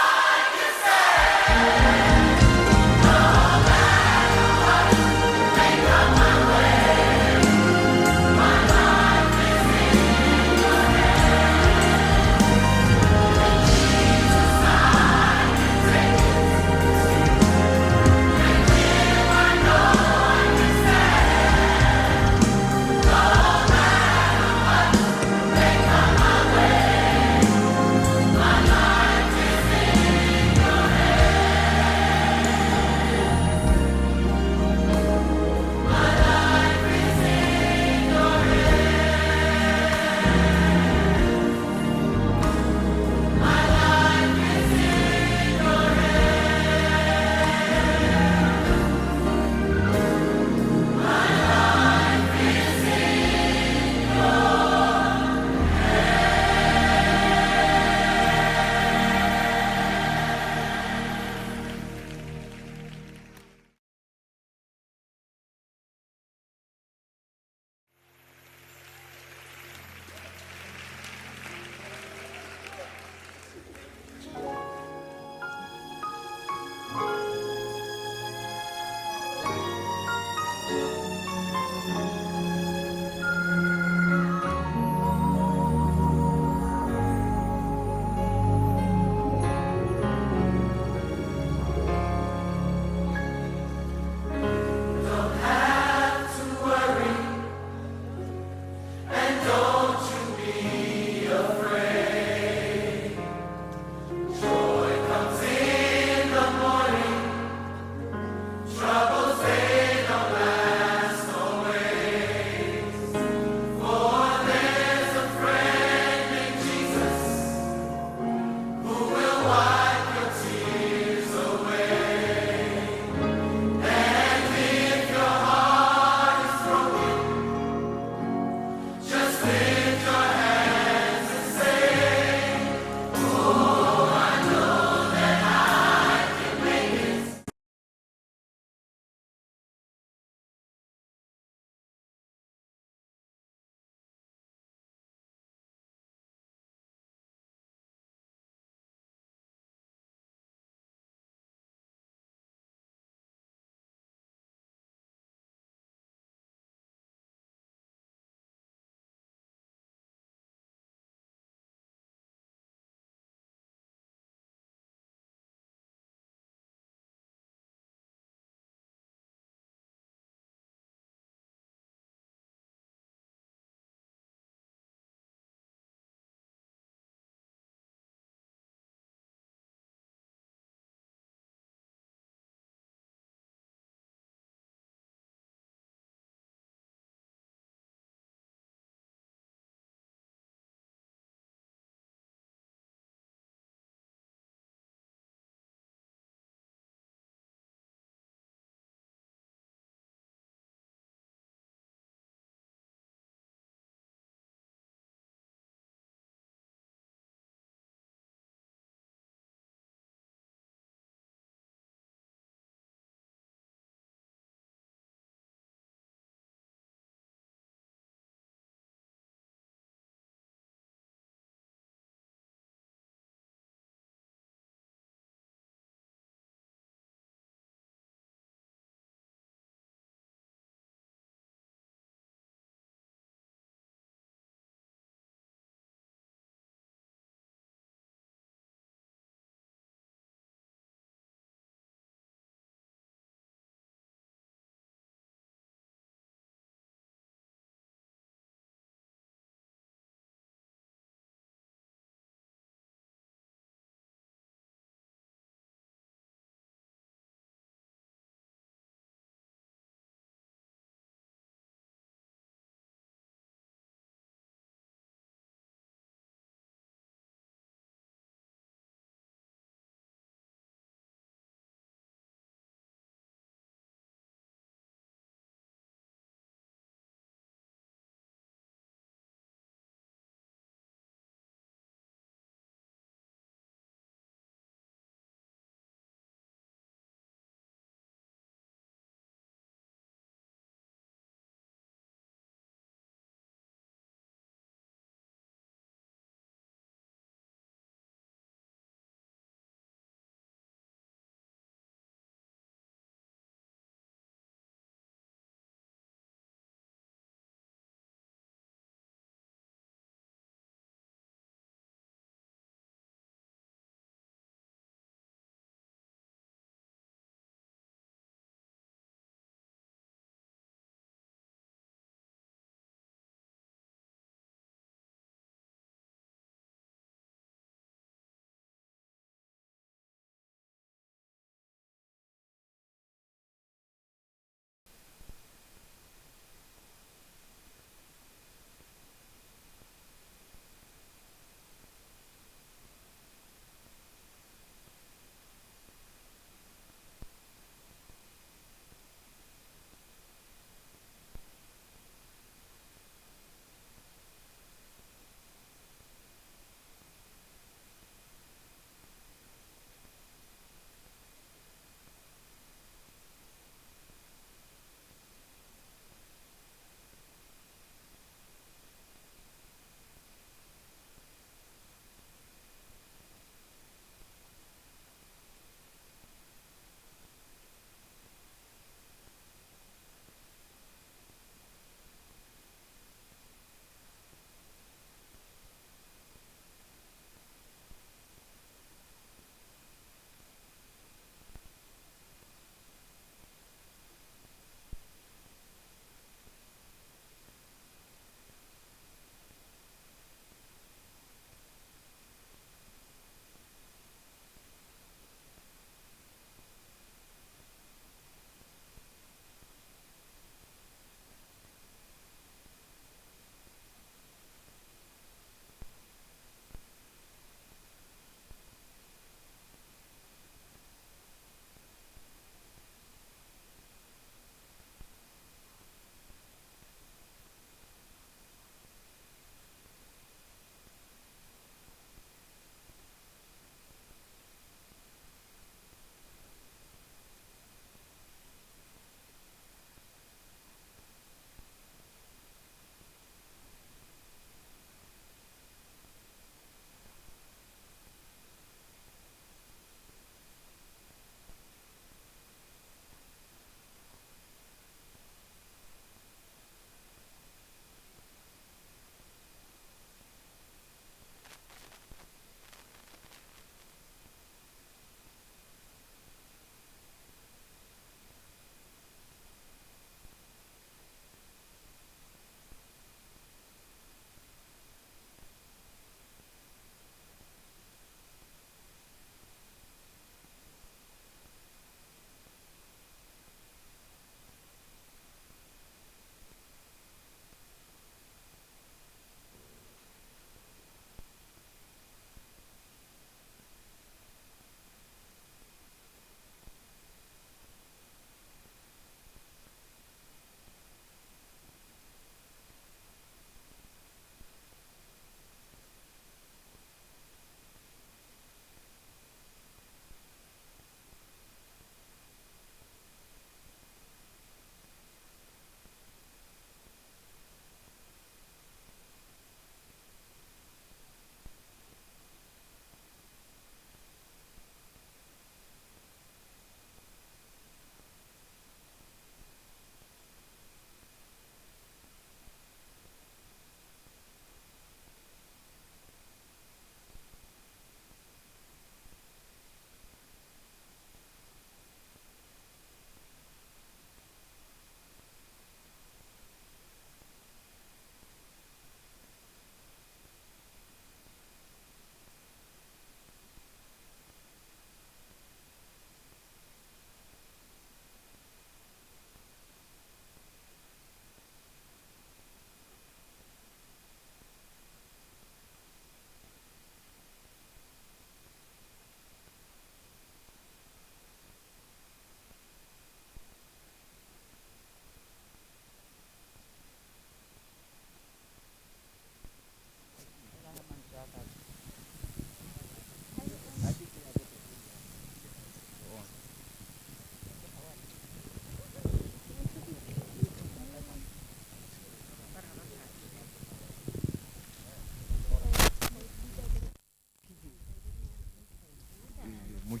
But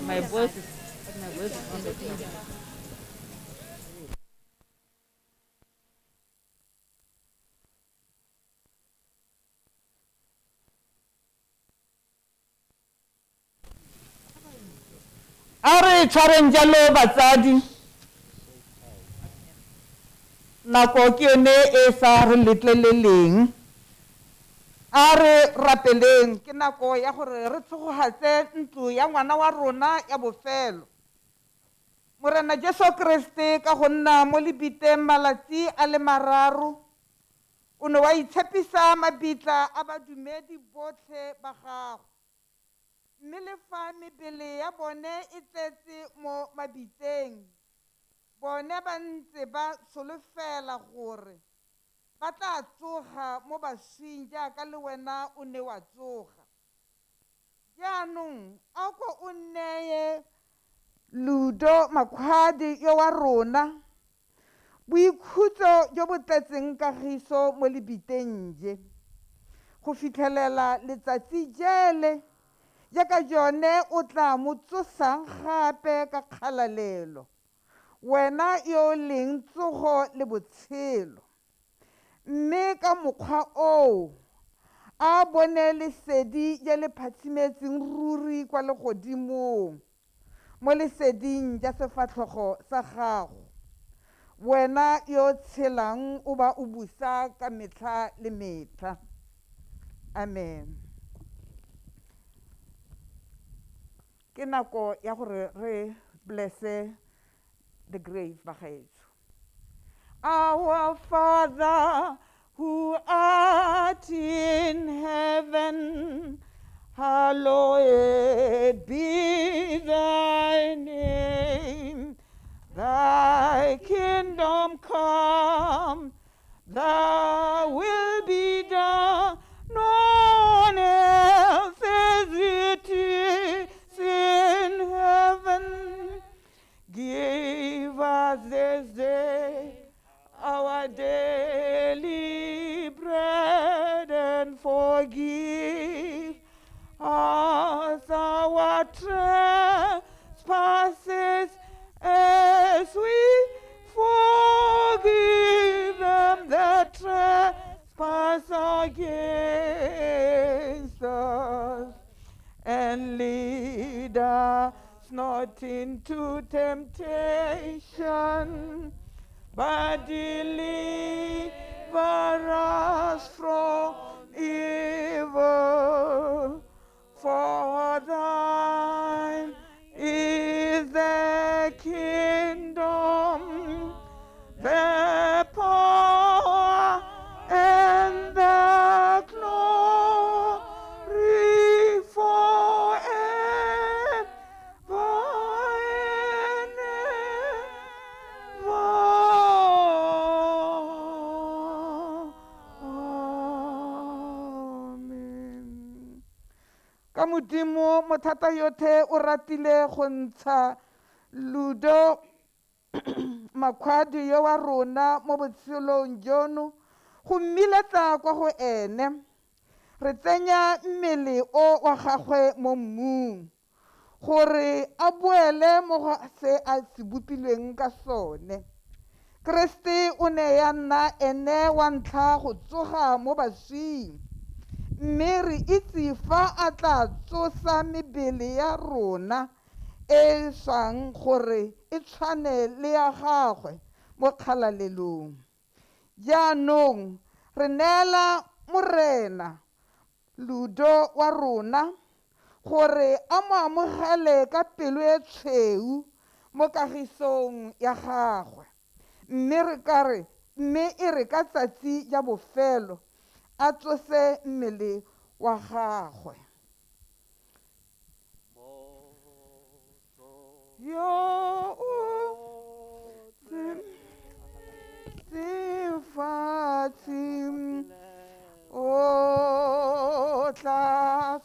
my voice is on the thing. A re tshwareng jalo batsadi, nako ke yone e sa re letleleleng. A re rapeleng ke nako ya gore re tsogogatse ntlo ya ngwana wa rona ya bofelo, Morena Jesu Kriste, ka go nna mo lebiteng malatsi a le mararo. O ne wa itshepisa mabitla a badumedi botlhe ba gago, mme le fa mebele ya bone e tletse mo mabiteng, bone ba ntse ba solofela gore ba tla tsoga mo baswing jaaka le wena o ne wa tsoga. Jaanong a ko o neye Ludo Makhwade yo wa rona boikhutso jo bo tletseng kagiso mo lebiteng je, go fitlhelela letsatsi jele jaaka jone o tla mo tsosang gape ka kgalalelo, wena yo leng tsogo le botshelo. Mme ka mokgwa o a bone lesedi je le phatsimetseng ruri kwa legodimong, mo leseding ja sefatlhogo sa gago, wena yo tshelang o ba o busa ka metlha le metlha. Amen. Ke nako ya gore re blesse the grave ba gaetsho. Our Father who art in heaven, hallowed be thy name. Thy kingdom come, thy will be done on earth as it is in heaven. Give us this day our daily bread, and forgive us our trespasses as we forgive them that trespass against us. And lead us not into temptation, but deliver us from evil. For thine is the kingdom, the power, and the glory forever and ever. Amen. Ka modimo mothata yothe o ratile go ntsha Ludo Makhwade yo wa rona mo botshelong jono, go mmiletsa kwa go ene. Re tsenya mmele o wa gagwe mo mmung gore a boele mo go se a se bopilweng ka sone. Kriste o ne ya nna ene wa ntlha go tsoga mo baswing, mme re itse fa a tla tsosa mebele ya rona e swang gore e tshwane le ya gagwe mo kgalalelong. Jaanong re neela Morena Ludo wa rona gore a mo amogele ka pelo e tshweu mo kagisong ya gagwe, mme e re ka tsatsi ja bofelo a tsose mmele wa gagwe. Yo sifatsing o tla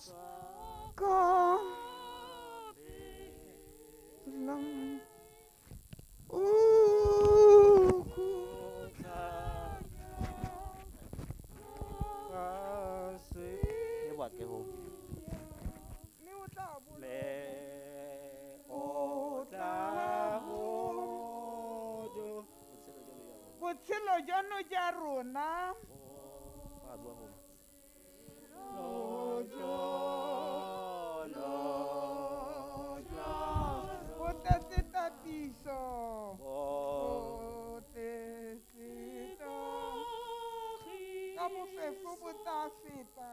ka rona o botshelo jono ja rona bo tletse tatiso bo tletse ka bofefo bo tla feta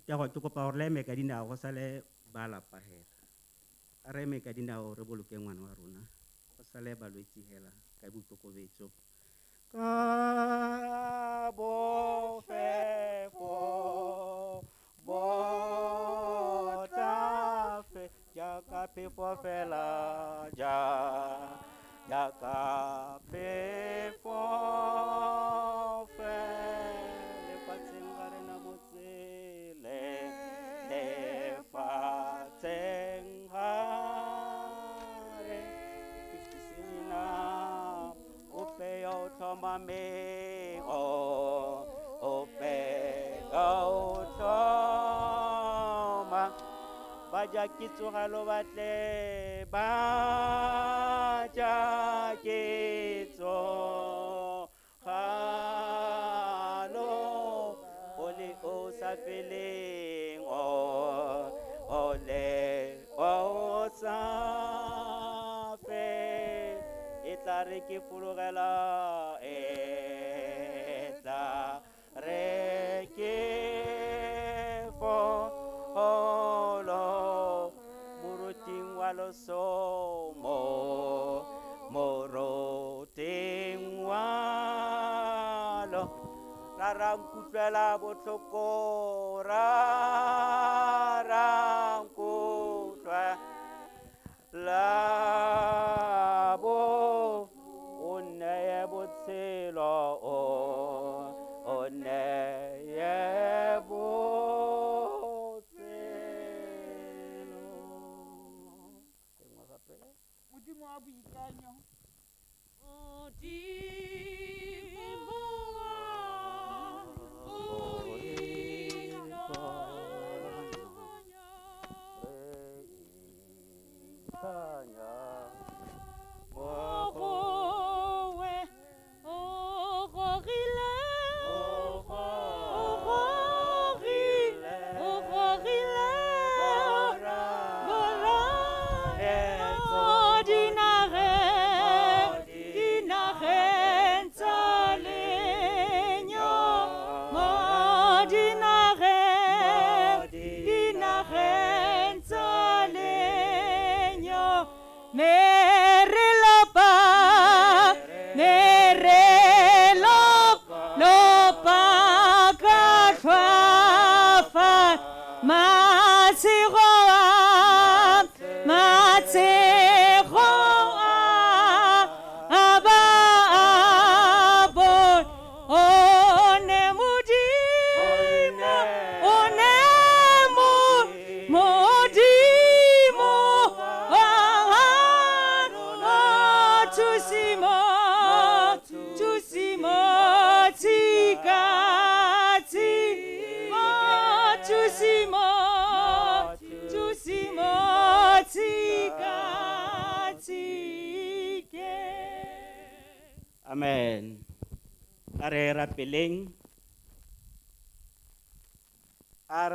Ke kopa gore le eme ka dinao go sale ba lapa hela. A re eme ka dinao re boloke ngwana wa rona. Go sale balwetse hela ka boikokobetso. Ka bofefo bo tla feta jaaka phefo fela jaaka phefo fela lefatsheng ga rena botsele lefatsheng ga re sena ope yo tlhomameng ope yo tlhoma ba ja kitsogalo batle ba ja kitsogalo o le o sa feleng o le o sa feleng e tla re ke fologela e tla re ke folo moroting wa losomo moroting wa lo ra nkutlwela botlhoko ra nkutlwa labo o neye botshelo o neye botshelo modimo wa boikanyo Amen. Are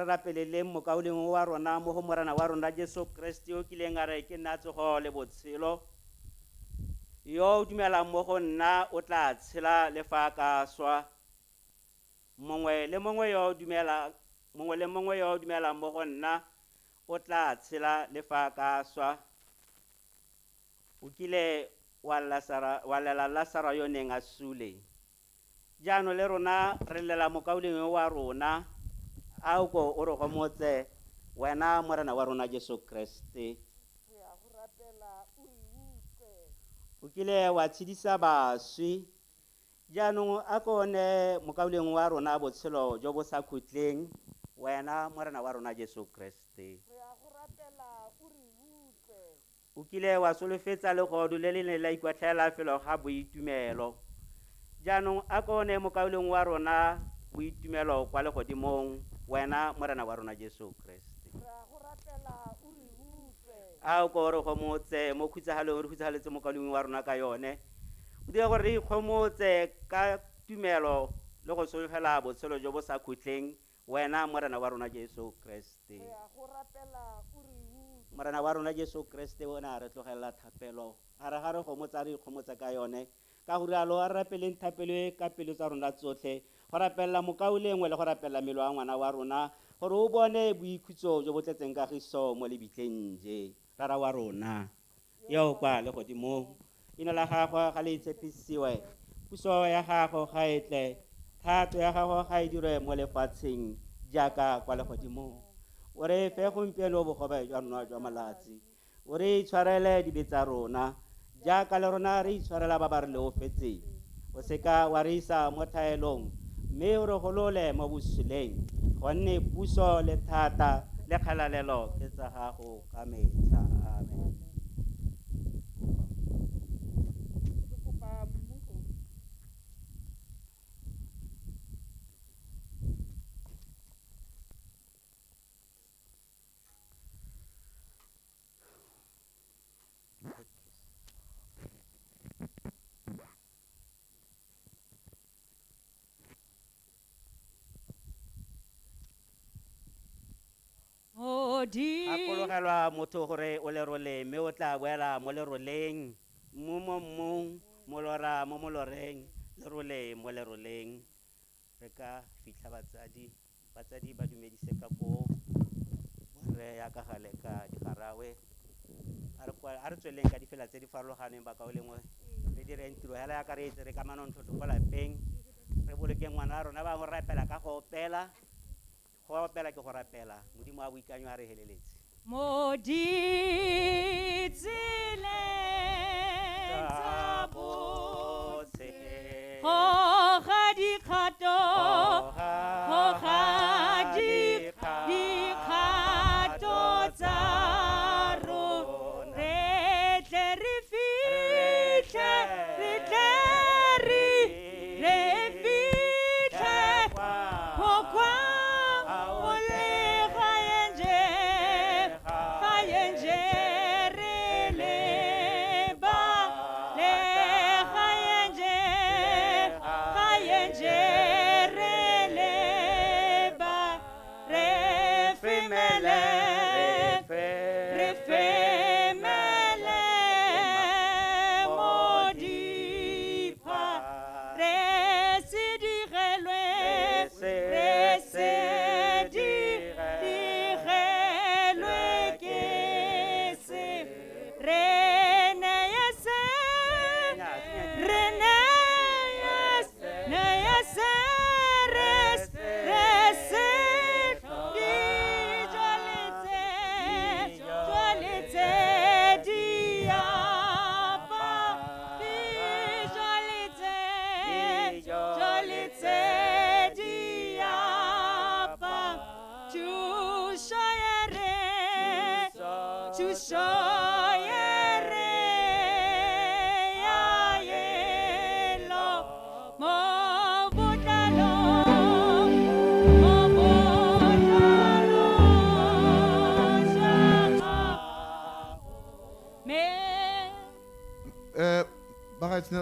rapeleng mokauleng wa rona mo go morana wa rona Jesu Kriste o kileng a re ke nna tsogo le botshelo yo dumelang mo go nna o tla tshela le fa ka swa mongwe le mongwe yo dumelang mo go nna o tla tshela le fa ka swa o kile wa lela Lasara yo neng a sule jaanong le rona re lela mokauleng wa rona a go o re gomotse wena morena wa rona Jesu Kriste o kile wa tshedisa baswi jaanong a ko ne mokauleng wa rona botshelo jo bo sa khutleng wena morena wa rona Jesu Kriste o kile wa solofetsa legodu le le ne la ikwatlhela felo ga boitumelo jaanong a ko ne mo kaolong wa rona boitumelo kwa legodimong wena morena wa rona Jesu Kriste a o ko re gomotse mo khutsagalong re khutsagaletse mo kaolong wa rona ka yone o dira gore re ikgomotse ka tumelo le go solofela botshelo jo bo sa khutleng wena morena wa rona Jesu Kriste morena wa rona Jesu Kriste o na re tlogela thapelo a re ga re gomotsa re ikgomotsa ka yone ka go rialo a rapeleng thapelo e ka pelo tsa rona tsotlhe go rapella mokaolengwe le go rapella melo a ngwana wa rona gore o bone boikhutso jo bo tletseng kagiso mo lebitleng je rara wa rona yo kwa le godimo ina la gagwe ga le itshepisiwe puso ya gago ga etle thato ya gago ga e dirwe mo lefatsheng jaaka kwa le godimo o re fe gompieno bogobe jwa rona jwa malatsi o re itshwarele dibe tsa rona jaaka le rona re itshwarela ba ba re leofetseng o seka wa re isa mo thaelong mme o re golole mo bosuleng gonne puso le thata le kgalalelo ke tsa gago ka metlha amen gakologelwa motho gore o lerole mme o tla boela mo leroleng mmu mo mmung molora mo moloreng lerole mo leroleng re ka fitlha batsadi ba dumedise ka ko borre ya ka gale ka digarawe a re tsweleng ka difela tse di farologaneng ba kaolengwe re direng tiro hela ya ka re etse re ka manontlhotlho ko lapeng re bolokeng ngwana wa rona bangwe re rapela ka go opela ke go rapela modimo a boikanyo a re heleletse mo ditseleng tsa botse go ga dikgato go ga dikgato tsa rona re tle re fitlhe go kwa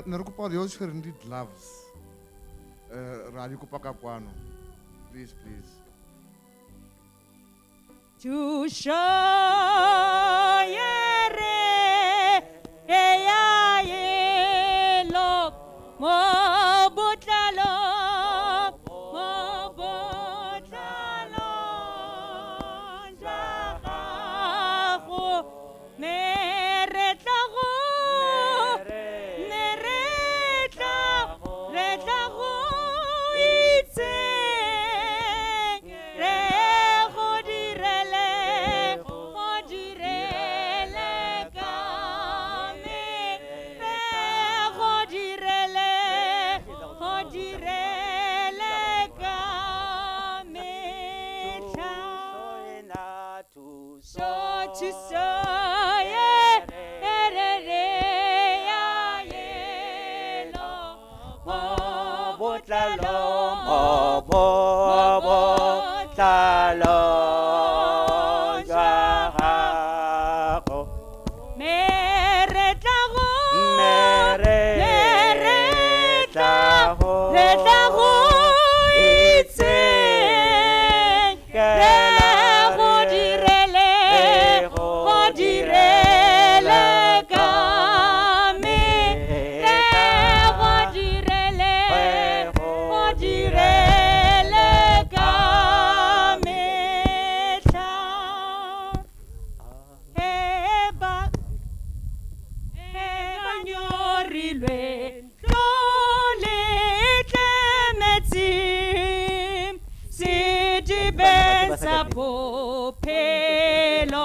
ne re kopa yo tshwereng di-gloves ra di kopa ka kwano please to show to mo botlalo jwa gago meretlago bophelo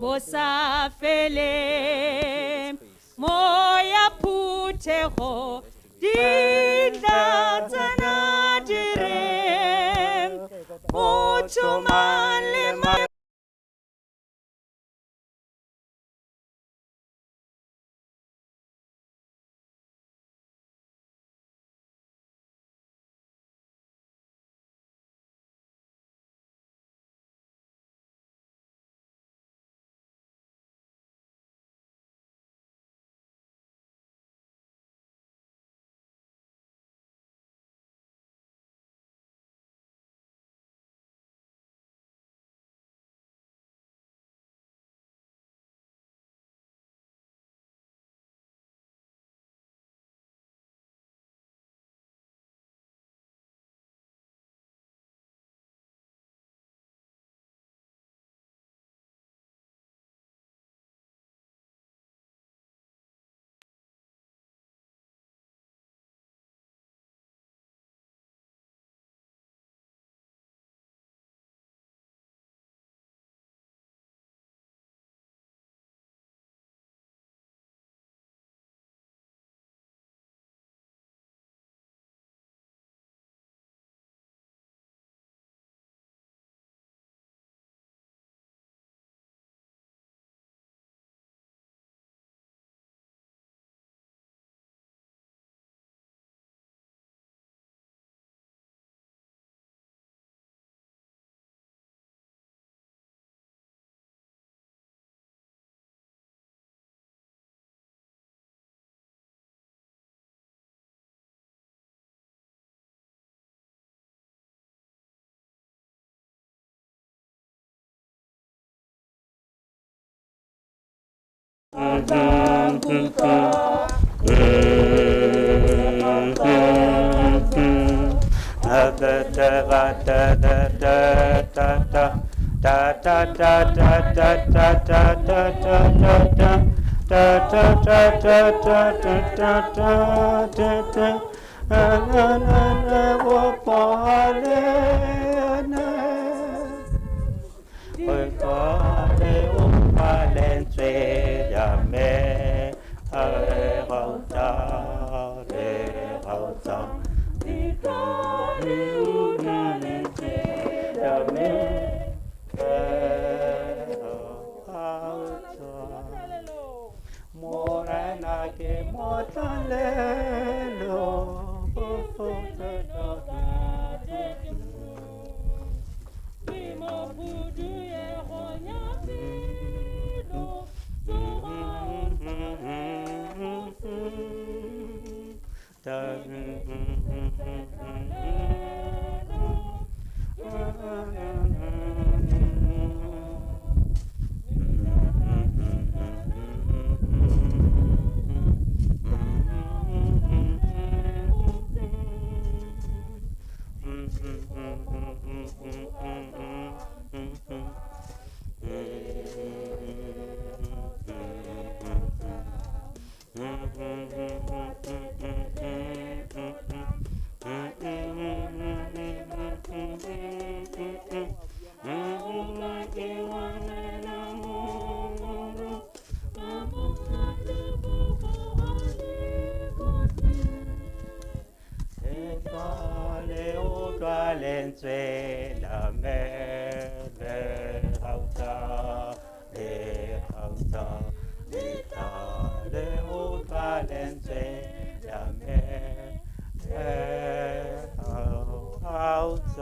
bo sa feleng moya phuthego ditlatsana direng motho mang le mang out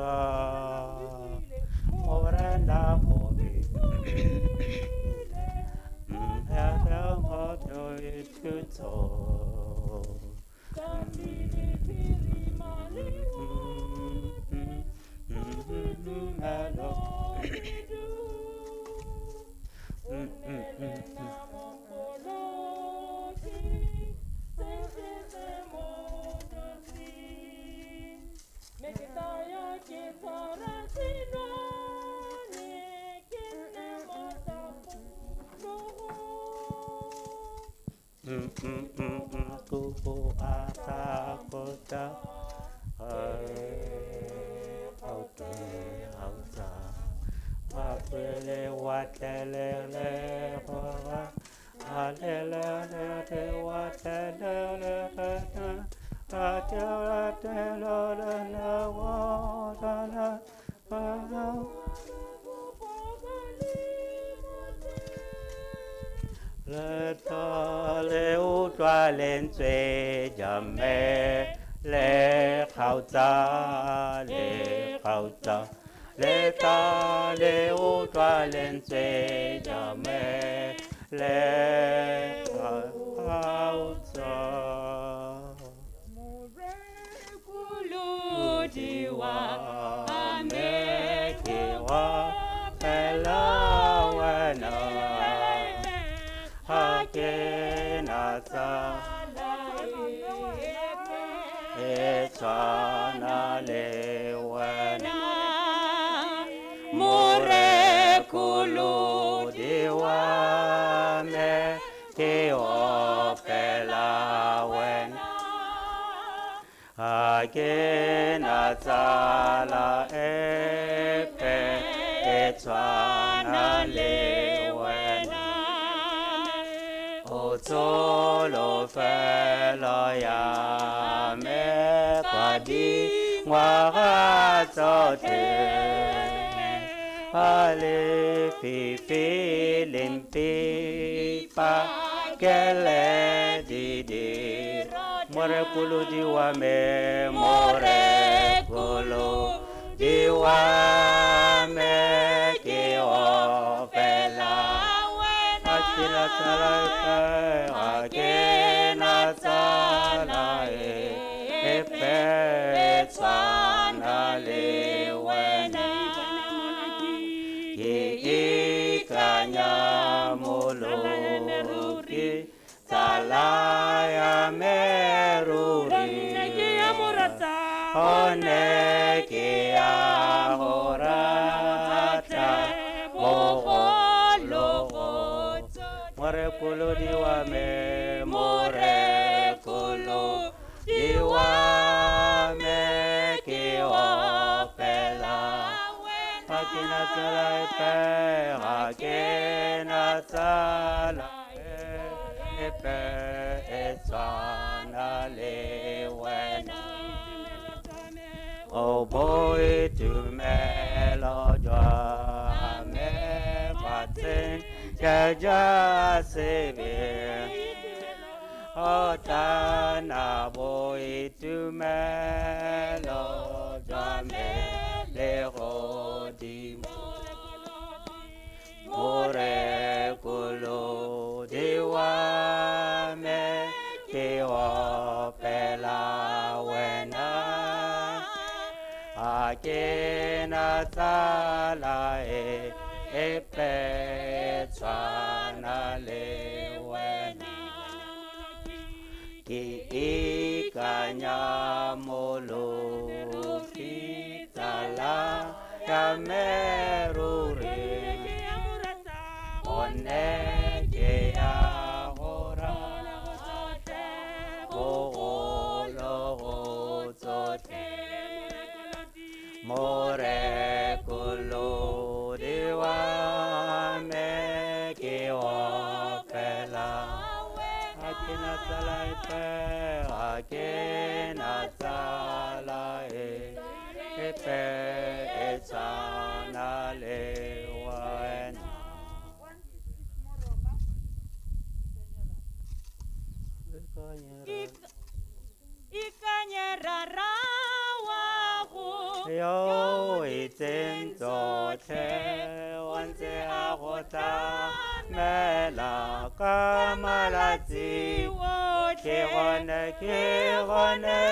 ke gone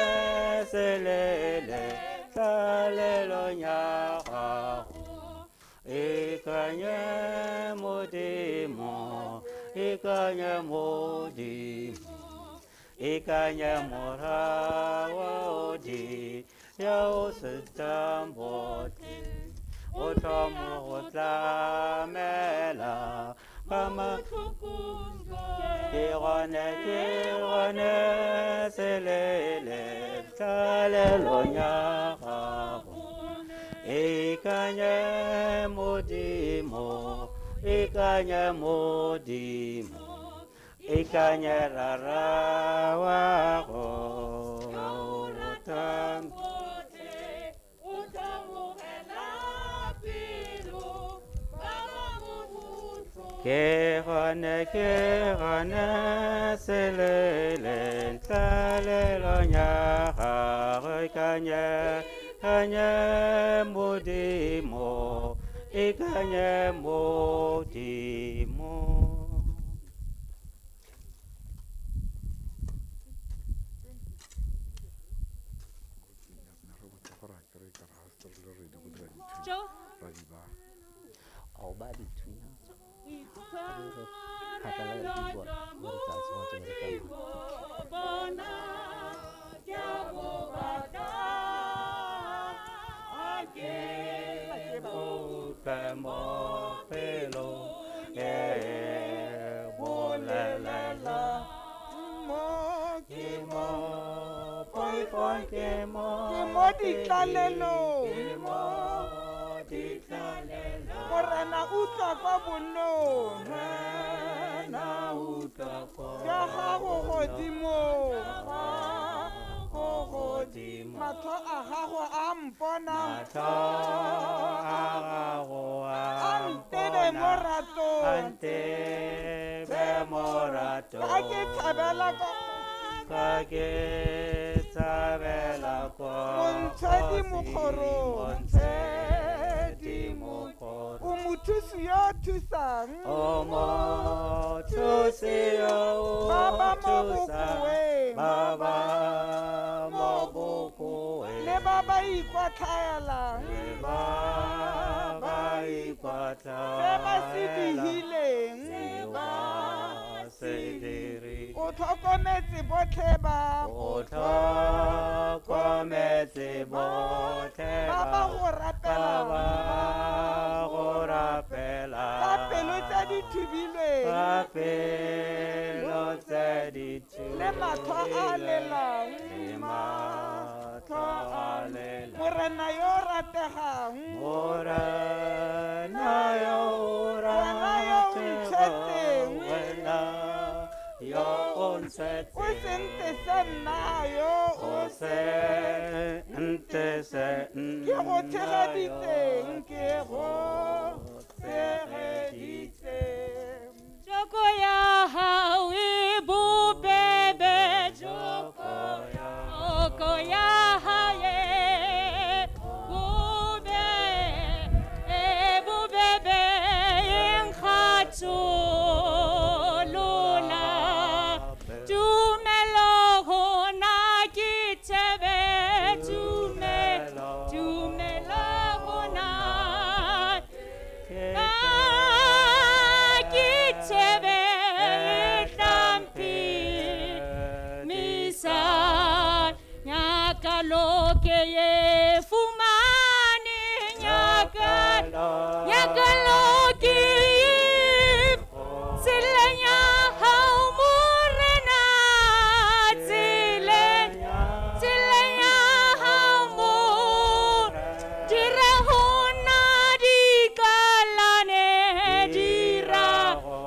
selele tlalelo nya gago ikanye modimo ikanye modimo ikanye morawodi ya o setambote o tomo go tlamela kama ke gone selele tlalelo nya gago ikanye modimo ikanye modimo ikanye rara wa go ke gone selele tlalelo nya gago ikanye modimo ikanye modimo. Joe? Morena utlwa kwa bonong ya gago godimo matlho a gago a mpona a ntebe morato ka ke tshabela kwa montshedi mokgorong o mothusi yo thusang baba mobokoe le ba ba ikwatlhaelang se ba se digileng o tlhokometse botlhe ba ba go rapela ka pelo tse di thubilweng le matlho a lelang morena yo rategang morena yo ntshetseng o sente se nna yo ke go tshegeditseng ke go tshegeditseng Joko ya hao e bobebe Joko ya hae bobebe enkhatso lona tumelo hona ki tebe tumelo hona Loke ye fumane nyakaloki silenya hau murena silenya hau mur dira hona di kalane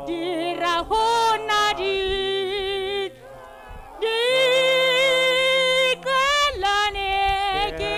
dira hona di kalane ke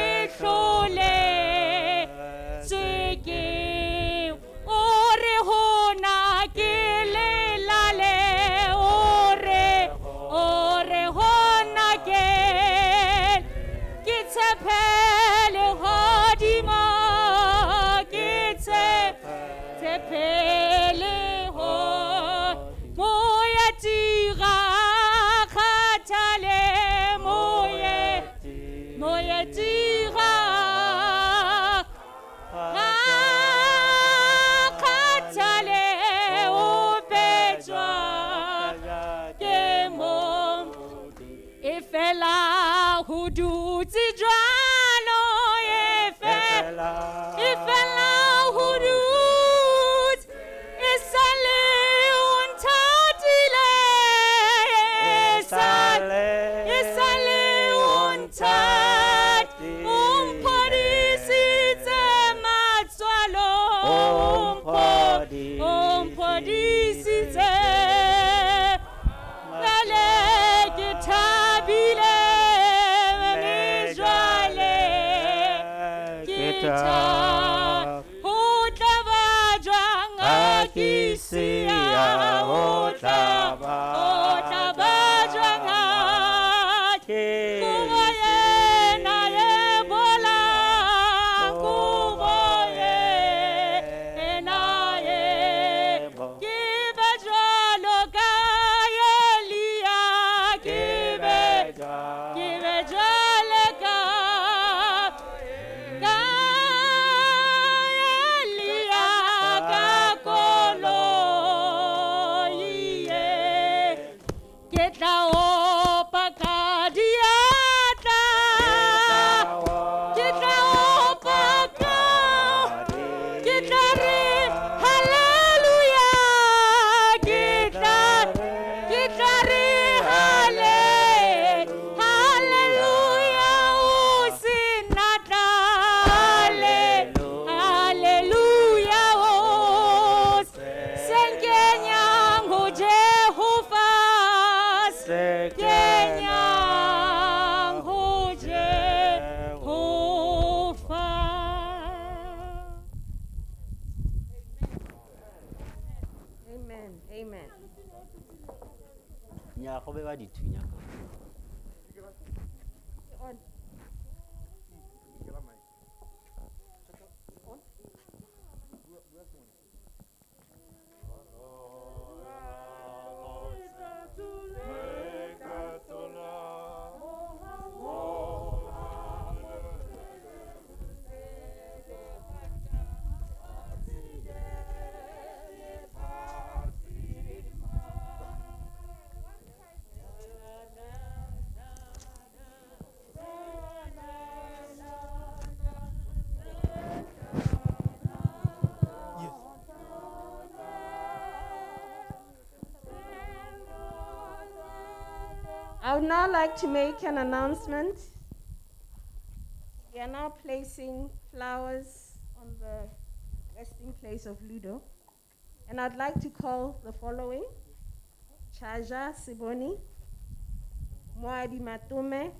tla opa ka diatla ke tla opa ka ke tla re haleluya ke tla re haleluya o sinatla haleluya o senkenyang ho Jehova senkenyang ho Jehova. Amen. Amen. nya go be ba dithunya I would now like to make an announcement. We are now placing flowers on the resting place of Ludo. And I'd like to call the following: Chaja Siboni, Moadi Matume,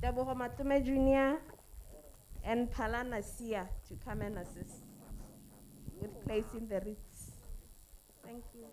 Daboho Matume Jr., and Palana Sia to come and assist with placing the wreaths. Thank you.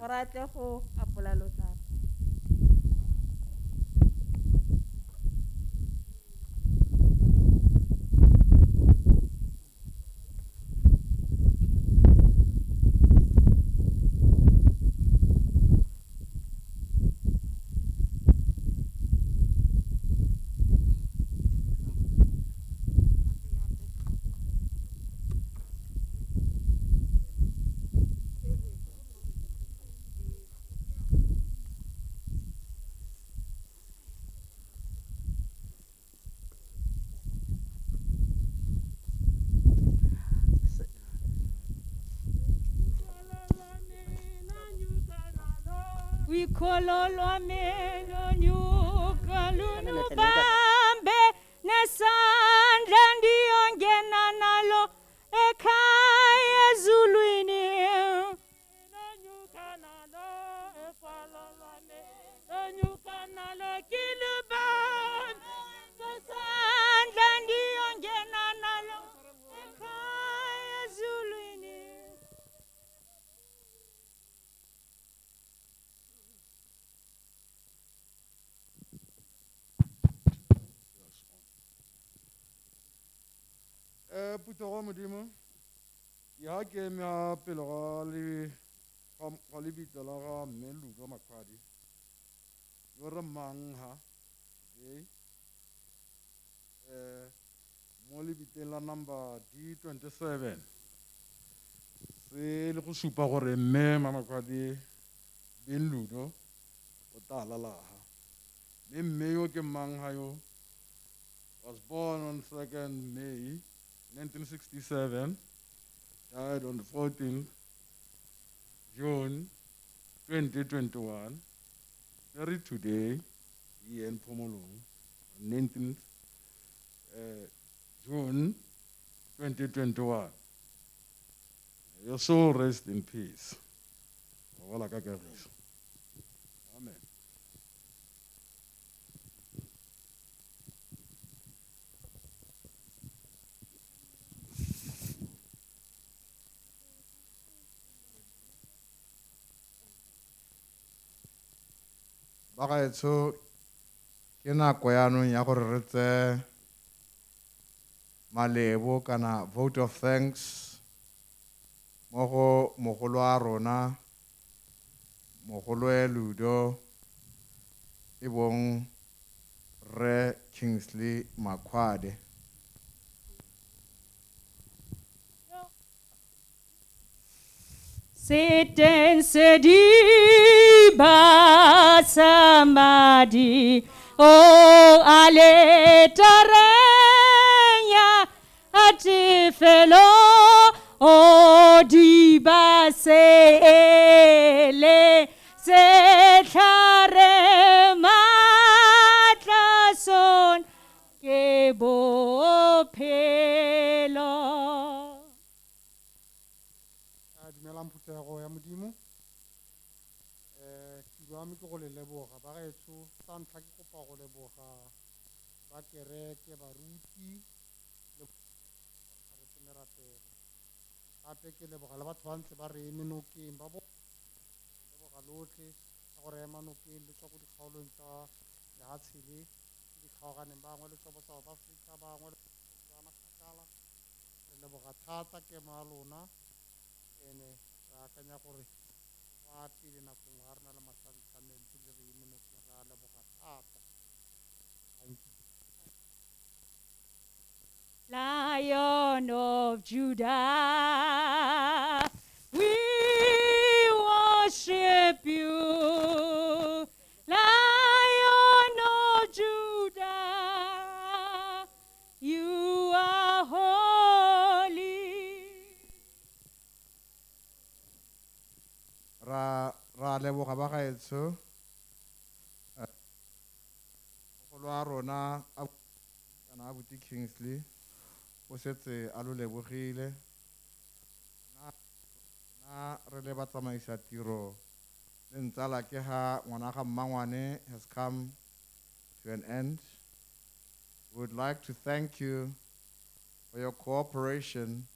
gore a tle go apola lotsapa. wikhololwa meno nyuka lulubambe nesandla ndiyongena nalo ekhaya ezulwini nonyuka nalo efololwa meno nyuka nalo kilubambe nesandla ndiyongena nalo ekhaya ezulwini. Putego modimo ya ke ema pele ga lebitso la ga mme Ludo Makhwade yo re mang ha mo lebiteng la number D27 se le go supa gore mme Makhwade ben Ludo o tala laha mme yo ke mang ha yo was born on 2nd May 1967, died on the 14th June 2021, buried today here in Pomolong on 19th June 2021. Your soul rest in peace. Amen. Bagaetsho ke nako yaanong ya gore re tse malebo kana vote of thanks mo go mogolo wa rona mogolo Ludo e bong Re Kingsley Makhwade. Seten sediba samadi o aletarenya atifelo o diba seele se tlhare matlason ke bophelo. Dumelang Phuthego ya modimo ke bua ke go le leboga bagaetsho sa ntlha ke kopa go leboga ba kereke baruti le ke meratelo gape ke leboga le batho ba ntse ba re eme nokeng ba leboga lotlhe ka gore ema nokeng le tswa ko dikgaolong tsa lehatshe le di kgaoganeng bangwe le tswa bo South Africa bangwe le tswana kgakala re leboga thata ke ma lona ene re akanya gore wa pele nakong ga re na le matlhatlhamento le re eme nokeng re a leboga thata. Thank you. Lion of Judah, we worship you. Lion of Judah, you are holy. Ra leboga bagaetsho mogolo wa rona kana abuti Kingsley o setse a lo lebogile na re le batsamaisa tiro le ntsala ke ha ngwana ga mmangwane has come to an end. We would like to thank you for your cooperation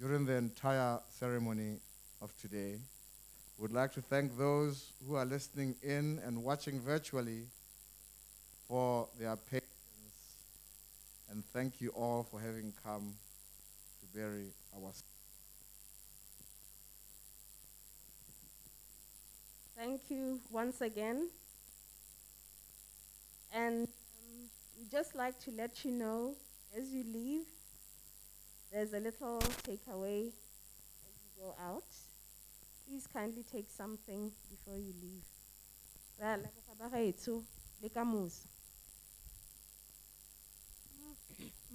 during the entire ceremony of today. We would like to thank those who are listening in and watching virtually for their patience. And thank you all for having come to bury our. Thank you once again. And we'd just like to let you know, as you leave, there's a little takeaway as you go out. Please kindly take something before you leave.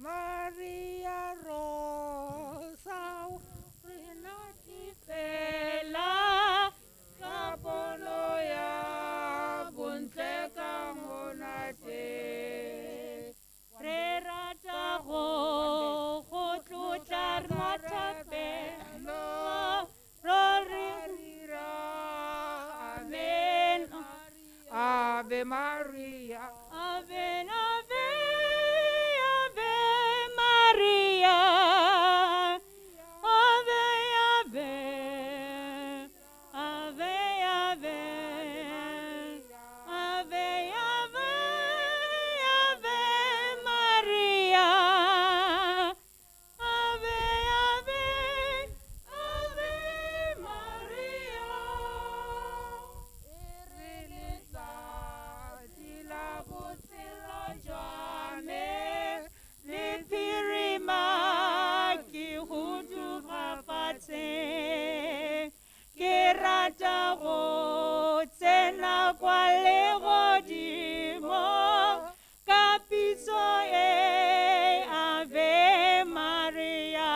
Maria Rosa, Renati Bella, Capoloya. Ave Maria. Ave, Ave, Ave Maria. Ave, Ave, Ave, Ave, Ave, Ave, Ave Maria. Ave, Ave, Ave Maria. Le pirima ki hutu fafatshe ke rata go tsena kwa le godimo ka pitso e Ave Maria.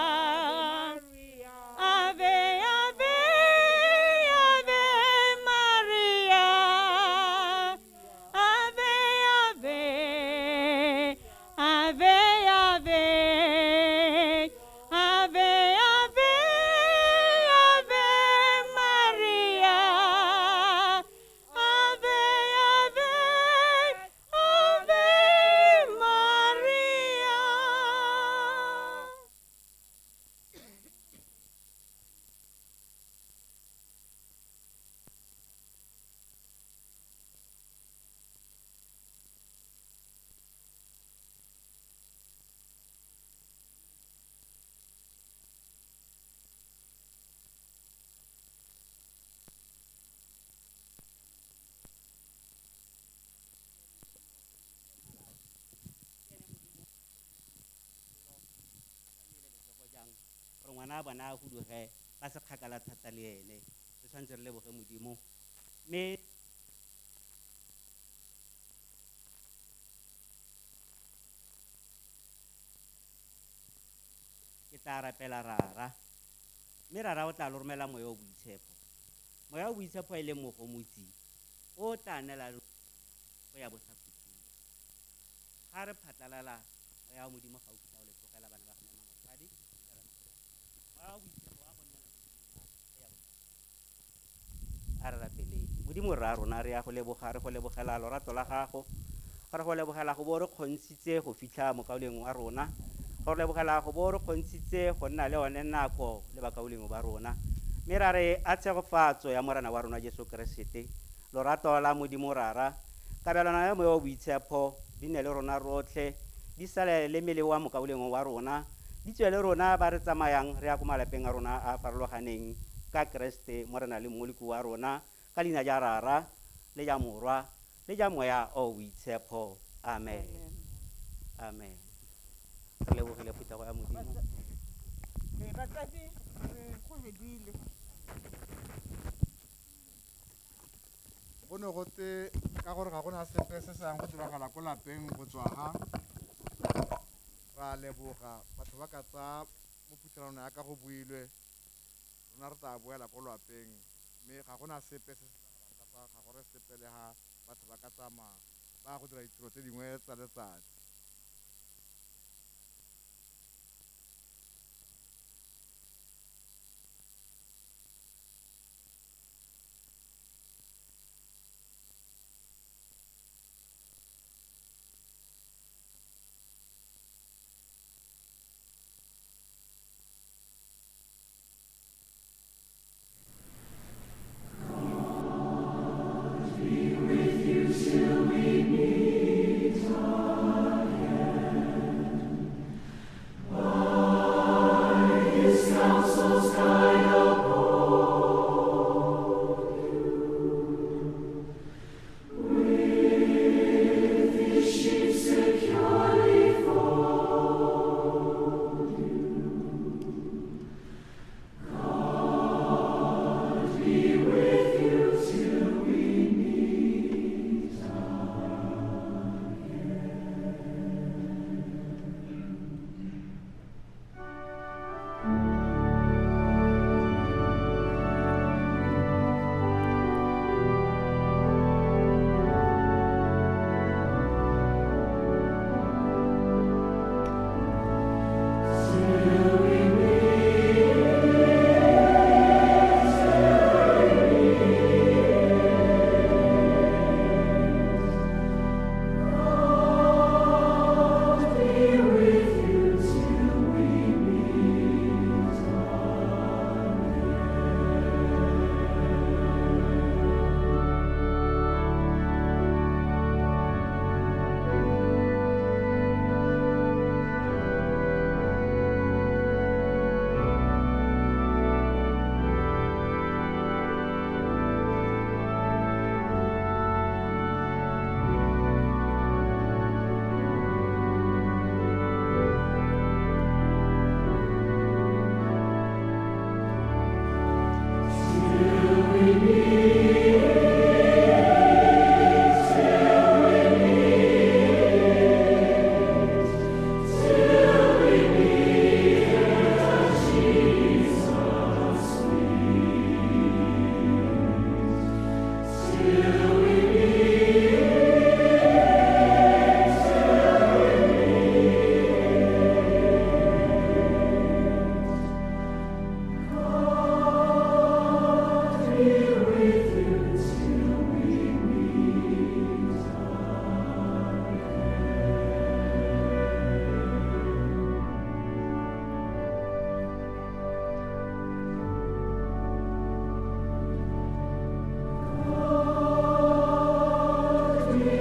Ave, Ave, Ave Maria. Ave, Ave, Ave, Ave, Ave, Ave, Ave Maria. Ave, Ave, Ave Maria. gore ngwana a bona a huduge ba se kgakala thata le ene re tshwanetse re leboge modimo mme ke tla rapela rara mme rara o tla le romela moya o boitshepo moya o boitshepo e leng mogomotsi o tla nela go ya bosakutsing ga re phatlalala moya wa modimo ga o fitlha o le tlogela bana ba gona Makhwade moya wa boitshepo wa go nnela a re rapeleng modimo rra rona re ya go leboga re go lebogela lorato la gago gore go lebogela go bo re kgontshitse go fitlha mo kaoleng wa rona go lebogela go bo re kgontshitse go nna le one nako le bakaoleng ba rona mme ra re a tshegofatso ya morena wa rona Jesu Keresete lorato la modimo rara kabelano ya moya wa boitshepo di ne le rona rotlhe di sale le mmele wa mokaoleng wa rona di tswe le rona ba re tsamayang re ya ko malapeng a rona a farologaneng ka Kriste morena le moleko wa rona ka leina ja rara le ja morwa le ja moya o boitshepo amen amen re lebogile phutego ya modimo go ne gote ka gore ga gona sepe se se yang go diragala ko lapeng go tswa ga ra leboga batho ba ka tsa mo phuthelano ya ka go builwe rona re tla boela ko lapeng mme ga gona sepe se se ga gore sepe le ga batho ba ka tsamaya ba go dira ditiro tse dingwe tsa letsatsi Till we meet on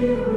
you.